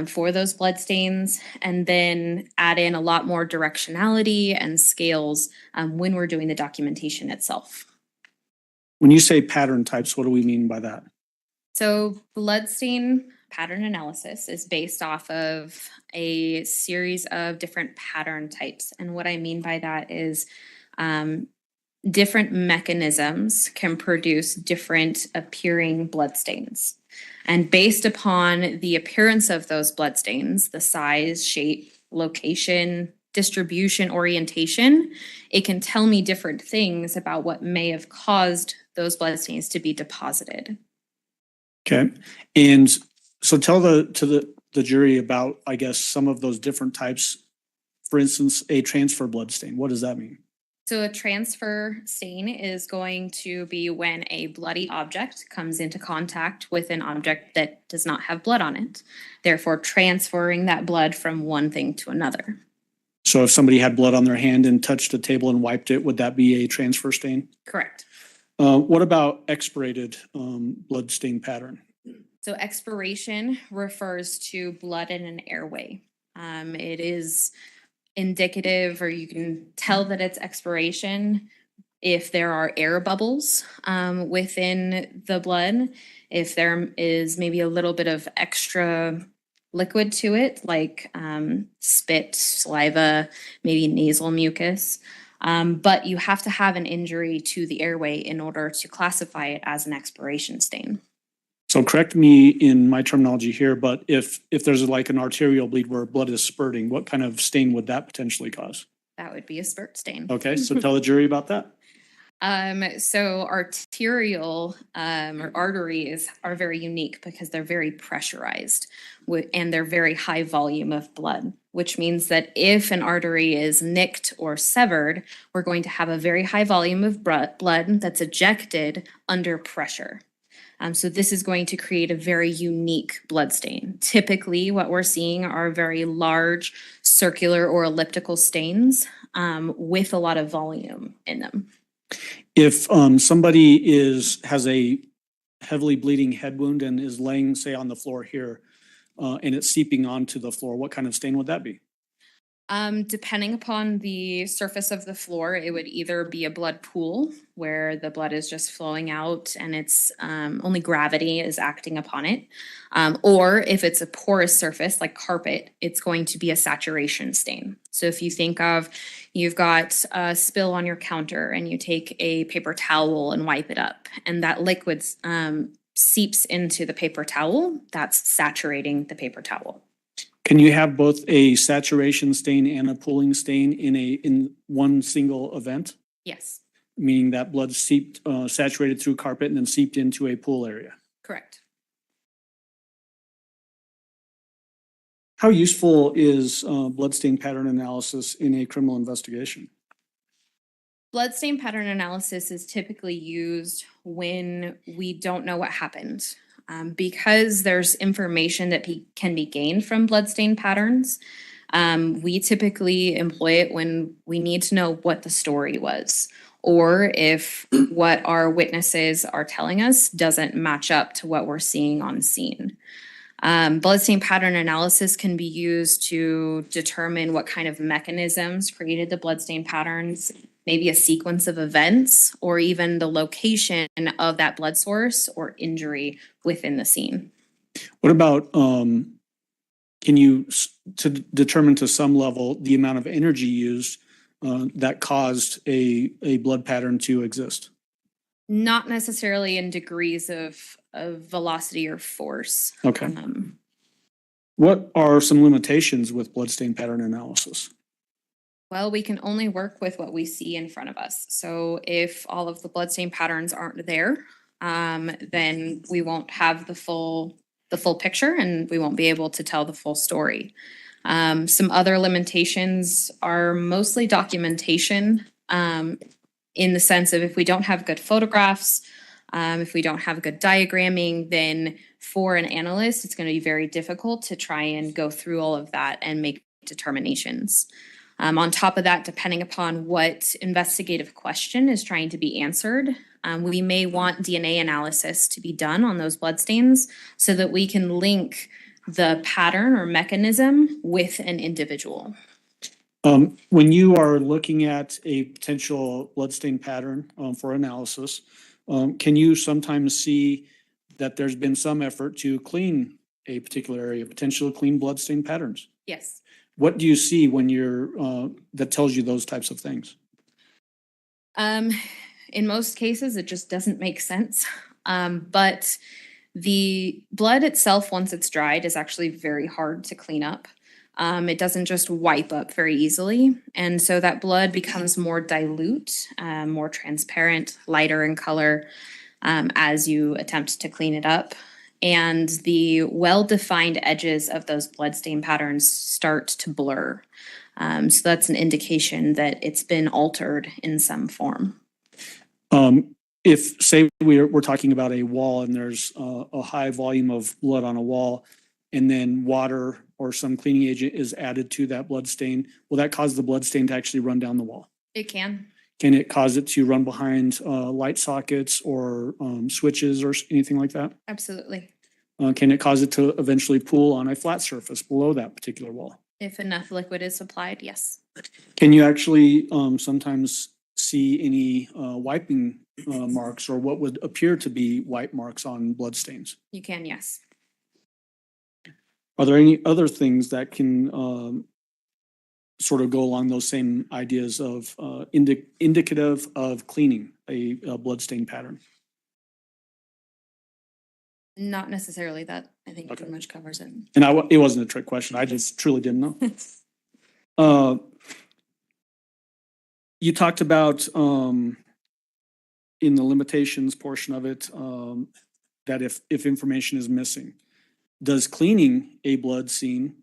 for those bloodstains, and then add in a lot more directionality and scales when we're doing the documentation itself. When you say pattern types, what do we mean by that? So bloodstain pattern analysis is based off of a series of different pattern types. And what I mean by that is different mechanisms can produce different appearing bloodstains. And based upon the appearance of those bloodstains, the size, shape, location, distribution, orientation, it can tell me different things about what may have caused those bloodstains to be deposited. Okay. And so tell the jury about, I guess, some of those different types. For instance, a transfer blood stain. What does that mean? So a transfer stain is going to be when a bloody object comes into contact with an object that does not have blood on it, therefore transferring that blood from one thing to another. So if somebody had blood on their hand and touched a table and wiped it, would that be a transfer stain? Correct. What about expirated blood stain pattern? So expiration refers to blood in an airway. It is indicative, or you can tell that it's expiration if there are air bubbles within the blood, if there is maybe a little bit of extra liquid to it, like spit, saliva, maybe nasal mucus. But you have to have an injury to the airway in order to classify it as an expiration stain. So correct me in my terminology here, but if there's like an arterial bleed where blood is spurting, what kind of stain would that potentially cause? That would be a spurt stain. Okay, so tell the jury about that. So arterial or arteries are very unique because they're very pressurized and they're very high volume of blood, which means that if an artery is nicked or severed, we're going to have a very high volume of blood that's ejected under pressure. So this is going to create a very unique blood stain. Typically, what we're seeing are very large circular or elliptical stains with a lot of volume in them. If somebody has a heavily bleeding head wound and is laying, say, on the floor here, and it's seeping onto the floor, what kind of stain would that be? Depending upon the surface of the floor, it would either be a blood pool where the blood is just flowing out and it's only gravity is acting upon it. Or if it's a porous surface like carpet, it's going to be a saturation stain. So if you think of you've got a spill on your counter and you take a paper towel and wipe it up and that liquid seeps into the paper towel, that's saturating the paper towel. Can you have both a saturation stain and a pooling stain in one single event? Yes. Meaning that blood seeped, saturated through carpet and then seeped into a pool area. Correct. How useful is bloodstain pattern analysis in a criminal investigation? Bloodstain pattern analysis is typically used when we don't know what happened. Because there's information that can be gained from bloodstain patterns, we typically employ it when we need to know what the story was, or if what our witnesses are telling us doesn't match up to what we're seeing on scene. Bloodstain pattern analysis can be used to determine what kind of mechanisms created the bloodstain patterns, maybe a sequence of events, or even the location of that blood source or injury within the scene. What about, can you to determine to some level the amount of energy used that caused a blood pattern to exist? Not necessarily in degrees of velocity or force. Okay. What are some limitations with bloodstain pattern analysis? Well, we can only work with what we see in front of us. So if all of the bloodstain patterns aren't there, then we won't have the full picture and we won't be able to tell the full story. Some other limitations are mostly documentation, in the sense of if we don't have good photographs, if we don't have good diagramming, then for an analyst, it's going to be very difficult to try and go through all of that and make determinations. On top of that, depending upon what investigative question is trying to be answered, we may want DNA analysis to be done on those bloodstains so that we can link the pattern or mechanism with an individual. When you are looking at a potential bloodstain pattern for analysis, can you sometimes see that there's been some effort to clean a particular area, potentially clean bloodstain patterns? Yes. What do you see when you're that tells you those types of things? In most cases, it just doesn't make sense. But the blood itself, once it's dried, is actually very hard to clean up. It doesn't just wipe up very easily. And so that blood becomes more dilute, more transparent, lighter in color as you attempt to clean it up. And the well-defined edges of those bloodstain patterns start to blur. So that's an indication that it's been altered in some form. If, say, we're talking about a wall and there's a high volume of blood on a wall, and then water or some cleaning agent is added to that blood stain, will that cause the blood stain to actually run down the wall? It can. Can it cause it to run behind light sockets or switches or anything like that? Absolutely. Can it cause it to eventually pool on a flat surface below that particular wall? If enough liquid is supplied, yes. Can you actually sometimes see any wiping marks or what would appear to be wipe marks on blood stains? You can, yes. Are there any other things that can sort of go along those same ideas of indicative of cleaning a bloodstain pattern? Not necessarily. That I think Okay. pretty much covers it. And it wasn't a trick question. I just truly didn't know. You talked about in the limitations portion of it that if information is missing, does cleaning a blood scene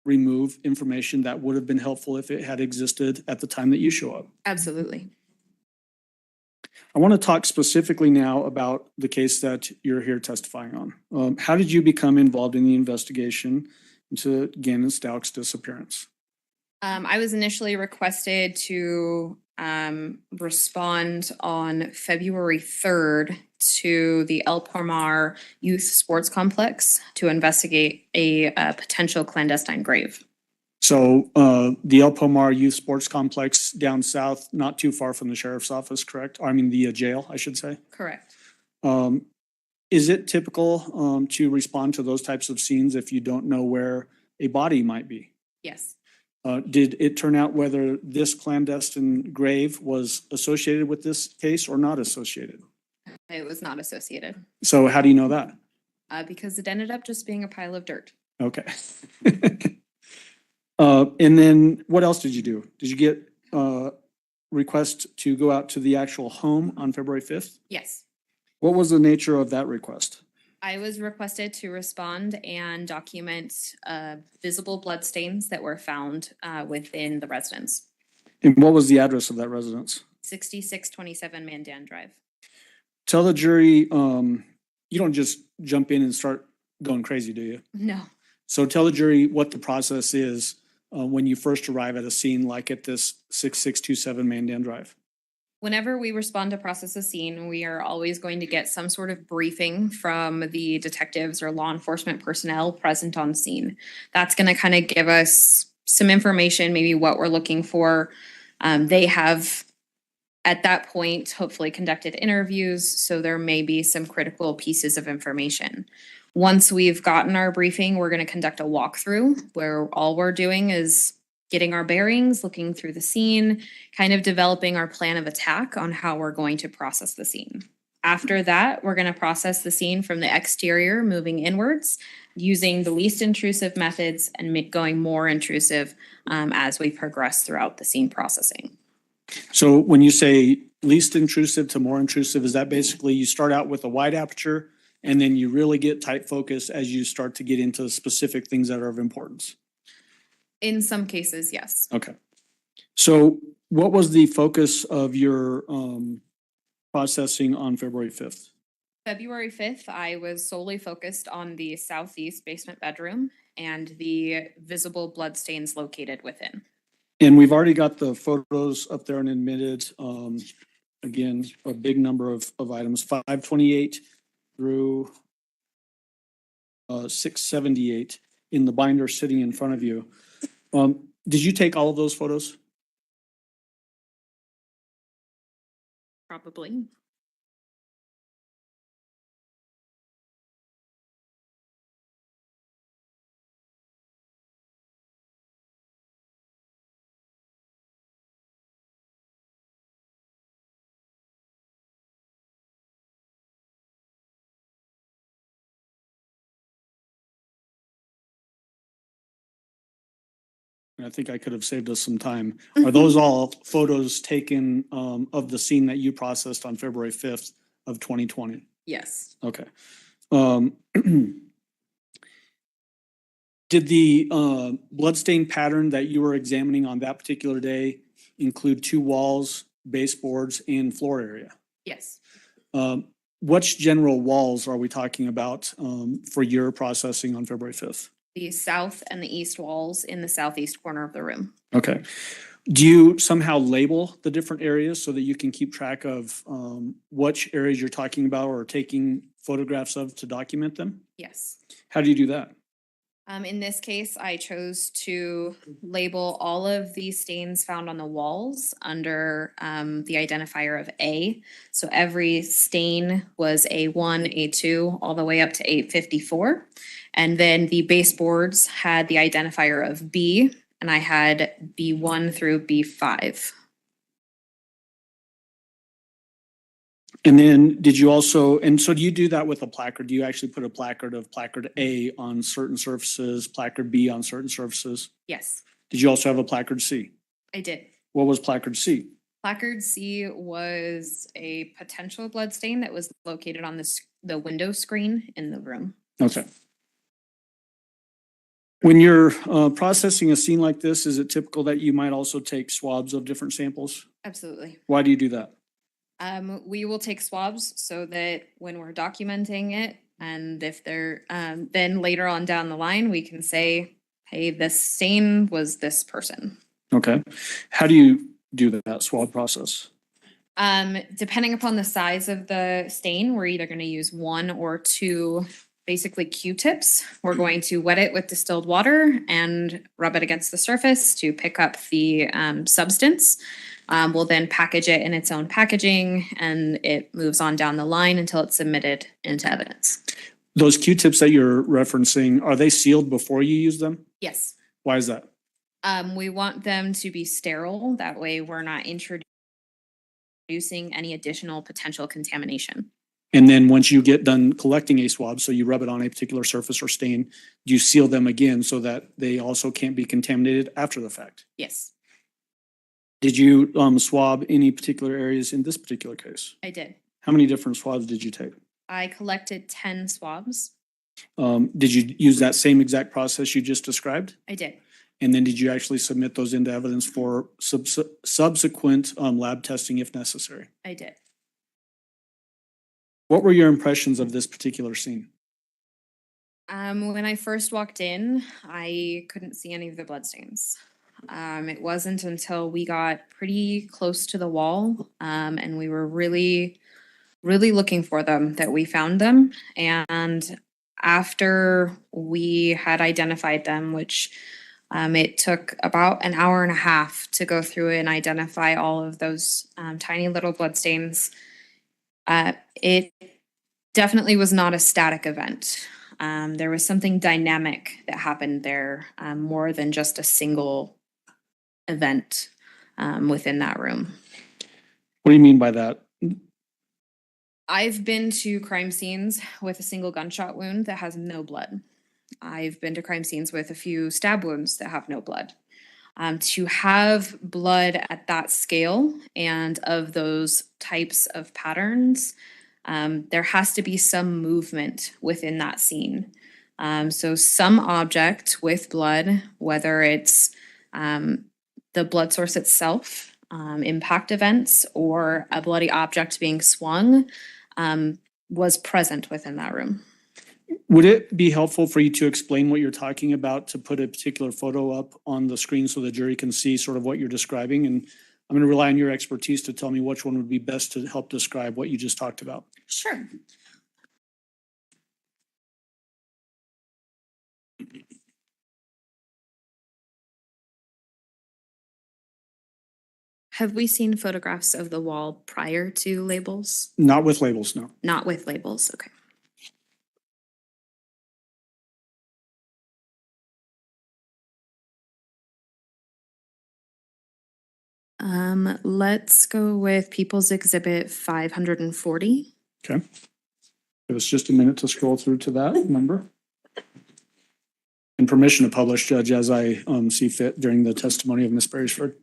remove information that would have been helpful if it had existed at the time that you show up? Absolutely. I want to talk specifically now about the case that you're here testifying on. How did you become involved in the investigation into Gannon Stauch's disappearance? I was initially requested to respond on February 3rd to the El Palmar Youth Sports Complex to investigate a potential clandestine grave. So the El Palmar Youth Sports Complex down south, not too far from the sheriff's office, correct? I mean, the jail, I should say. Correct. Is it typical to respond to those types of scenes if you don't know where a body might be? Yes. Did it turn out whether this clandestine grave was associated with this case or not associated? It was not associated So how do you know that? because it ended up just being a pile of dirt. Okay. And then what else did you do? Did you get request to go out to the actual home on February 5th? Yes. What was the nature of that request? I was requested to respond and document visible bloodstains that were found within the residence. And what was the address of that residence? 6627 Mandan Drive. Tell the jury, you don't just jump in and start going crazy, do you? No. So tell the jury what the process is when you first arrive at a scene like at this 6627 Mandan Drive. Whenever we respond to process a scene, we are always going to get some sort of briefing from the detectives or law enforcement personnel present on scene. That's going to kind of give us some information, maybe what we're looking for. They have, at that point, hopefully conducted interviews, so there may be some critical pieces of information. Once we've gotten our briefing, we're going to conduct a walkthrough where all we're doing is getting our bearings, looking through the scene, kind of developing our plan of attack on how we're going to process the scene. After that, we're going to process the scene from the exterior, moving inwards, using the least intrusive methods and going more intrusive as we progress throughout the scene processing. So when you say least intrusive to more intrusive, is that basically you start out with a wide aperture and then you really get tight focus as you start to get into specific things that are of importance? In some cases, yes. Okay. So what was the focus of your processing on February 5th? February 5th, I was solely focused on the southeast basement bedroom and the visible bloodstains located within. And we've already got the photos up there and admitted, again, a big number of items, 528 through 678 in the binder sitting in front of you. Did you take all of those photos? Probably. I think I could have saved us some time. Are those all photos taken of the scene that you processed on February 5th of 2020? Yes. Okay. Did the bloodstain pattern that you were examining on that particular day include two walls, baseboards, and floor area? Yes. Which general walls are we talking about for your processing on February 5th? The south and the east walls in the southeast corner of the room. Okay. Do you somehow label the different areas so that you can keep track of which areas you're talking about or taking photographs of to document them? Yes. How do you do that? In this case, I chose to label all of the stains found on the walls under the identifier of A. So every stain was A1, A2, all the way up to 854. And then the baseboards had the identifier of B, and I had B1 through B5. And then did you also, and so do you do that with a placard? Do you actually put a placard of placard A on certain surfaces, placard B on certain surfaces? Yes, Did you also have a placard C? I did. What was placard C? Placard C was a potential blood stain that was located on the window screen in the room. Okay. When you're processing a scene like this, is it typical that you might also take swabs of different samples? Absolutely. Why do you do that? We will take swabs so that when we're documenting it, and if they're then later on down the line, we can say, hey, this stain was this person. Okay. How do you do that swab process? Depending upon the size of the stain, we're either going to use one or two basically Q-tips. We're going to wet it with distilled water and rub it against the surface to pick up the substance. We'll then package it in its own packaging, and it moves on down the line until it's submitted into evidence. Those Q-tips that you're referencing, are they sealed before you use them? Yes. Why is that? We want them to be sterile. That way we're not introducing any additional potential contamination. And then once you get done collecting a swab, so you rub it on a particular surface or stain, do you seal them again so that they also can't be contaminated after the fact? Yes, Did you swab any particular areas in this particular case? I did. How many different swabs did you take? I collected 10 swabs. Did you use that same exact process you just described? I did. And then did you actually submit those into evidence for subsequent lab testing if necessary? I did. What were your impressions of this particular scene? When I first walked in, I couldn't see any of the bloodstains. It wasn't until we got pretty close to the wall and we were really looking for them that we found them. And after we had identified them, which it took about an hour and a half to go through and identify all of those tiny little bloodstains, it definitely was not a static event. There was something dynamic that happened there, more than just a single event within that room. What do you mean by that? I've been to crime scenes with a single gunshot wound that has no blood. I've been to crime scenes with a few stab wounds that have no blood. To have blood at that scale and of those types of patterns, there has to be some movement within that scene. So some object with blood, whether it's the blood source itself, impact events, or a bloody object being swung, was present within that room. Would it be helpful for you to explain what you're talking about, to put a particular photo up on the screen so the jury can see sort of what you're describing? And I'm going to rely on your expertise to tell me which one would be best to help describe what you just talked about. Sure. Have we seen photographs of the wall prior to labels? Not with labels, no. Not with labels, okay. Let's go with People's Exhibit 540. Okay. Give us just a minute to scroll through to that number. And permission to publish, Judge, as I see fit during the testimony of Ms. Beresford.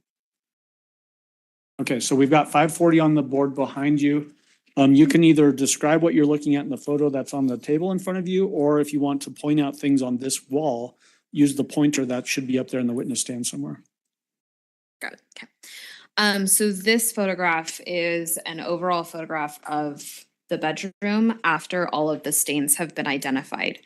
Okay, so we've got 540 on the board behind you. You can either describe what you're looking at in the photo that's on the table in front of you, or if you want to point out things on this wall, use the pointer that should be up there in the witness stand somewhere. Got it, okay. So this photograph is an overall photograph of the bedroom after all of the stains have been identified.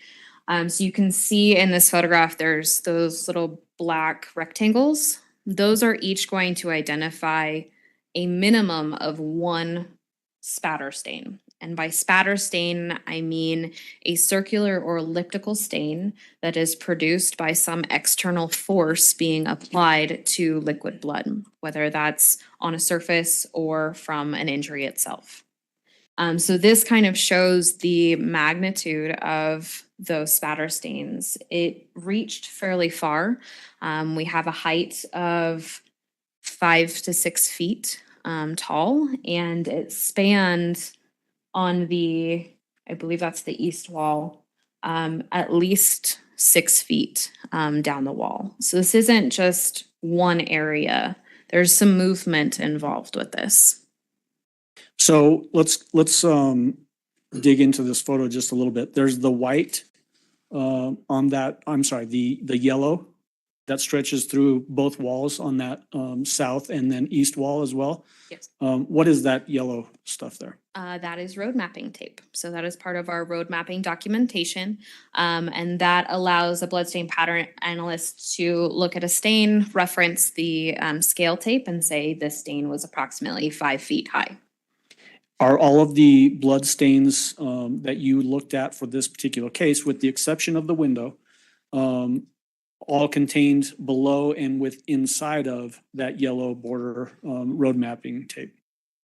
So you can see in this photograph, there's those little black rectangles. Those are each going to identify a minimum of one spatter stain. And by spatter stain, I mean a circular or elliptical stain that is produced by some external force being applied to liquid blood, whether that's on a surface or from an injury itself. So this kind of shows the magnitude of those spatter stains. It reached fairly far. We have a height of 5 to 6 feet tall, and it spanned on the, I believe that's the east wall, at least 6 feet down the wall. So this isn't just one area. There's some movement involved with this. So let's dig into this photo just a little bit. There's the white on that, I'm sorry, the yellow that stretches through both walls on that south and then east wall as well. Yes. What is that yellow stuff there? That is road mapping tape. So that is part of our road mapping documentation. And that allows a bloodstain pattern analyst to look at a stain, reference the scale tape, and say this stain was approximately 5 feet high. Are all of the blood stains that you looked at for this particular case, with the exception of the window, all contained below and with inside of that yellow border road mapping tape?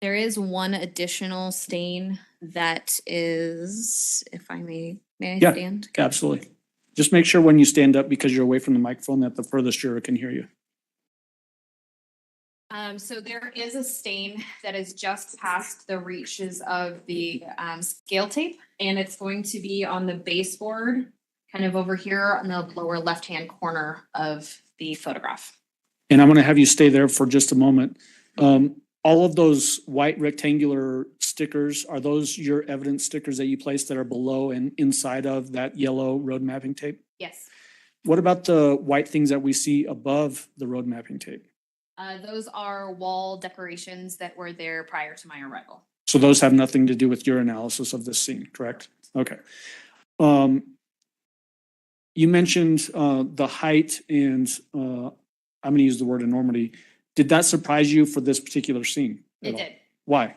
There is one additional stain that is, if I may I Yeah, stand? absolutely. Just make sure when you stand up, because you're away from the microphone, that the furthest juror can hear you. So there is a stain that is just past the reaches of the scale tape, and it's going to be on the baseboard, kind of over here on the lower left-hand corner of the photograph. And I'm going to have you stay there for just a moment. All of those white rectangular stickers, are those your evidence stickers that you placed that are below and inside of that yellow road mapping tape? Yes. What about the white things that we see above the road mapping tape? Those are wall decorations that were there prior to my arrival. So those have nothing to do with your analysis of this scene, correct? Okay. You mentioned the height and I'm going to use the word enormity. Did that surprise you for this particular scene? It did. Why?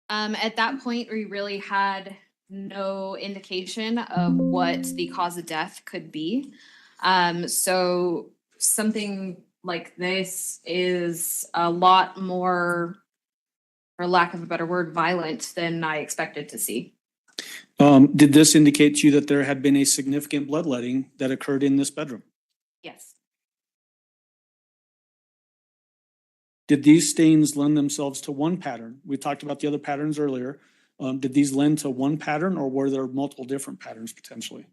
At that point, we really had no indication of what the cause of death could be. So something like this is a lot more, for lack of a better word, violent than I expected to see. Did this indicate to you that there had been a significant bloodletting that occurred in this bedroom? Yes. Did these stains lend themselves to one pattern? We talked about the other patterns earlier. Did these lend to one pattern, or were there multiple different patterns potentially?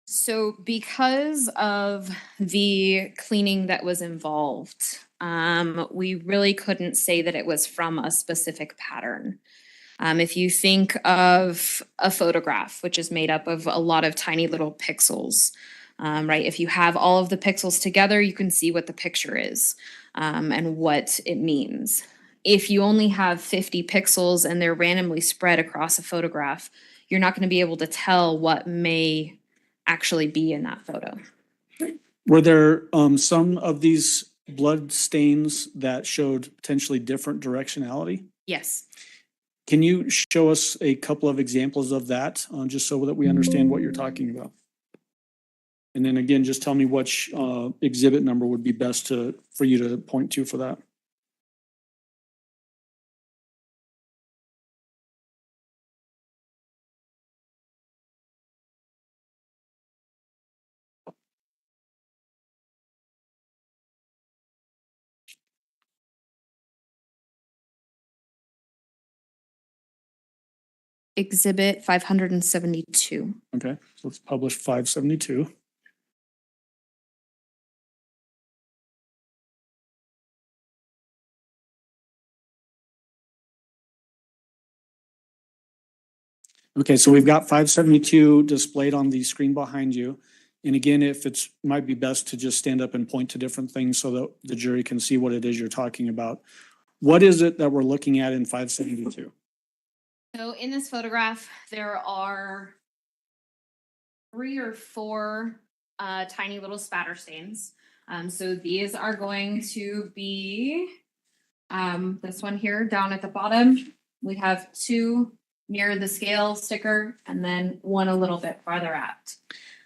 So because of the cleaning that was involved, we really couldn't say that it was from a specific pattern. If you think of a photograph, which is made up of a lot of tiny little pixels, right? If you have all of the pixels together, you can see what the picture is and what it means. If you only have 50 pixels and they're randomly spread across a photograph, you're not going to be able to tell what may actually be in that photo. Were there some of these blood stains that showed potentially different directionality? Yes. Can you show us a couple of examples of that, just so that we understand what you're talking about? And then again, just tell me which exhibit number would be best for you to point to for that. Exhibit 572. Okay, so let's publish 572. Okay, so we've got 572 displayed on the screen behind you. And again, if it's might be best to just stand up and point to different things so that the jury can see what it is you're talking about. What is it that we're looking at in 572? So in this photograph, there are 3 or 4 tiny little spatter stains. So these are going to be this one here down at the bottom. We have 2 near the scale sticker and then 1 a little bit farther out.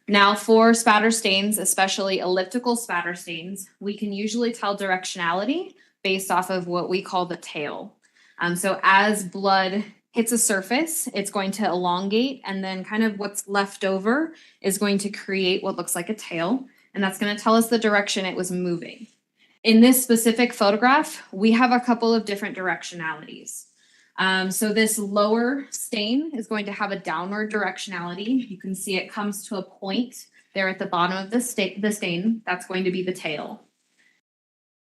Now for spatter stains, especially elliptical spatter stains, we can usually tell directionality based off of what we call the tail. So as blood hits a surface, it's going to elongate, and then kind of what's left over is going to create what looks like a tail, and that's going to tell us the direction it was moving. In this specific photograph, we have a couple of different directionalities. So this lower stain is going to have a downward directionality. You can see it comes to a point there at the bottom of the stain. That's going to be the tail.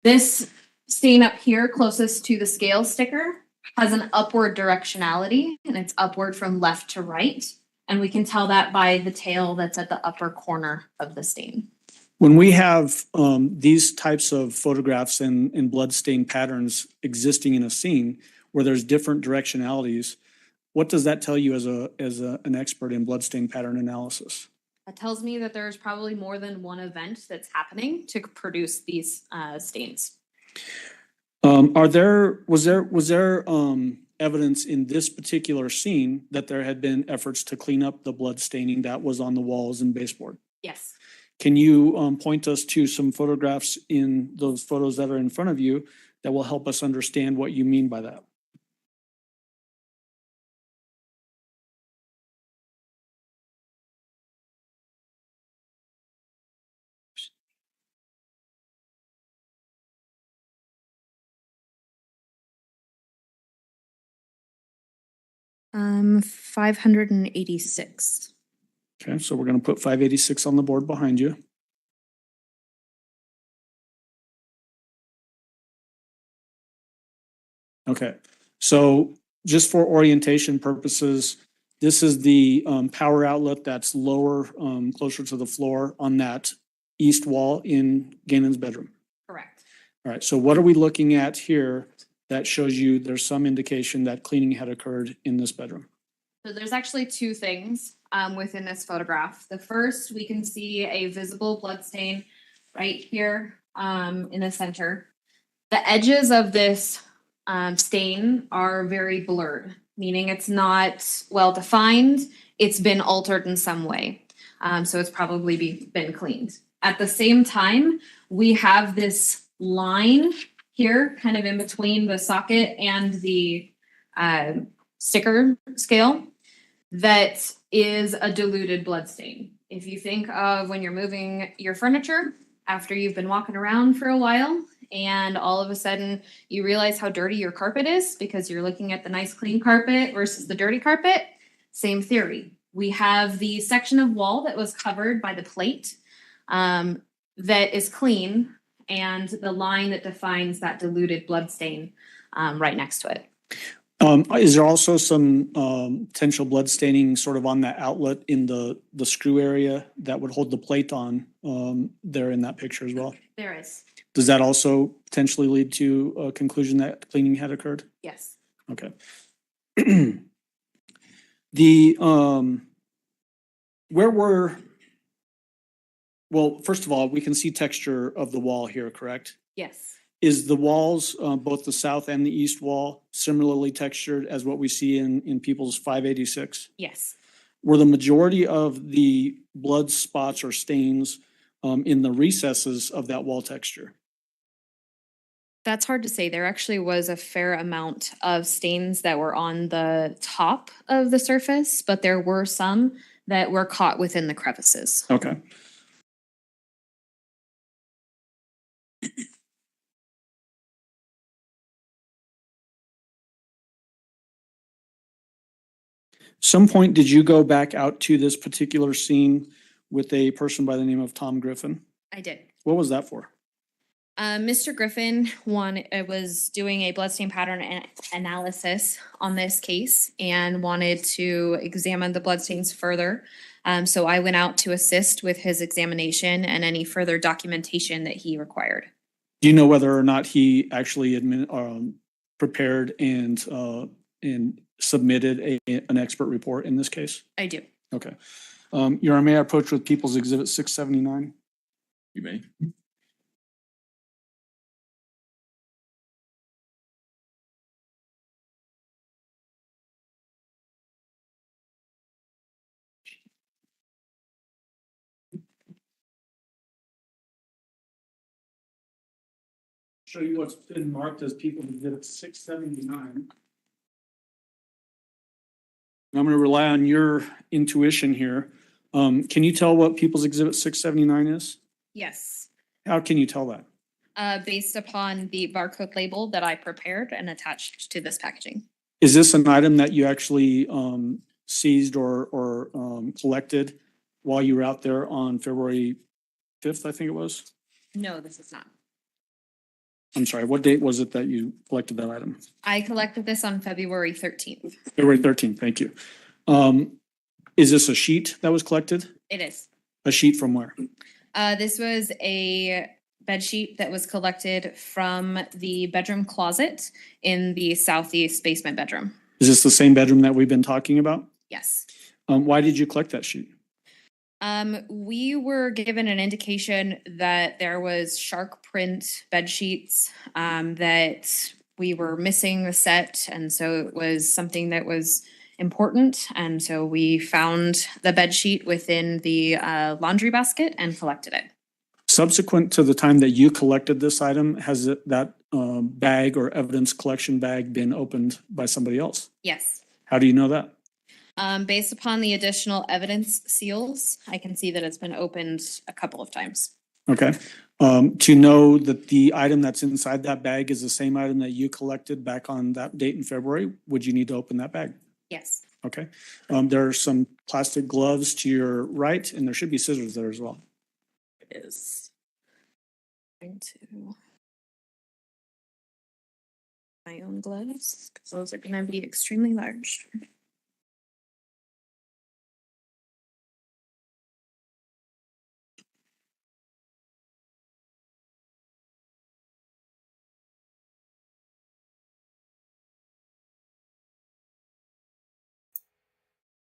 This stain up here closest to the scale sticker has an upward directionality, and it's upward from left to right. And we can tell that by the tail that's at the upper corner of the stain. When we have these types of photographs and blood stain patterns existing in a scene where there's different directionalities, what does that tell you as an expert in blood stain pattern analysis? That tells me that there's probably more than one event that's happening to produce these stains. Was there evidence in this particular scene that there had been efforts to clean up the blood staining that was on the walls and baseboard? Yes. Can you point us to some photographs in those photos that are in front of you that will help us understand what you mean by that? Um, 586. Okay, so we're going to put 586 on the board behind you. Okay, so just for orientation purposes, this is the power outlet that's lower, closer to the floor on that east wall in Gannon's bedroom. Correct. All right, so what are we looking at here that shows you there's some indication that cleaning had occurred in this bedroom? So there's actually 2 things within this photograph. The first, we can see a visible blood stain right here in the center. The edges of this stain are very blurred, meaning it's not well defined. It's been altered in some way. So it's probably been cleaned. At the same time, we have this line here, kind of in between the socket and the sticker scale, that is a diluted blood stain. If you think of when you're moving your furniture after you've been walking around for a while, and all of a sudden you realize how dirty your carpet is because you're looking at the nice clean carpet versus the dirty carpet, same theory. We have the section of wall that was covered by the plate that is clean, and the line that defines that diluted blood stain right next to it. Is there also some potential blood staining sort of on that outlet in the screw area that would hold the plate on there in that picture as well? There is. Does that also potentially lead to a conclusion that cleaning had occurred? Yes. Okay. The, where were, well, first of all, we can see texture of the wall here, correct? Yes. Is the walls, both the south and the east wall, similarly textured as what we see in people's 586? Yes. Were the majority of the blood spots or stains in the recesses of that wall texture? That's hard to say. There actually was a fair amount of stains that were on the top of the surface, but there were some that were caught within the crevices. Okay. Some point, did you go back out to this particular scene with a person by the name of Tom Griffin? I did. What was that for? Mr. Griffin was doing a bloodstain pattern analysis on this case and wanted to examine the bloodstains further. So I went out to assist with his examination and any further documentation that he required. Do you know whether or not he actually prepared and submitted an expert report in this case? I do. Okay. Your Honor, may I approach with People's Exhibit 679? You may. Show you what's been marked as People's Exhibit 679. I'm going to rely on your intuition here. Can you tell what People's Exhibit 679 is? Yes. How can you tell that? Based upon the barcode label that I prepared and attached to this packaging. Is this an item that you actually seized or collected while you were out there on February 5th, I think it was? No, this is not. I'm sorry, what date was it that you collected that item? I collected this on February 13th. February 13th, thank you. Is this a sheet that was collected? It is. A sheet from where? This was a bed sheet that was collected from the bedroom closet in the southeast basement bedroom. Is this the same bedroom that we've been talking about? Yes. Why did you collect that sheet? We were given an indication that there was shark print bed sheets, that we were missing the set. And so it was something that was important. And so we found the bed sheet within the laundry basket and collected it. Subsequent to the time that you collected this item, has that bag or evidence collection bag been opened by somebody else? Yes. How do you know that? Based upon the additional evidence seals, I can see that it's been opened a couple of times. Okay. To know that the item that's inside that bag is the same item that you collected back on that date in February, would you need to open that bag? Yes. Okay. There are some plastic gloves to your right, and there should be scissors there as well. It is going to my own gloves because those are going to be extremely large.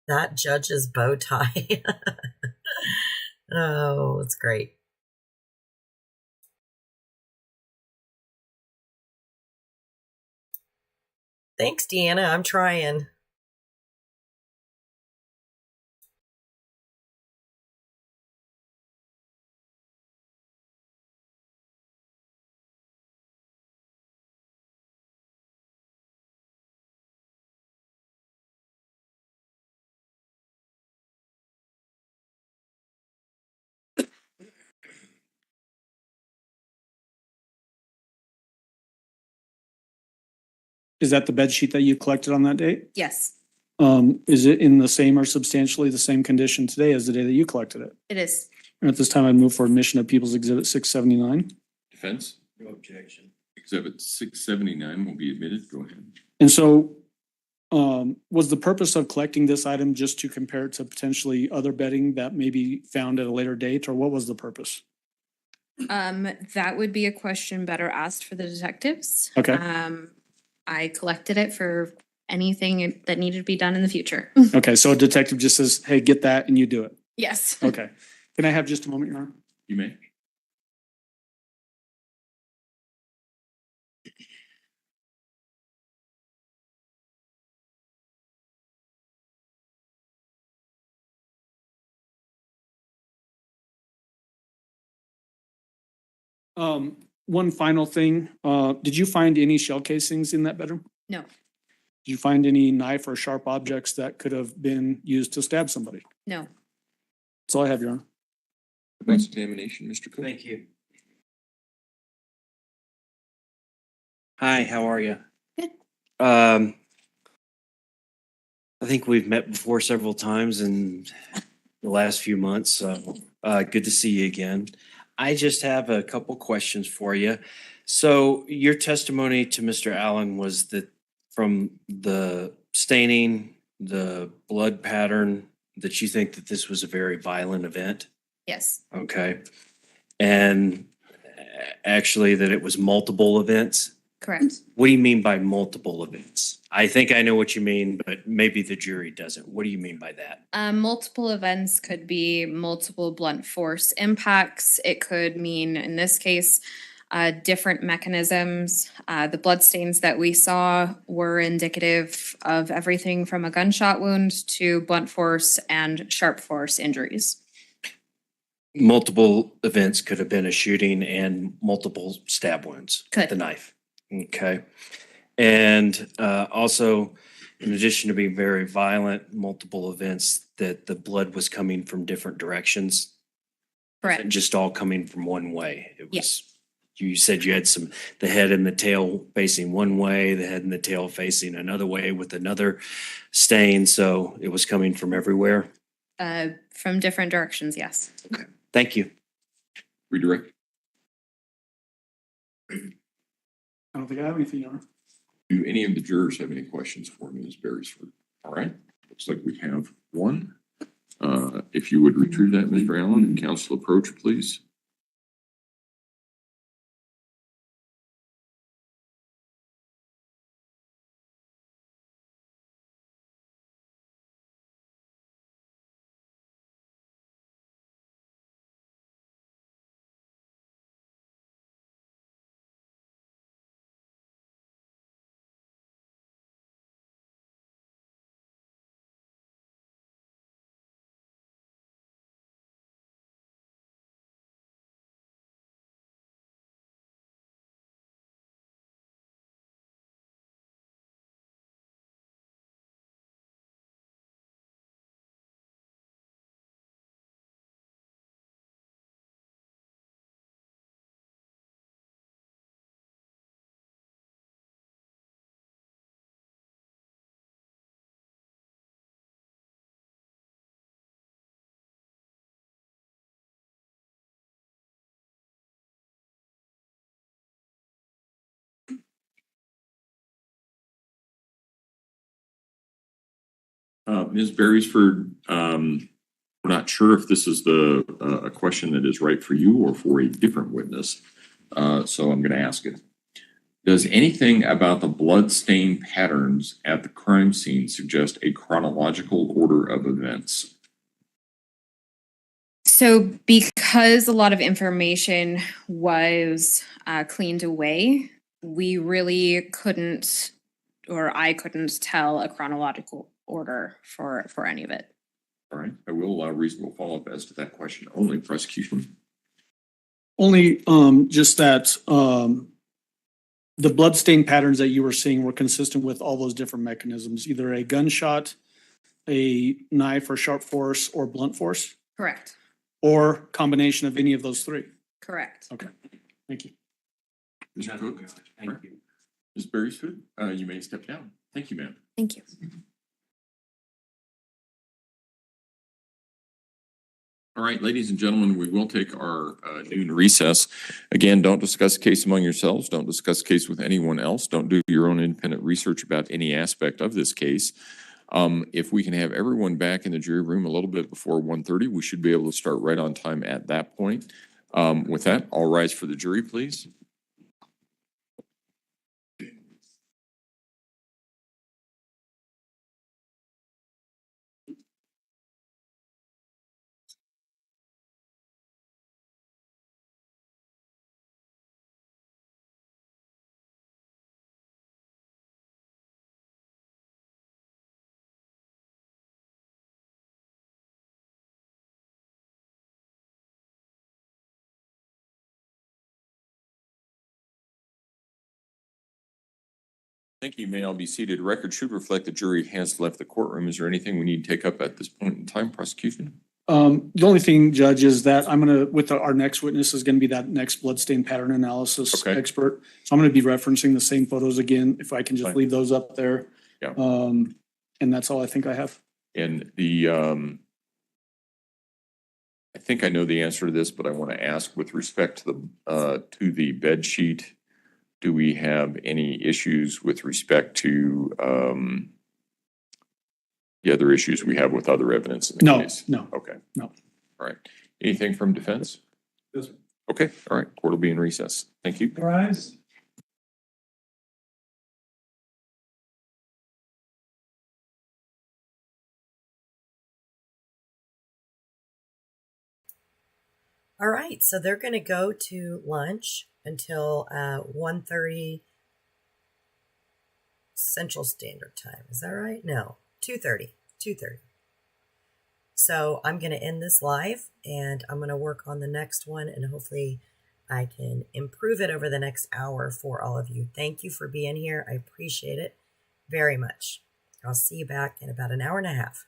That judge's bow tie. Oh, it's great. Thanks, Deanna. I'm trying. Is that the bed sheet that you collected on that date? Yes, Is it in the same or substantially the same condition today as the day that you collected it? it is. And at this time, I'd move for admission of People's Exhibit 679. Defense? No objection. Exhibit 679 will be admitted. Go ahead. And so Was the purpose of collecting this item just to compare it to potentially other bedding that may be found at a later date, or what was the purpose? That would be a question better asked for the detectives. Okay. I collected it for anything that needed to be done in the future. Okay, so a detective just says, hey, get that, and you do it. Yes. Okay. Can I have just a moment, Your Honor? You may. One final thing, did you find any shell casings in that bedroom? No, Did you find any knife or sharp objects that could have been used to stab somebody? no. That's all I have, Your Honor. Defense examination, Mr. Cook. Thank you. Hi, how are you? Good. I think we've met before several times in the last few months, so good to see you again. I just have a couple questions for you. So your testimony to Mr. Allen was that from the staining, the blood pattern, that you think that this was a very violent event? Yes. Okay. And actually that it was multiple events? Correct. What do you mean by multiple events? I think I know what you mean, but maybe the jury doesn't. What do you mean by that? Multiple events could be multiple blunt force impacts. It could mean, in this case, different mechanisms. The bloodstains that we saw were indicative of everything from a gunshot wound to blunt force and sharp force injuries. Multiple events could have been a shooting and multiple stab wounds with Could. the knife. Okay. And also, in addition to being very violent, multiple events that the blood was coming from different directions. Correct. Just all coming from one way. It was, Yes. you said you had the head and the tail facing one way, the head and the tail facing another way with another stain. So it was coming from everywhere. From different directions, yes. Okay. Thank you. Redirect. I don't think I have anything, Your Honor. Do any of the jurors have any questions for Ms. Beresford? All right, looks like we have one. If you would retrieve that, Mr. Allen, and counsel approach, please. Ms. Beresford, we're not sure if this is a question that is right for you or for a different witness. So I'm going to ask it. Does anything about the blood stain patterns at the crime scene suggest a chronological order of events? So because a lot of information was cleaned away, we really couldn't, or I couldn't tell a chronological order for any of it. All right, I will allow reasonable follow-up as to that question only. Prosecution. Only just that the bloodstain patterns that you were seeing were consistent with all those different mechanisms, either a gunshot, a knife or sharp force, or blunt force, Correct. or combination of any of those three. Correct. Okay, thank you. Mr. Cook. Thank you. Ms. Beresford, you may step down. Thank you, ma'am. Thank you. All right, ladies and gentlemen, we will take our noon recess. Again, don't discuss the case among yourselves. Don't discuss the case with anyone else. Don't do your own independent research about any aspect of this case. If we can have everyone back in the jury room a little bit before 1:30, we should be able to start right on time at that point. With that, all rise for the jury, please. Thank you. You may all be seated. Record should reflect the jury has left the courtroom. Is there anything we need to take up at this point in time, prosecution? The only thing, Judge, is that I'm gonna, our next witness is gonna be that next bloodstain pattern analysis Okay. expert. So I'm gonna be referencing the same photos again, if I can just Fine. leave those up there. Yeah. And that's all I think I have. And I think I know the answer to this, but I want to ask with respect to the bed sheet, do we have any issues with respect to the other issues we have with other evidence in the No, case? no. Okay. No. All right. Anything from defense? Yes, sir. Okay. All right. Court will be in recess. Thank you. Rise. All right, so they're going to go to lunch until 1:30 Central Standard Time. Is that right? No, 2:30. 2:30. So I'm going to end this live, and I'm going to work on the next one, and hopefully I can improve it over the next hour for all of you. Thank you for being here. I appreciate it very much. I'll see you back in about an hour and a half.